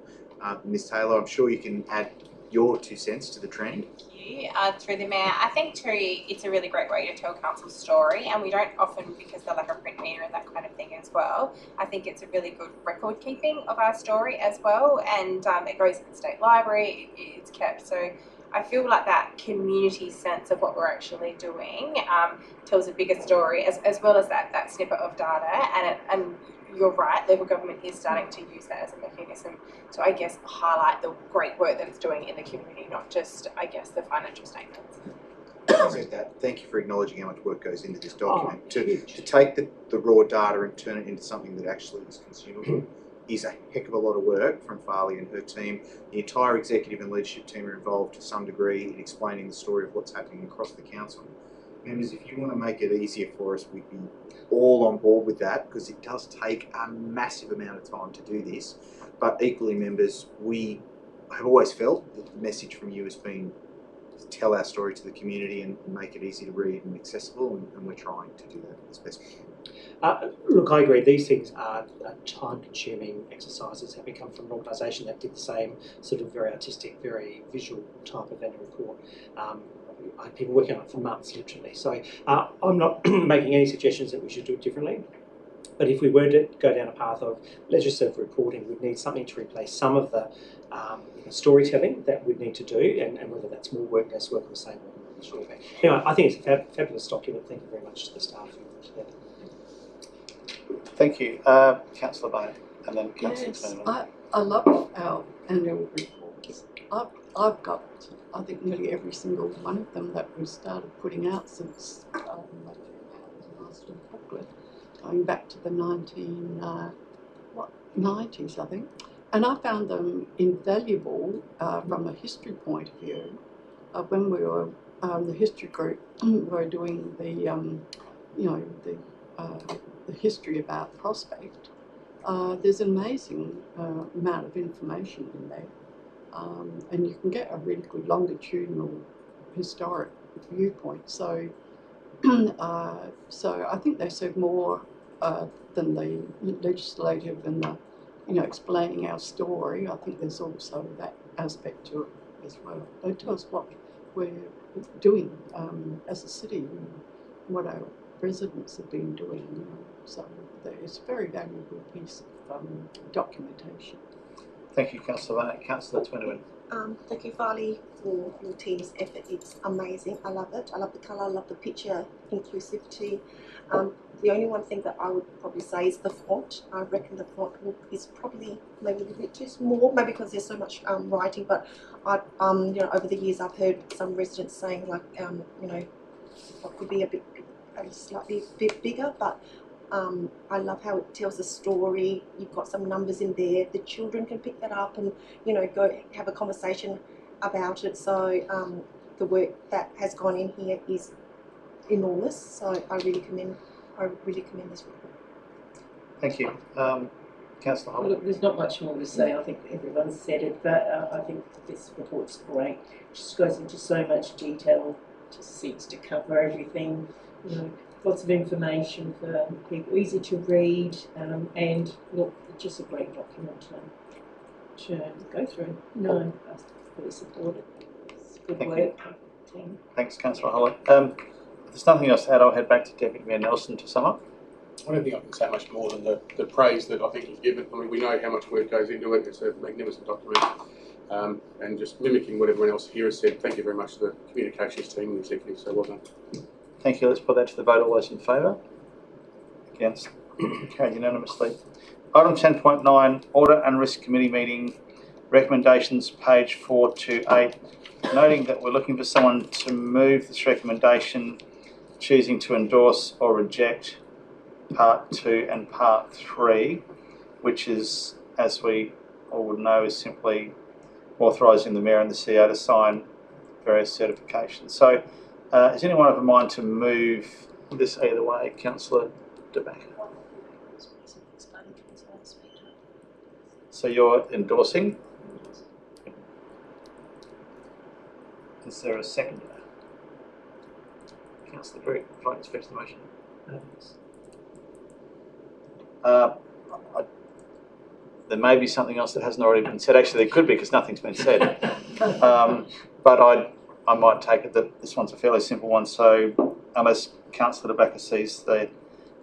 Ms. Taylor, I'm sure you can add your 2 cents to the trend. Thank you. Through the Mayor, I think too, it's a really great way to tell council's story, and we don't often, because they're like a print media and that kind of thing as well, I think it's a really good record keeping of our story as well, and it goes in the State Library, it's kept, so I feel like that community sense of what we're actually doing tells a bigger story, as well as that snippet of data, and you're right, local government is starting to use that as a mechanism to, I guess, highlight the great work that it's doing in the community, not just, I guess, the financial statements. Said that. Thank you for acknowledging how much work goes into this document. To take the raw data and turn it into something that actually is consumable is a heck of a lot of work from Farley and her team. The entire executive and leadership team are involved to some degree in explaining the story of what's happening across the council. Members, if you want to make it easier for us, we'd be all on board with that, because it does take a massive amount of time to do this. But equally, members, we have always felt that the message from you has been to tell our story to the community and make it easy to read and accessible, and we're trying to do that as best we can. Look, I agree. These things are time-consuming exercises, having come from an organisation that did the same sort of very artistic, very visual type of annual report. I had people working on it for months, literally. So I'm not making any suggestions that we should do it differently. But if we were to go down a path of legislative reporting, we'd need something to replace some of the storytelling that we'd need to do, and whether that's more work, less work, or the same work, I'm not sure. But anyway, I think it's a fabulous document. Thank you very much to the staff. Thank you. Councillor Bowen, and then Councillor Turner. I love our annual reports. I've got, I think, nearly every single one of them that we've started putting out since the last booklet, going back to the 1990s, I think. And I found them invaluable from a history point of view. When we were the history group, we were doing the history about Prospect. There's an amazing amount of information in there. And you can get a really good longitudinal historic viewpoint. So, so I think they serve more than the legislative and the, explaining our story. I think there's also that aspect to it as well. They tell us what we're doing as a city, and what our residents have been doing. So it's a very valuable piece of documentation. Thank you, Councillor Bowen. Councillor Twinnerman. Thank you, Farley, for your team's effort. It's amazing. I love it. I love the colour, I love the picture, inclusivity. The only one thing that I would probably say is the font. I reckon the font is probably maybe a little bit too small, maybe because there's so much writing, but I, you know, over the years I've heard some residents saying like, you know, it could be a slightly bit bigger, but I love how it tells a story. You've got some numbers in there. The children can pick that up and, you know, go have a conversation about it. So the work that has gone in here is enormous. So I really commend this report. Thank you. Councillor Hull. Look, there's not much more to say. I think everyone's said it, but I think this report's great. It just goes into so much detail. Just seeks to cover everything. You know, lots of information for people, easy to read, and look, it's just a great document to go through. No, I fully support it. It's good work, team. Thanks, Councillor Hull. If there's nothing else to add, I'll head back to Deputy Mayor Nelson to sum up. I don't think I can say much more than the praise that I think you've given. I mean, we know how much work goes into it. It's a magnificent document. And just mimicking what everyone else here has said, thank you very much to the communications team and the executive, so well done. Thank you. Let's put that to the vote. All those in favour? Against? Carried unanimously. Item 10.9, Audit and Risk Committee meeting recommendations, page 4 to 8. Noting that we're looking for someone to move this recommendation, choosing to endorse or reject part 2 and part 3, which is, as we all would know, is simply authorising the Mayor and the CEO to sign various certifications. So, is anyone of a mind to move this either way? Councillor De Backer. So you're endorsing? Is there a seconder? Councillor Grigg, would you like to fetch the motion? There may be something else that hasn't already been said. Actually, there could be, because nothing's been said. But I might take it that this one's a fairly simple one. So unless Councillor De Backer sees the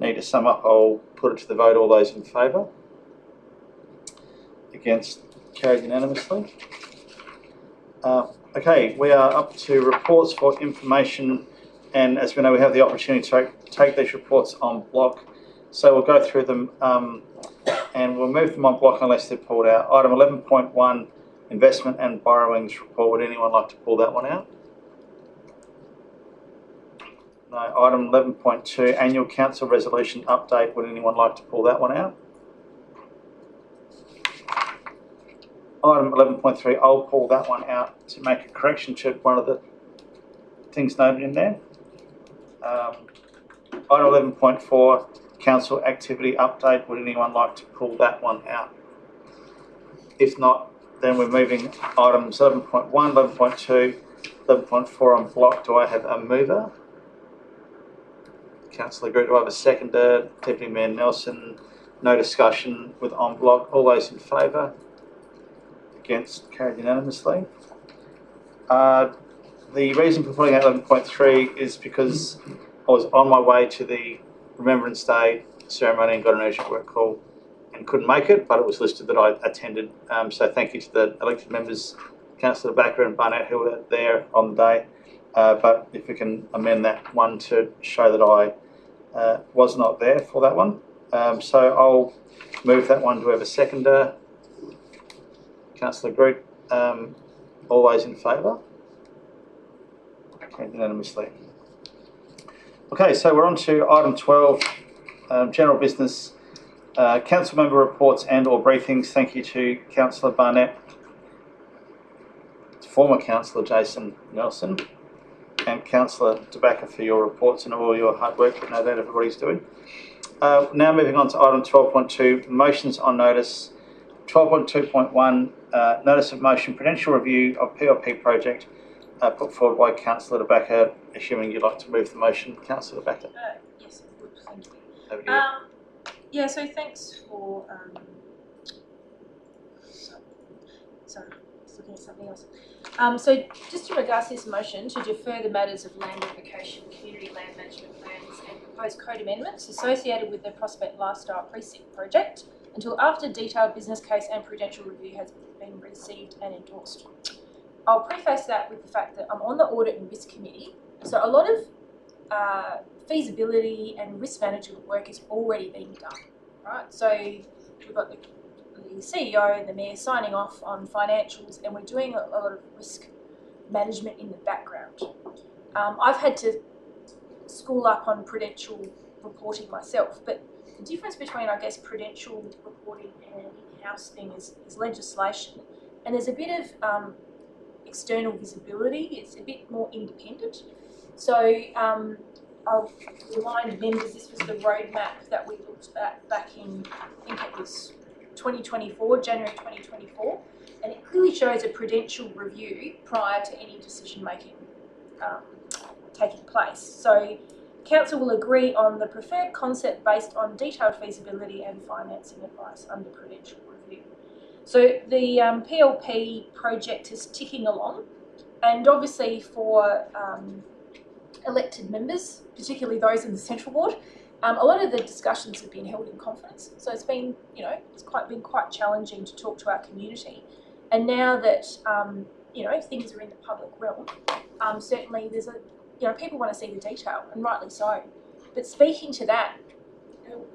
need to sum up, I'll put it to the vote. All those in favour? Against? Carried unanimously. Okay, we are up to reports for information, and as we know, we have the opportunity to take these reports en bloc. So we'll go through them and we'll move them en bloc unless they're pulled out. Item 11.1, investment and borrowings report. Would anyone like to pull that one out? No. Item 11.2, annual council resolution update. Would anyone like to pull that one out? Item 11.3, I'll pull that one out to make a correction to one of the things noted in there. Item 11.4, council activity update. Would anyone like to pull that one out? If not, then we're moving items 11.1, 11.2, 11.4 on block. Do I have a mover? Councillor Grigg, do I have a seconder? Deputy Mayor Nelson. No discussion with en bloc. All those in favour? Against? Carried unanimously. The reason for putting out 11.3 is because I was on my way to the Remembrance Day ceremony and got an urgent work call and couldn't make it, but it was listed that I attended. So thank you to the elected members, Councillor Backer and Barnett, who were there on the day. But if we can amend that one to show that I was not there for that one. So I'll move that one to have a seconder. Councillor Grigg, all those in favour? Okay, unanimously. Okay, so we're on to item 12, general business, council member reports and or briefings. Thank you to Councillor Barnett, former Councillor Jason Nelson, and Councillor De Backer for your reports and all your hard work that no doubt everybody's doing. Now moving on to item 12.2, motions on notice. 12.2.1, notice of motion, prudential review of PLP project put forward by Councillor De Backer. Assuming you'd like to move the motion, Councillor De Backer. Yes, I would. Thank you. Over to you. Yeah, so thanks for. Sorry, just looking at something else. So just in regards to this motion to defer the matters of land unification, community land management plans and proposed code amendments associated with the Prospect Lifestyle Precinct project until after detailed business case and prudential review has been received and endorsed. I'll preface that with the fact that I'm on the Audit and Risk Committee, so a lot of feasibility and risk management work is already being done, right? So we've got the CEO and the Mayor signing off on financials, and we're doing a lot of risk management in the background. I've had to school up on prudential reporting myself, but the difference between, I guess, prudential reporting and an in-house thing is legislation, and there's a bit of external visibility. It's a bit more independent. So I'll remind members, this was the roadmap that we looked at back in, I think it was 2024, January 2024, and it clearly shows a prudential review prior to any decision making taking place. So Council will agree on the preferred concept based on detailed feasibility and financing advice under prudential review. So the PLP project is ticking along, and obviously for elected members, particularly those in the Central Ward, a lot of the discussions have been held in confidence. So it's been, been quite challenging to talk to our community. And now that, things are in the public realm, certainly there's people want to see the detail, and rightly so. But speaking to that,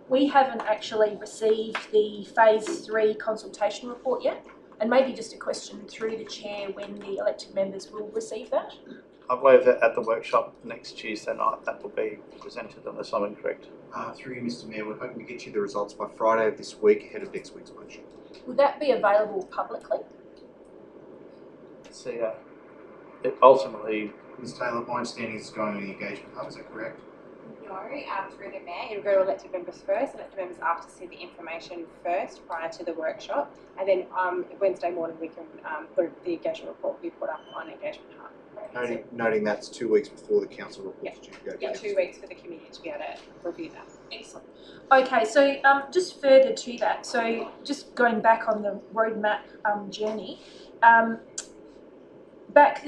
we haven't actually received the Phase 3 consultation report yet, and maybe just a question through the Chair when the elected members will receive that. I believe that at the workshop next Tuesday night that will be presented, unless I'm incorrect. Through you, Mr Mayor, we're hoping to get you the results by Friday of this week, ahead of next week's workshop. Would that be available publicly? So ultimately, Ms Taylor, my understanding is going on the engagement hub, is that correct? No, through the Mayor, it'll go to elected members first. Elected members have to see the information first prior to the workshop, and then Wednesday morning we can the engagement report will be put up on Engagement Hub. Noting that's 2 weeks before the council report is due to go. Yeah, 2 weeks for the committee to be able to review that. Excellent. Okay, so just further to that, so just going back on the roadmap journey, back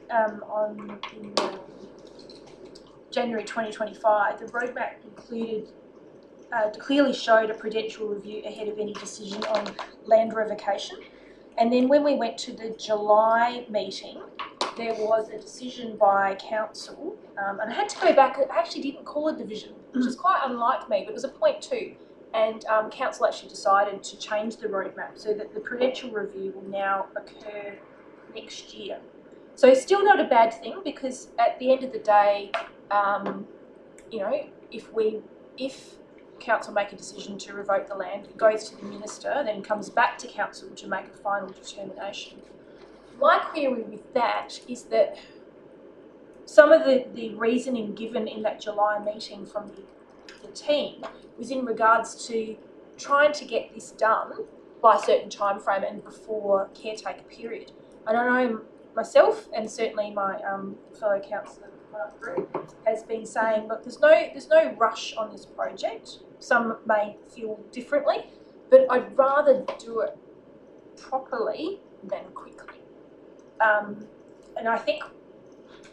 on in January 2025, the roadmap included clearly showed a prudential review ahead of any decision on land revocation. And then when we went to the July meeting, there was a decision by council, and I had to go back. I actually didn't call a division, which is quite unlike me, but it was a 0.2. And council actually decided to change the roadmap so that the prudential review will now occur next year. So still not a bad thing, because at the end of the day, if council make a decision to revoke the land, it goes to the minister, then comes back to council to make a final determination. My query with that is that some of the reasoning given in that July meeting from the team was in regards to trying to get this done by a certain time frame and before caretaker period. And I know myself, and certainly my fellow councillor Mark Group, has been saying, look, there's no rush on this project. Some may feel differently, but I'd rather do it properly than quickly. And I think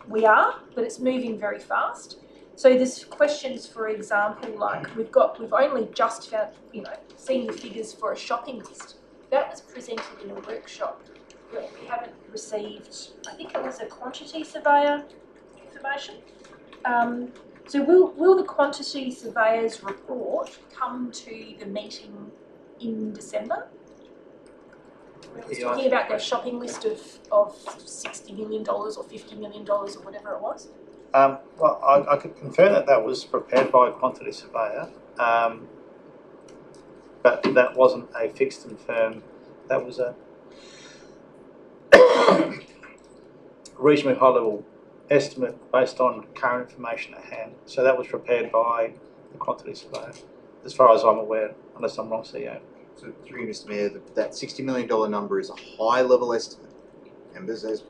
we are, but it's moving very fast. So there's questions, for example, like we've only just found, seen the figures for a shopping list. That was presented in a workshop. We haven't received, I think it was a quantity surveyor information. So will the quantity surveyor's report come to the meeting in December? We were talking about their shopping list of $60 million or $50 million or whatever it was. Well, I could confirm that was prepared by a quantity surveyor, but that wasn't a fixed and firm. That was a reasonably high-level estimate based on current information at hand. So that was prepared by the quantity surveyor, as far as I'm aware, unless I'm wrong, CEO. So through you, Mr Mayor, that $60 million number is a high-level estimate, and that is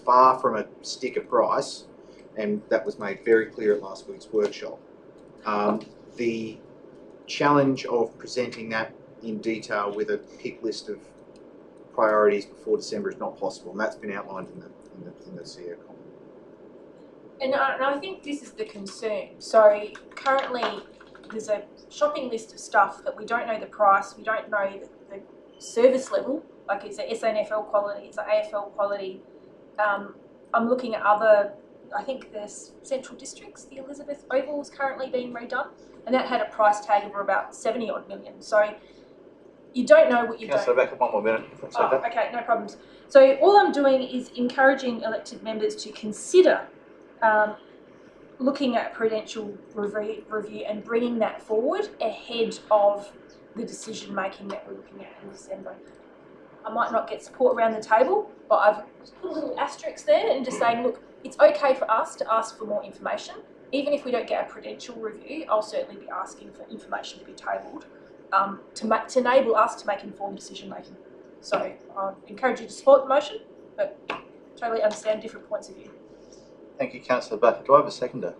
far from a sticker price, and that was made very clear at last week's workshop. The challenge of presenting that in detail with a pick list of priorities before December is not possible, and that's been outlined in the CEO comment. And I think this is the concern. So currently, there's a shopping list of stuff that we don't know the price, we don't know the service level, like it's a SANFL quality, it's an AFL quality. I'm looking at other, I think there's Central Districts, the Elizabeth Oval is currently being redone, and that had a price tag of about 70 odd million. So you don't know what you don't. So back up 1 more minute, if that's okay. Okay, no problems. So all I'm doing is encouraging elected members to consider looking at prudential review and bringing that forward ahead of the decision making that we're looking at in December. I might not get support around the table, but I've put a little asterisk there and just saying, look, it's okay for us to ask for more information. Even if we don't get a prudential review, I'll certainly be asking for information to be tabled to enable us to make informed decision making. So I encourage you to support the motion, but totally understand different points of view. Thank you, Councillor Baker. Do I have a seconder?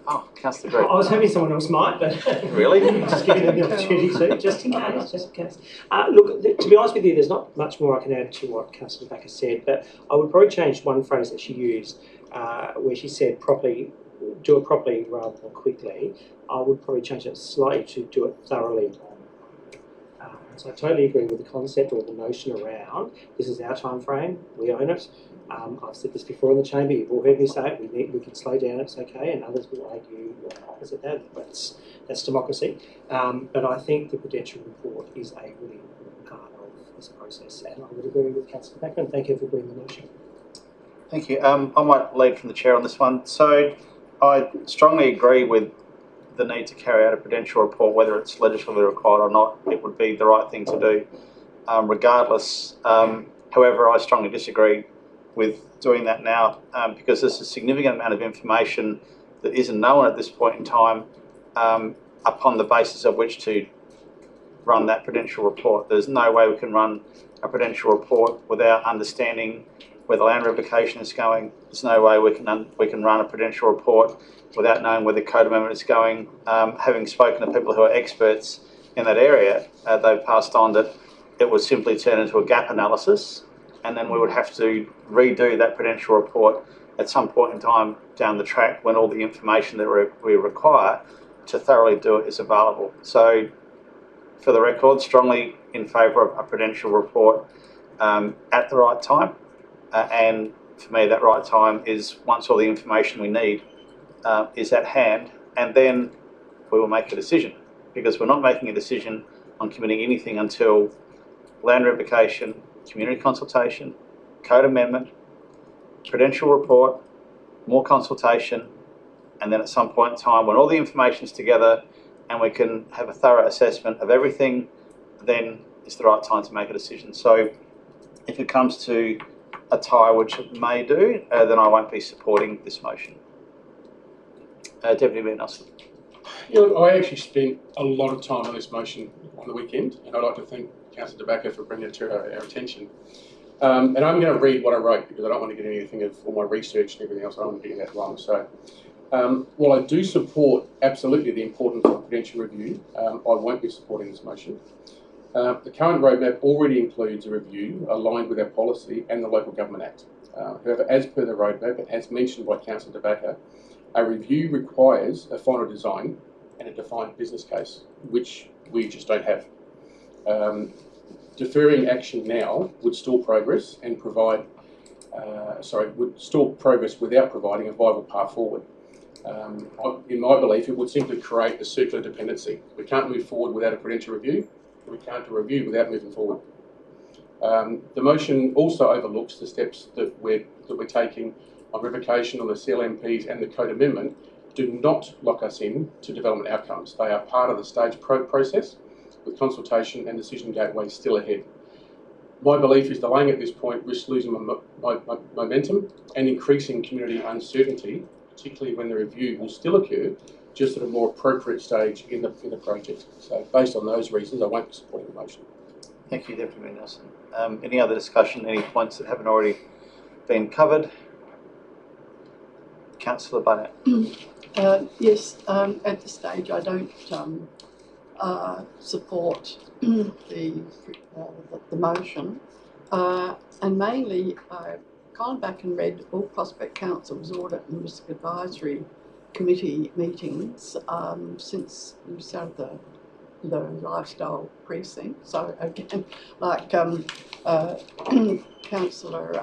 Oh, Councillor Green. I was hoping someone else might, but really, just giving them the opportunity to, just in case. Look, to be honest with you, there's not much more I can add to what Councillor Baker said, but I would probably change one phrase that she used, where she said do it properly rather than quickly. I would probably change it slightly to do it thoroughly. So I totally agree with the concept or the notion around this is our time frame, we own it. I've said this before in the chamber, you've all heard me say it, we can slow down, it's okay, and others will argue opposite that, that's democracy. But I think the prudential report is a really important part of this process, and I would agree with Councillor Baker, and thank you for bringing the motion. Thank you. I might lead from the chair on this one. So I strongly agree with the need to carry out a prudential report, whether it's legislatively required or not. It would be the right thing to do, regardless. However, I strongly disagree with doing that now because there's a significant amount of information that isn't known at this point in time upon the basis of which to run that prudential report. There's no way we can run a prudential report without understanding where the land revocation is going. There's no way we can run a prudential report without knowing where the code amendment is going. Having spoken to people who are experts in that area, they've passed on that it would simply turn into a gap analysis, and then we would have to redo that prudential report at some point in time down the track when all the information that we require to thoroughly do it is available. So, for the record, strongly in favour of a prudential report at the right time, and for me that right time is once all the information we need is at hand, and then we will make a decision, because we're not making a decision on committing anything until land revocation, community consultation, code amendment, prudential report, more consultation, and then at some point in time when all the information is together and we can have a thorough assessment of everything, then it's the right time to make a decision. So if it comes to a tie, which it may do, then I won't be supporting this motion. Deputy Mayor Nelson. Yeah, I actually spent a lot of time on this motion on the weekend, and I'd like to thank Councillor De Backer for bringing it to our attention. And I'm going to read what I wrote because I don't want to get anything of all my research and everything else. I don't want to get that wrong. So, while I do support absolutely the importance of prudential review, I won't be supporting this motion. The current roadmap already includes a review aligned with our policy and the Local Government Act. However, as per the roadmap, and as mentioned by Councillor De Backer, a review requires a final design and a defined business case, which we just don't have. Deferring action now would stall progress and would stall progress without providing a viable path forward. In my belief, it would simply create a circular dependency. We can't move forward without a prudential review. We can't do a review without moving forward. The motion also overlooks the steps that we're taking on revocation on the CLMPs and the code amendment do not lock us in to development outcomes. They are part of the stage process with consultation and decision gateways still ahead. My belief is delaying at this point risks losing momentum and increasing community uncertainty, particularly when the review will still occur just at a more appropriate stage in the project. So based on those reasons, I won't be supporting the motion. Thank you, Deputy Mayor Nelson. Any other discussion, any points that haven't already been covered? Councillor Barnett. Yes, at this stage I don't support the motion, and mainly I've gone back and read all Prospect Council's audit and risk advisory committee meetings since we started the lifestyle precinct. So again, like Councillor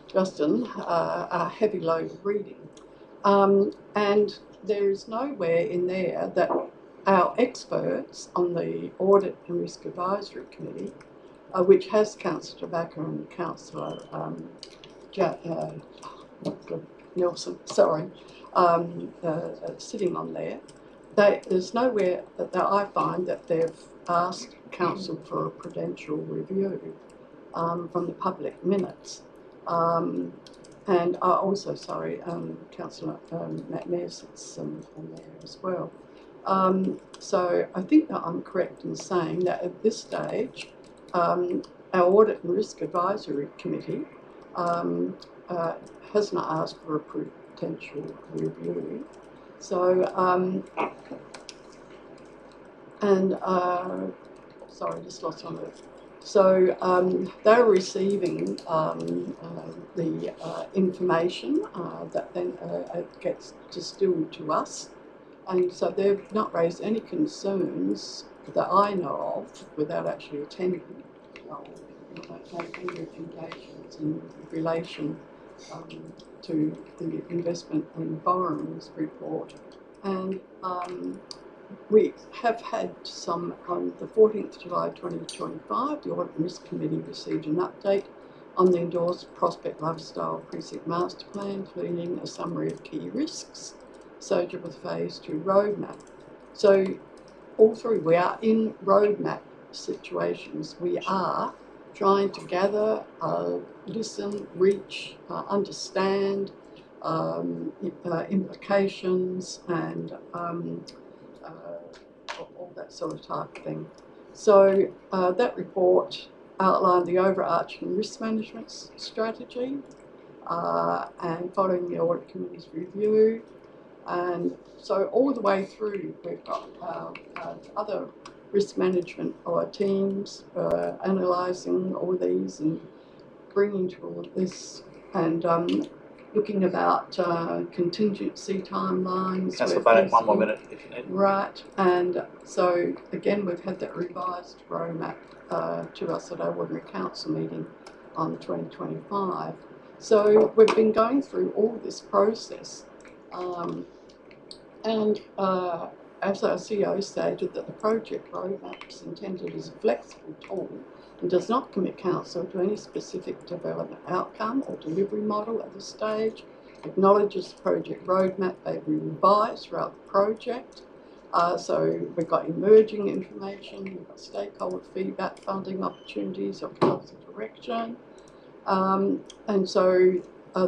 Justin, a heavy load of reading. And there is nowhere in there that our experts on the Audit and Risk Advisory Committee, which has Councillor Tobacco and Councillor Nelson, sitting on there, there's nowhere that I find that they've asked Council for a prudential review from the public minutes. And also, Councillor Matt Mayer sits on there as well. So I think that I'm correct in saying that at this stage, our Audit and Risk Advisory Committee has not asked for a prudential review. So, sorry, just lost my word. So they're receiving the information that then gets distilled to us, and so they've not raised any concerns that I know of without actually attending any recommendations in relation to the investment and borrowings report. And we have had some, on the 14th of July 2025, the Audit and Risk Committee received an update on the endorsed Prospect Lifestyle Precinct Master Plan, including a summary of key risks associated with Phase 2 roadmap. So all three, we are in roadmap situations. We are trying to gather, listen, reach, understand implications and all that sort of type of thing. So that report outlined the overarching risk management strategy and following the Audit Committee's review. And so all the way through, we've got other risk management teams analysing all these and bringing to all of this, and looking about contingency timelines. Councillor Bennett, 1 more minute if you need. Right, and so again we've had that revised roadmap to us at our Ordinary Council meeting on 2025. So we've been going through all this process, and as our CEO stated, that the project roadmap is intended as a flexible tool and does not commit Council to any specific development outcome or delivery model at this stage, acknowledges the project roadmap may be revised throughout the project. So we've got emerging information, we've got stakeholder feedback, funding opportunities or Council direction. And so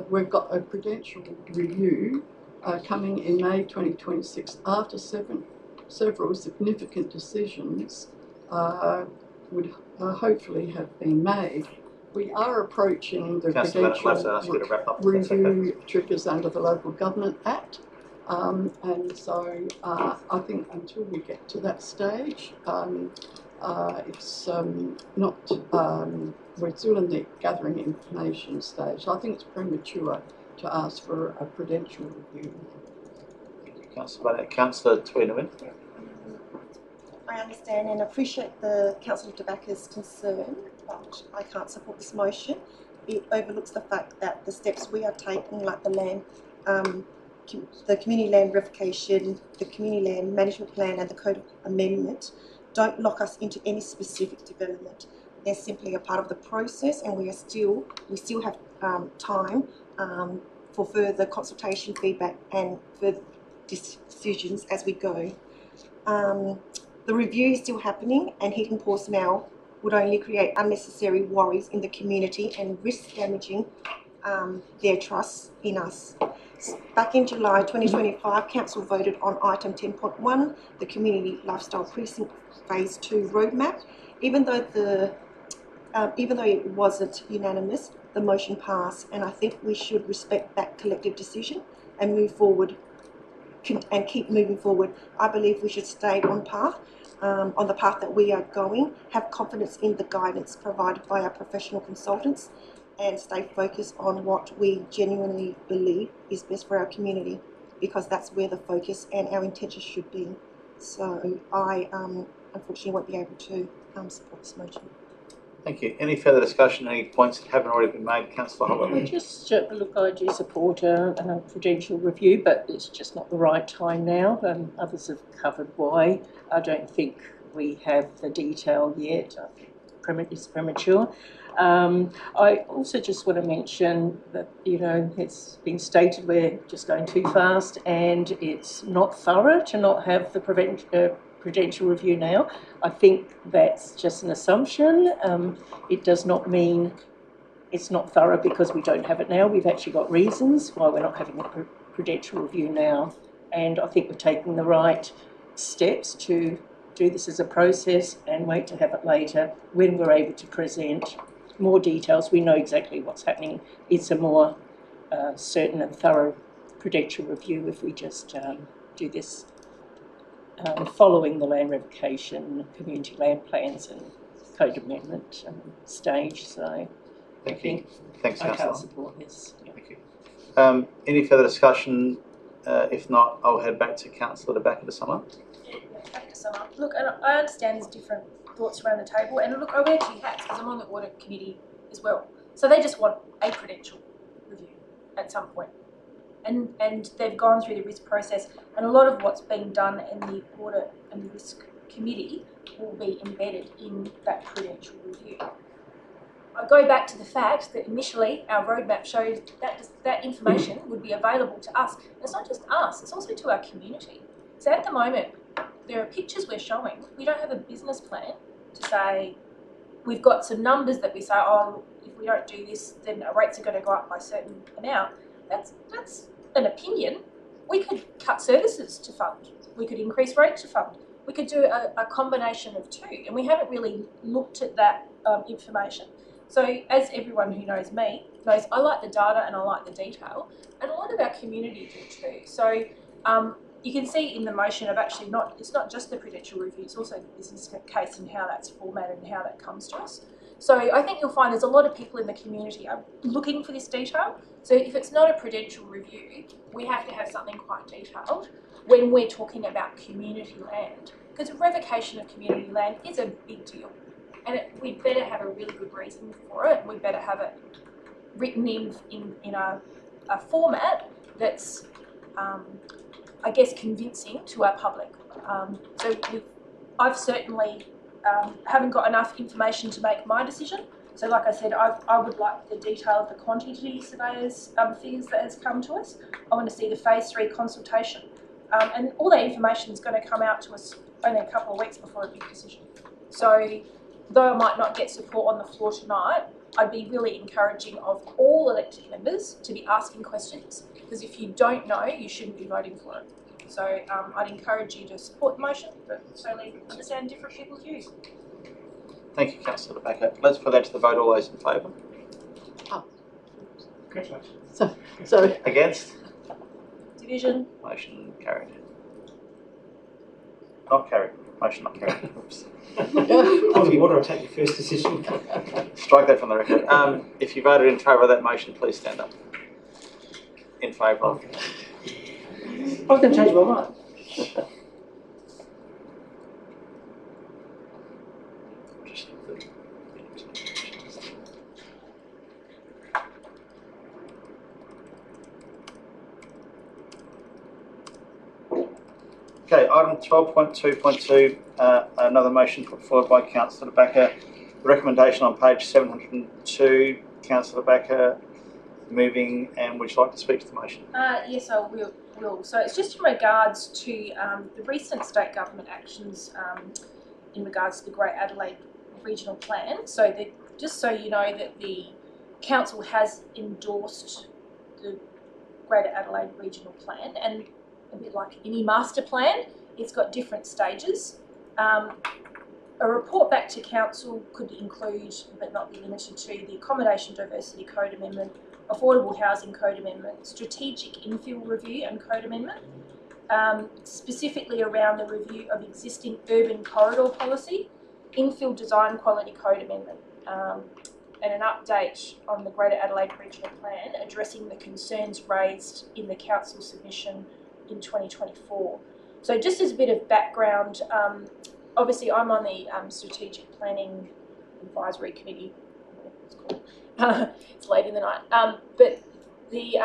we've got a prudential review coming in May 2026 after several significant decisions would hopefully have been made. We are approaching the prudential review triggers under the Local Government Act, and so I think until we get to that stage, it's not, we're still in the gathering information stage. So I think it's premature to ask for a prudential review. Councillor Tweedawin. I understand and appreciate the Councillor Tobacco's concern, but I can't support this motion. It overlooks the fact that the steps we are taking, like the land, the community land revocation, the community land management plan and the code amendment, don't lock us into any specific development. They're simply a part of the process, and we still have time for further consultation, feedback and further decisions as we go. The review is still happening, and hitting pause now would only create unnecessary worries in the community and risk damaging their trust in us. Back in July 2025, Council voted on item 10.1, the Community Lifestyle Precinct Phase 2 roadmap. Even though it wasn't unanimous, the motion passed, and I think we should respect that collective decision and move forward and keep moving forward. I believe we should stay on path, on the path that we are going, have confidence in the guidance provided by our professional consultants, and stay focused on what we genuinely believe is best for our community. because that's where the focus and our intention should be. So I unfortunately won't be able to support this motion. Thank you. Any further discussion, any points that haven't already been made? Councillor Holloway. Look, I do support a prudential review, but it's just not the right time now. Others have covered why. I don't think we have the detail yet. I think it's premature. I also just want to mention that, you know, it's been stated we're just going too fast and it's not thorough to not have the prudential review now. I think that's just an assumption. It does not mean it's not thorough because we don't have it now. We've actually got reasons why we're not having a prudential review now. And I think we're taking the right steps to do this as a process and wait to have it later when we're able to present more details. We know exactly what's happening. It's a more certain and thorough prudential review if we just do this following the land revocation, community land plans and code amendment stage. So thank you. Thanks, I Councillor. can't support this. Yeah. Thank you. Any further discussion? If not, I'll head back to Councillor De Backer to sum up. Back to sum up. Look, and I understand there's different thoughts around the table, and look, I wear two hats because I'm on the audit committee as well. So they just want a prudential review at some point. And they've gone through the risk process, and a lot of what's being done in the audit and the risk committee will be embedded in that prudential review. I go back to the fact that initially our roadmap showed that that information would be available to us. And it's not just us, it's also to our community. So at the moment, there are pictures we're showing. We don't have a business plan to say, we've got some numbers that we say, oh, if we don't do this, then our rates are going to go up by a certain amount. That's an opinion. We could cut services to fund. We could increase rate to fund. We could do a combination of two, and we haven't really looked at that information. So as everyone who knows me knows, I like the data and I like the detail, and a lot of our community do too. So you can see in the motion of actually it's not just the prudential review, it's also the business case and how that's formatted and how that comes to us. So I think you'll find there's a lot of people in the community are looking for this detail. So if it's not a prudential review, we have to have something quite detailed when we're talking about community land. Because a revocation of community land is a big deal. And we better have a really good reason for it. We better have it written in a format that's, I guess, convincing to our public. I've certainly haven't got enough information to make my decision. So like I said, I would like the detail of the quantity surveyors figures that has come to us. I want to see the phase 3 consultation. And all that information is going to come out to us only a couple of weeks before a big decision. So though I might not get support on the floor tonight, I'd be really encouraging of all elected members to be asking questions, because if you don't know, you shouldn't be voting for it. So I'd encourage you to support the motion, but certainly understand different people's views. Thank you, Councillor De Backer. Let's put that to the vote. All those in favour? Oh. Congratulations. So Against? Division. Motion carried. Not carried. Motion not carried. Oops. On the order, I take your first decision. Strike that from the record. If you voted in favour of that motion, please stand up. In favour of. I was going to change my mind. Okay, item 12.2.2, another motion put forward by Councillor De Backer. The recommendation on page 702, Councillor De Backer moving, and would you like to speak to the motion? Yes, I will. So it's just in regards to the recent state government actions in regards to the Great Adelaide Regional Plan. So just so you know that the council has endorsed the Greater Adelaide Regional Plan, and a bit like any master plan, it's got different stages. A report back to council could include, but not be limited to, the Accommodation Diversity Code Amendment, Affordable Housing Code Amendment, Strategic Infill Review and Code Amendment, specifically around the review of existing urban corridor policy, Infill Design Quality Code Amendment, and an update on the Greater Adelaide Regional Plan addressing the concerns raised in the council submission in 2024. So just as a bit of background, obviously I'm on the Strategic Planning Advisory Committee. It's called. It's late in the night. But the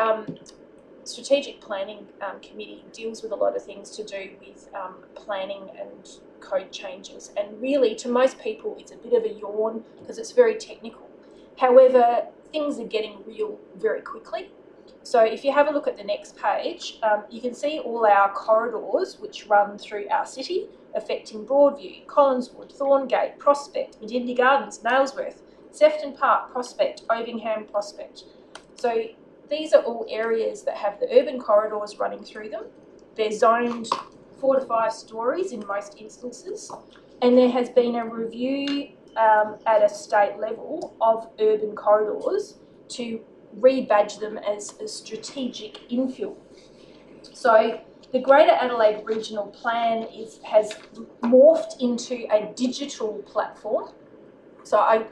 Strategic Planning Committee deals with a lot of things to do with planning and code changes. And really, to most people, it's a bit of a yawn because it's very technical. However, things are getting real very quickly. So if you have a look at the next page, you can see all our corridors which run through our city, affecting Broadview, Collinswood, Thorngate, Prospect, Medindy Gardens, Nailsworth, Sefton Park, Prospect, Ovingham, Prospect. So these are all areas that have the urban corridors running through them. They're zoned 4 to 5 stories in most instances, and there has been a review at a state level of urban corridors to rebadge them as a strategic infill. So the Greater Adelaide Regional Plan has morphed into a digital platform. So I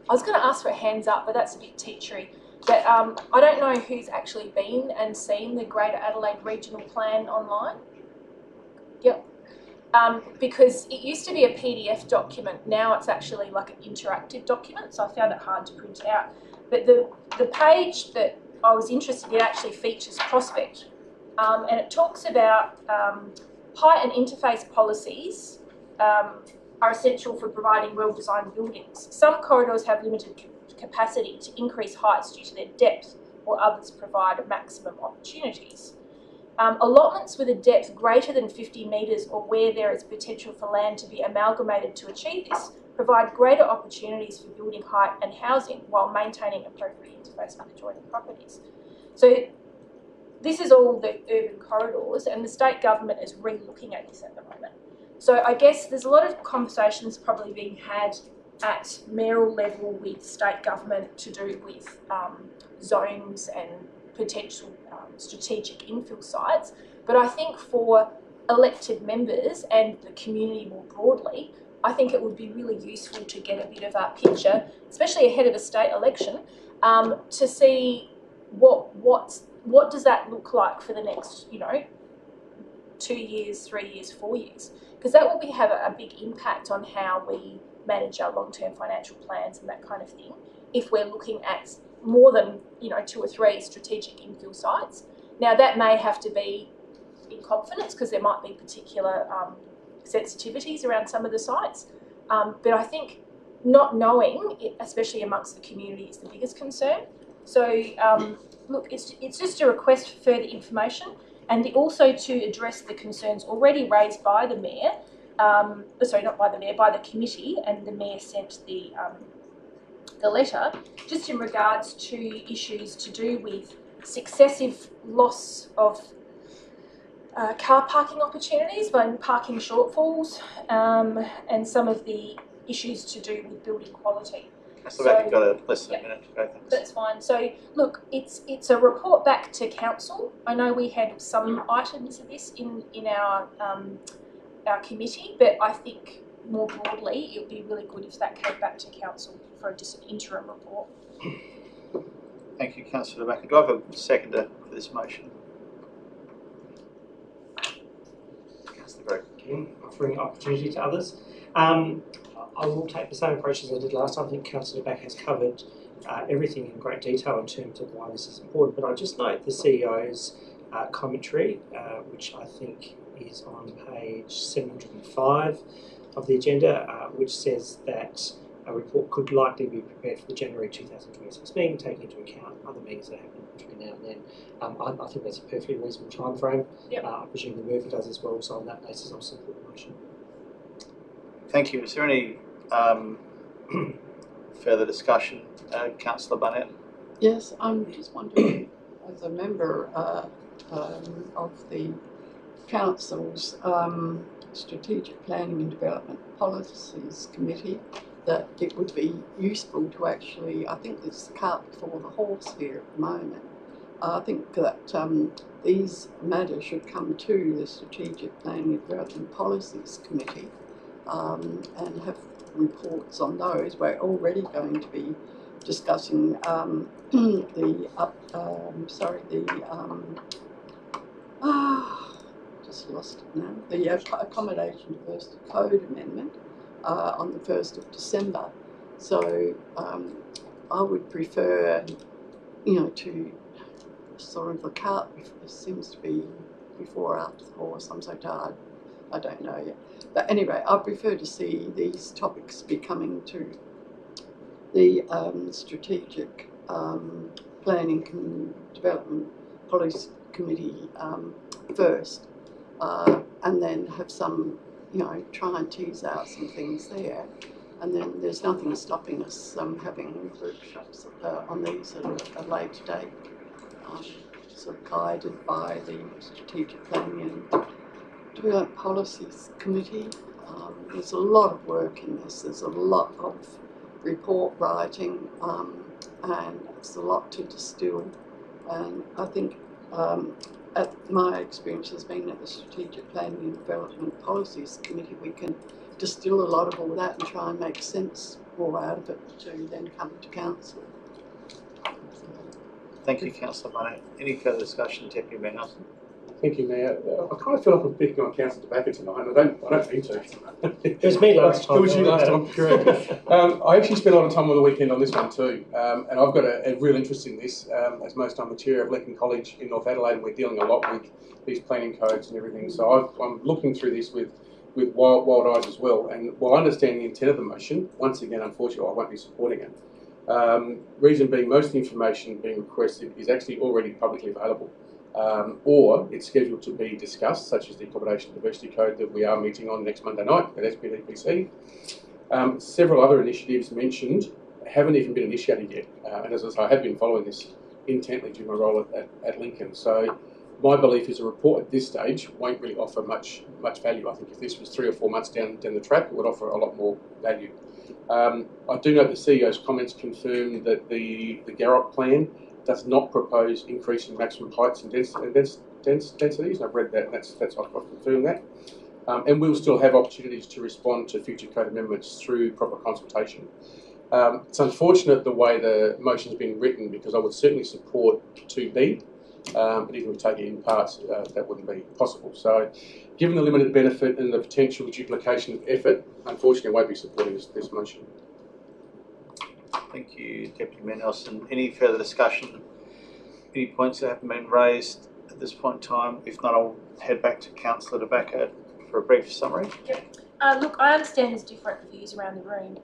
was going to ask for a hands up, but that's a bit teachery. But I don't know who's actually been and seen the Greater Adelaide Regional Plan online. Yep. Because it used to be a PDF document, now it's actually like an interactive document, so I found it hard to print out. But the page that I was interested in actually features Prospect, and it talks about height and interface policies are essential for providing well-designed buildings. Some corridors have limited capacity to increase heights due to their depth, while others provide maximum opportunities. Allotments with a depth greater than 50 metres or where there is potential for land to be amalgamated to achieve this provide greater opportunities for building height and housing while maintaining appropriate interface with adjoining properties. So this is all the urban corridors, and the state government is re-looking at this at the moment. So I guess there's a lot of conversations probably being had at mayoral level with state government to do with zones and potential strategic infill sites. But I think for elected members and the community more broadly, I think it would be really useful to get a bit of a picture, especially ahead of a state election, to see what does that look like for the next, 2 years, 3 years, 4 years, because that will have a big impact on how we manage our long-term financial plans and that kind of thing. If we're looking at more than 2 or 3 strategic infill sites, now that may have to be in confidence because there might be particular sensitivities around some of the sites. But I think not knowing, especially amongst the community, is the biggest concern. So look, it's just a request for further information, and also to address the concerns already raised by the Mayor, sorry, not by the Mayor, by the committee, and the Mayor sent the letter, just in regards to issues to do with successive loss of car parking opportunities and parking shortfalls, and some of the issues to do with building quality. So you've got less than a minute to go. Thanks. That's fine. So look, it's a report back to council. I know we had some items of this in our committee, but I think more broadly it would be really good if that came back to council for just an interim report. Thank you, Councillor Backer. Do I have a seconder for this motion? Councillor Gregg. Again, offering opportunity to others. I will take the same approach as I did last time. I think Councillor Back has covered everything in great detail in terms of why this is important, but I just note the CEO's commentary, which I think is on page 705 of the agenda, which says that a report could likely be prepared for the January 2026 meeting, taking into account other meetings that happen between now and then. I think that's a perfectly reasonable time frame. Yep. I presume the Murphy does as well, so on that basis I'll support the motion. Thank you. Is there any further discussion? Councillor Barnett? Yes, I'm just wondering, as a member of the Council's Strategic Planning and Development Policies Committee, that it would be useful to actually, I think there's the cart before the horse here at the moment. I think that these matters should come to the Strategic Planning and Development Policies Committee and have reports on those. We're already going to be discussing just lost it now. The Accommodation Diversity Code Amendment on the 1st of December. So I would prefer, to sort of the cart seems to be before or after the horse. I'm so tired, I don't know yet. But anyway, I prefer to see these topics be coming to the Strategic Planning Development Policy Committee first, and then have some, try and tease out some things there. And then there's nothing stopping us having workshops on these at a later date, sort of guided by the Strategic Planning and Development Policies Committee. There's a lot of work in this. There's a lot of report writing, and it's a lot to distill. And I think my experience has been at the Strategic Planning and Development Policies Committee, we can distill a lot of all that and try and make sense more out of it to then come to council. Thank you, Councillor Barnett. Any further discussion, Deputy Mayor Nelson? Thank you, Mayor. I kind of feel like I'm picking on Councillor Tobacco tonight, and I don't mean to. It was me last time. It was you last time, correct. I actually spent a lot of time on the weekend on this one too, and I've got a real interest in this. As most, I'm the chair of Lincoln College in North Adelaide, and we're dealing a lot with these planning codes and everything. So I'm looking through this with wild eyes as well. And while I understand the intent of the motion, once again, unfortunately, I won't be supporting it. Reason being, most of the information being requested is actually already publicly available. Or it's scheduled to be discussed, such as the Accommodation Diversity Code that we are meeting on next Monday night at SPDPC. Several other initiatives mentioned haven't even been initiated yet, and as I say, I have been following this intently during my role at Lincoln. So my belief is a report at this stage won't really offer much value. I think if this was 3 or 4 months down the track, it would offer a lot more value. I do note the CEO's comments confirm that the Garrock plan does not propose increasing maximum heights and densities. I've read that, and that's I've confirmed that. And we'll still have opportunities to respond to future code amendments through proper consultation. It's unfortunate the way the motion's been written, because I would certainly support 2B, but even if we take it in parts, that wouldn't be possible. So, given the limited benefit and the potential duplication of effort, unfortunately I won't be supporting this motion. Thank you, Deputy Mayor Nelson. Any further discussion? Any points that haven't been raised at this point in time? If not, I'll head back to Councillor Tobacco for a brief summary. Yep. Look, I understand there's different views around the room.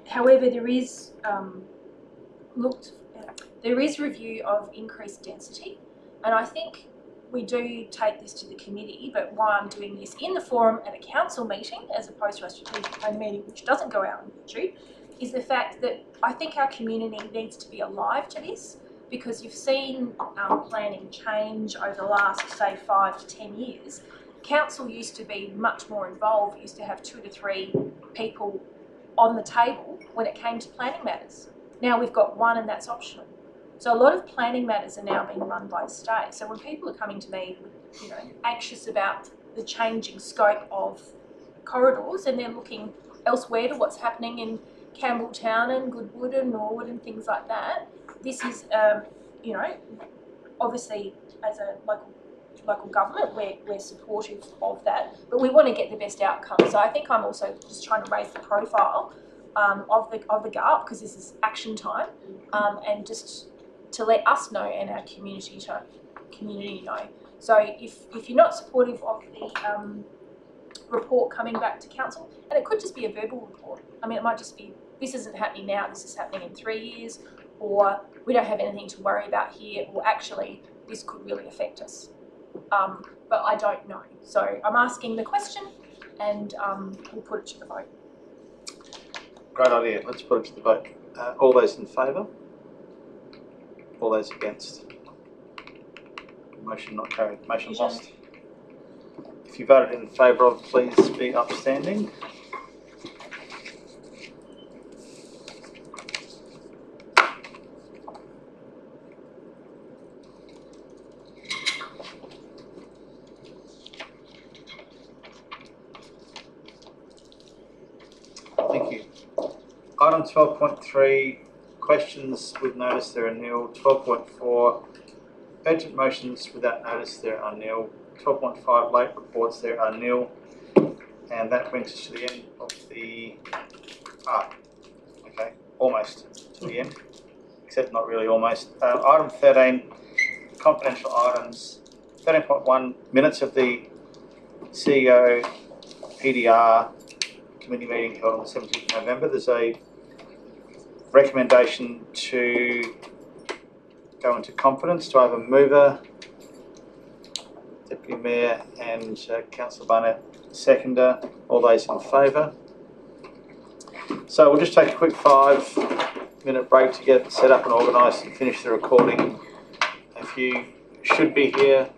However, there is review of increased density, and I think we do take this to the committee. But why I'm doing this in the forum at a council meeting as opposed to a strategic plan meeting, which doesn't go out on YouTube, is the fact that I think our community needs to be alive to this, because you've seen planning change over the last, say, 5 to 10 years. Council used to be much more involved. It used to have 2 to 3 people on the table when it came to planning matters. Now we've got 1, and that's optional. So a lot of planning matters are now being run by the state. So when people are coming to me, anxious about the changing scope of corridors, and they're looking elsewhere to what's happening in Campbelltown and Goodwood and Norwood and things like that, this is, obviously as a local government, we're supportive of that, but we want to get the best outcome. So I think I'm also just trying to raise the profile of the GARP, because this is action time, and just to let us know and our community know. So if you're not supportive of the report coming back to council, and it could just be a verbal report. I mean, it might just be, this isn't happening now, this is happening in 3 years, or we don't have anything to worry about here, or actually this could really affect us. But I don't know. So I'm asking the question, and we'll put it to the vote. Great idea. Let's put it to the vote. All those in favour? All those against? Motion not carried. Motion lost. If you voted in favour of, please be upstanding. Thank you. Item 12.3, questions with notice, there are nil. 12.4, urgent motions without notice, there are nil. 12.5 late reports, there are nil. And that brings us to the end of the, okay, almost to the end, except not really almost. Item 13, confidential items. 13.1, minutes of the CEO PDR committee meeting held on the 17th of November. There's a recommendation to go into confidence. Do I have a mover? Deputy Mayor and Councillor Barnett, seconder. All those in favour? So we'll just take a quick 5-minute break to get set up and organised and finish the recording. If you should be here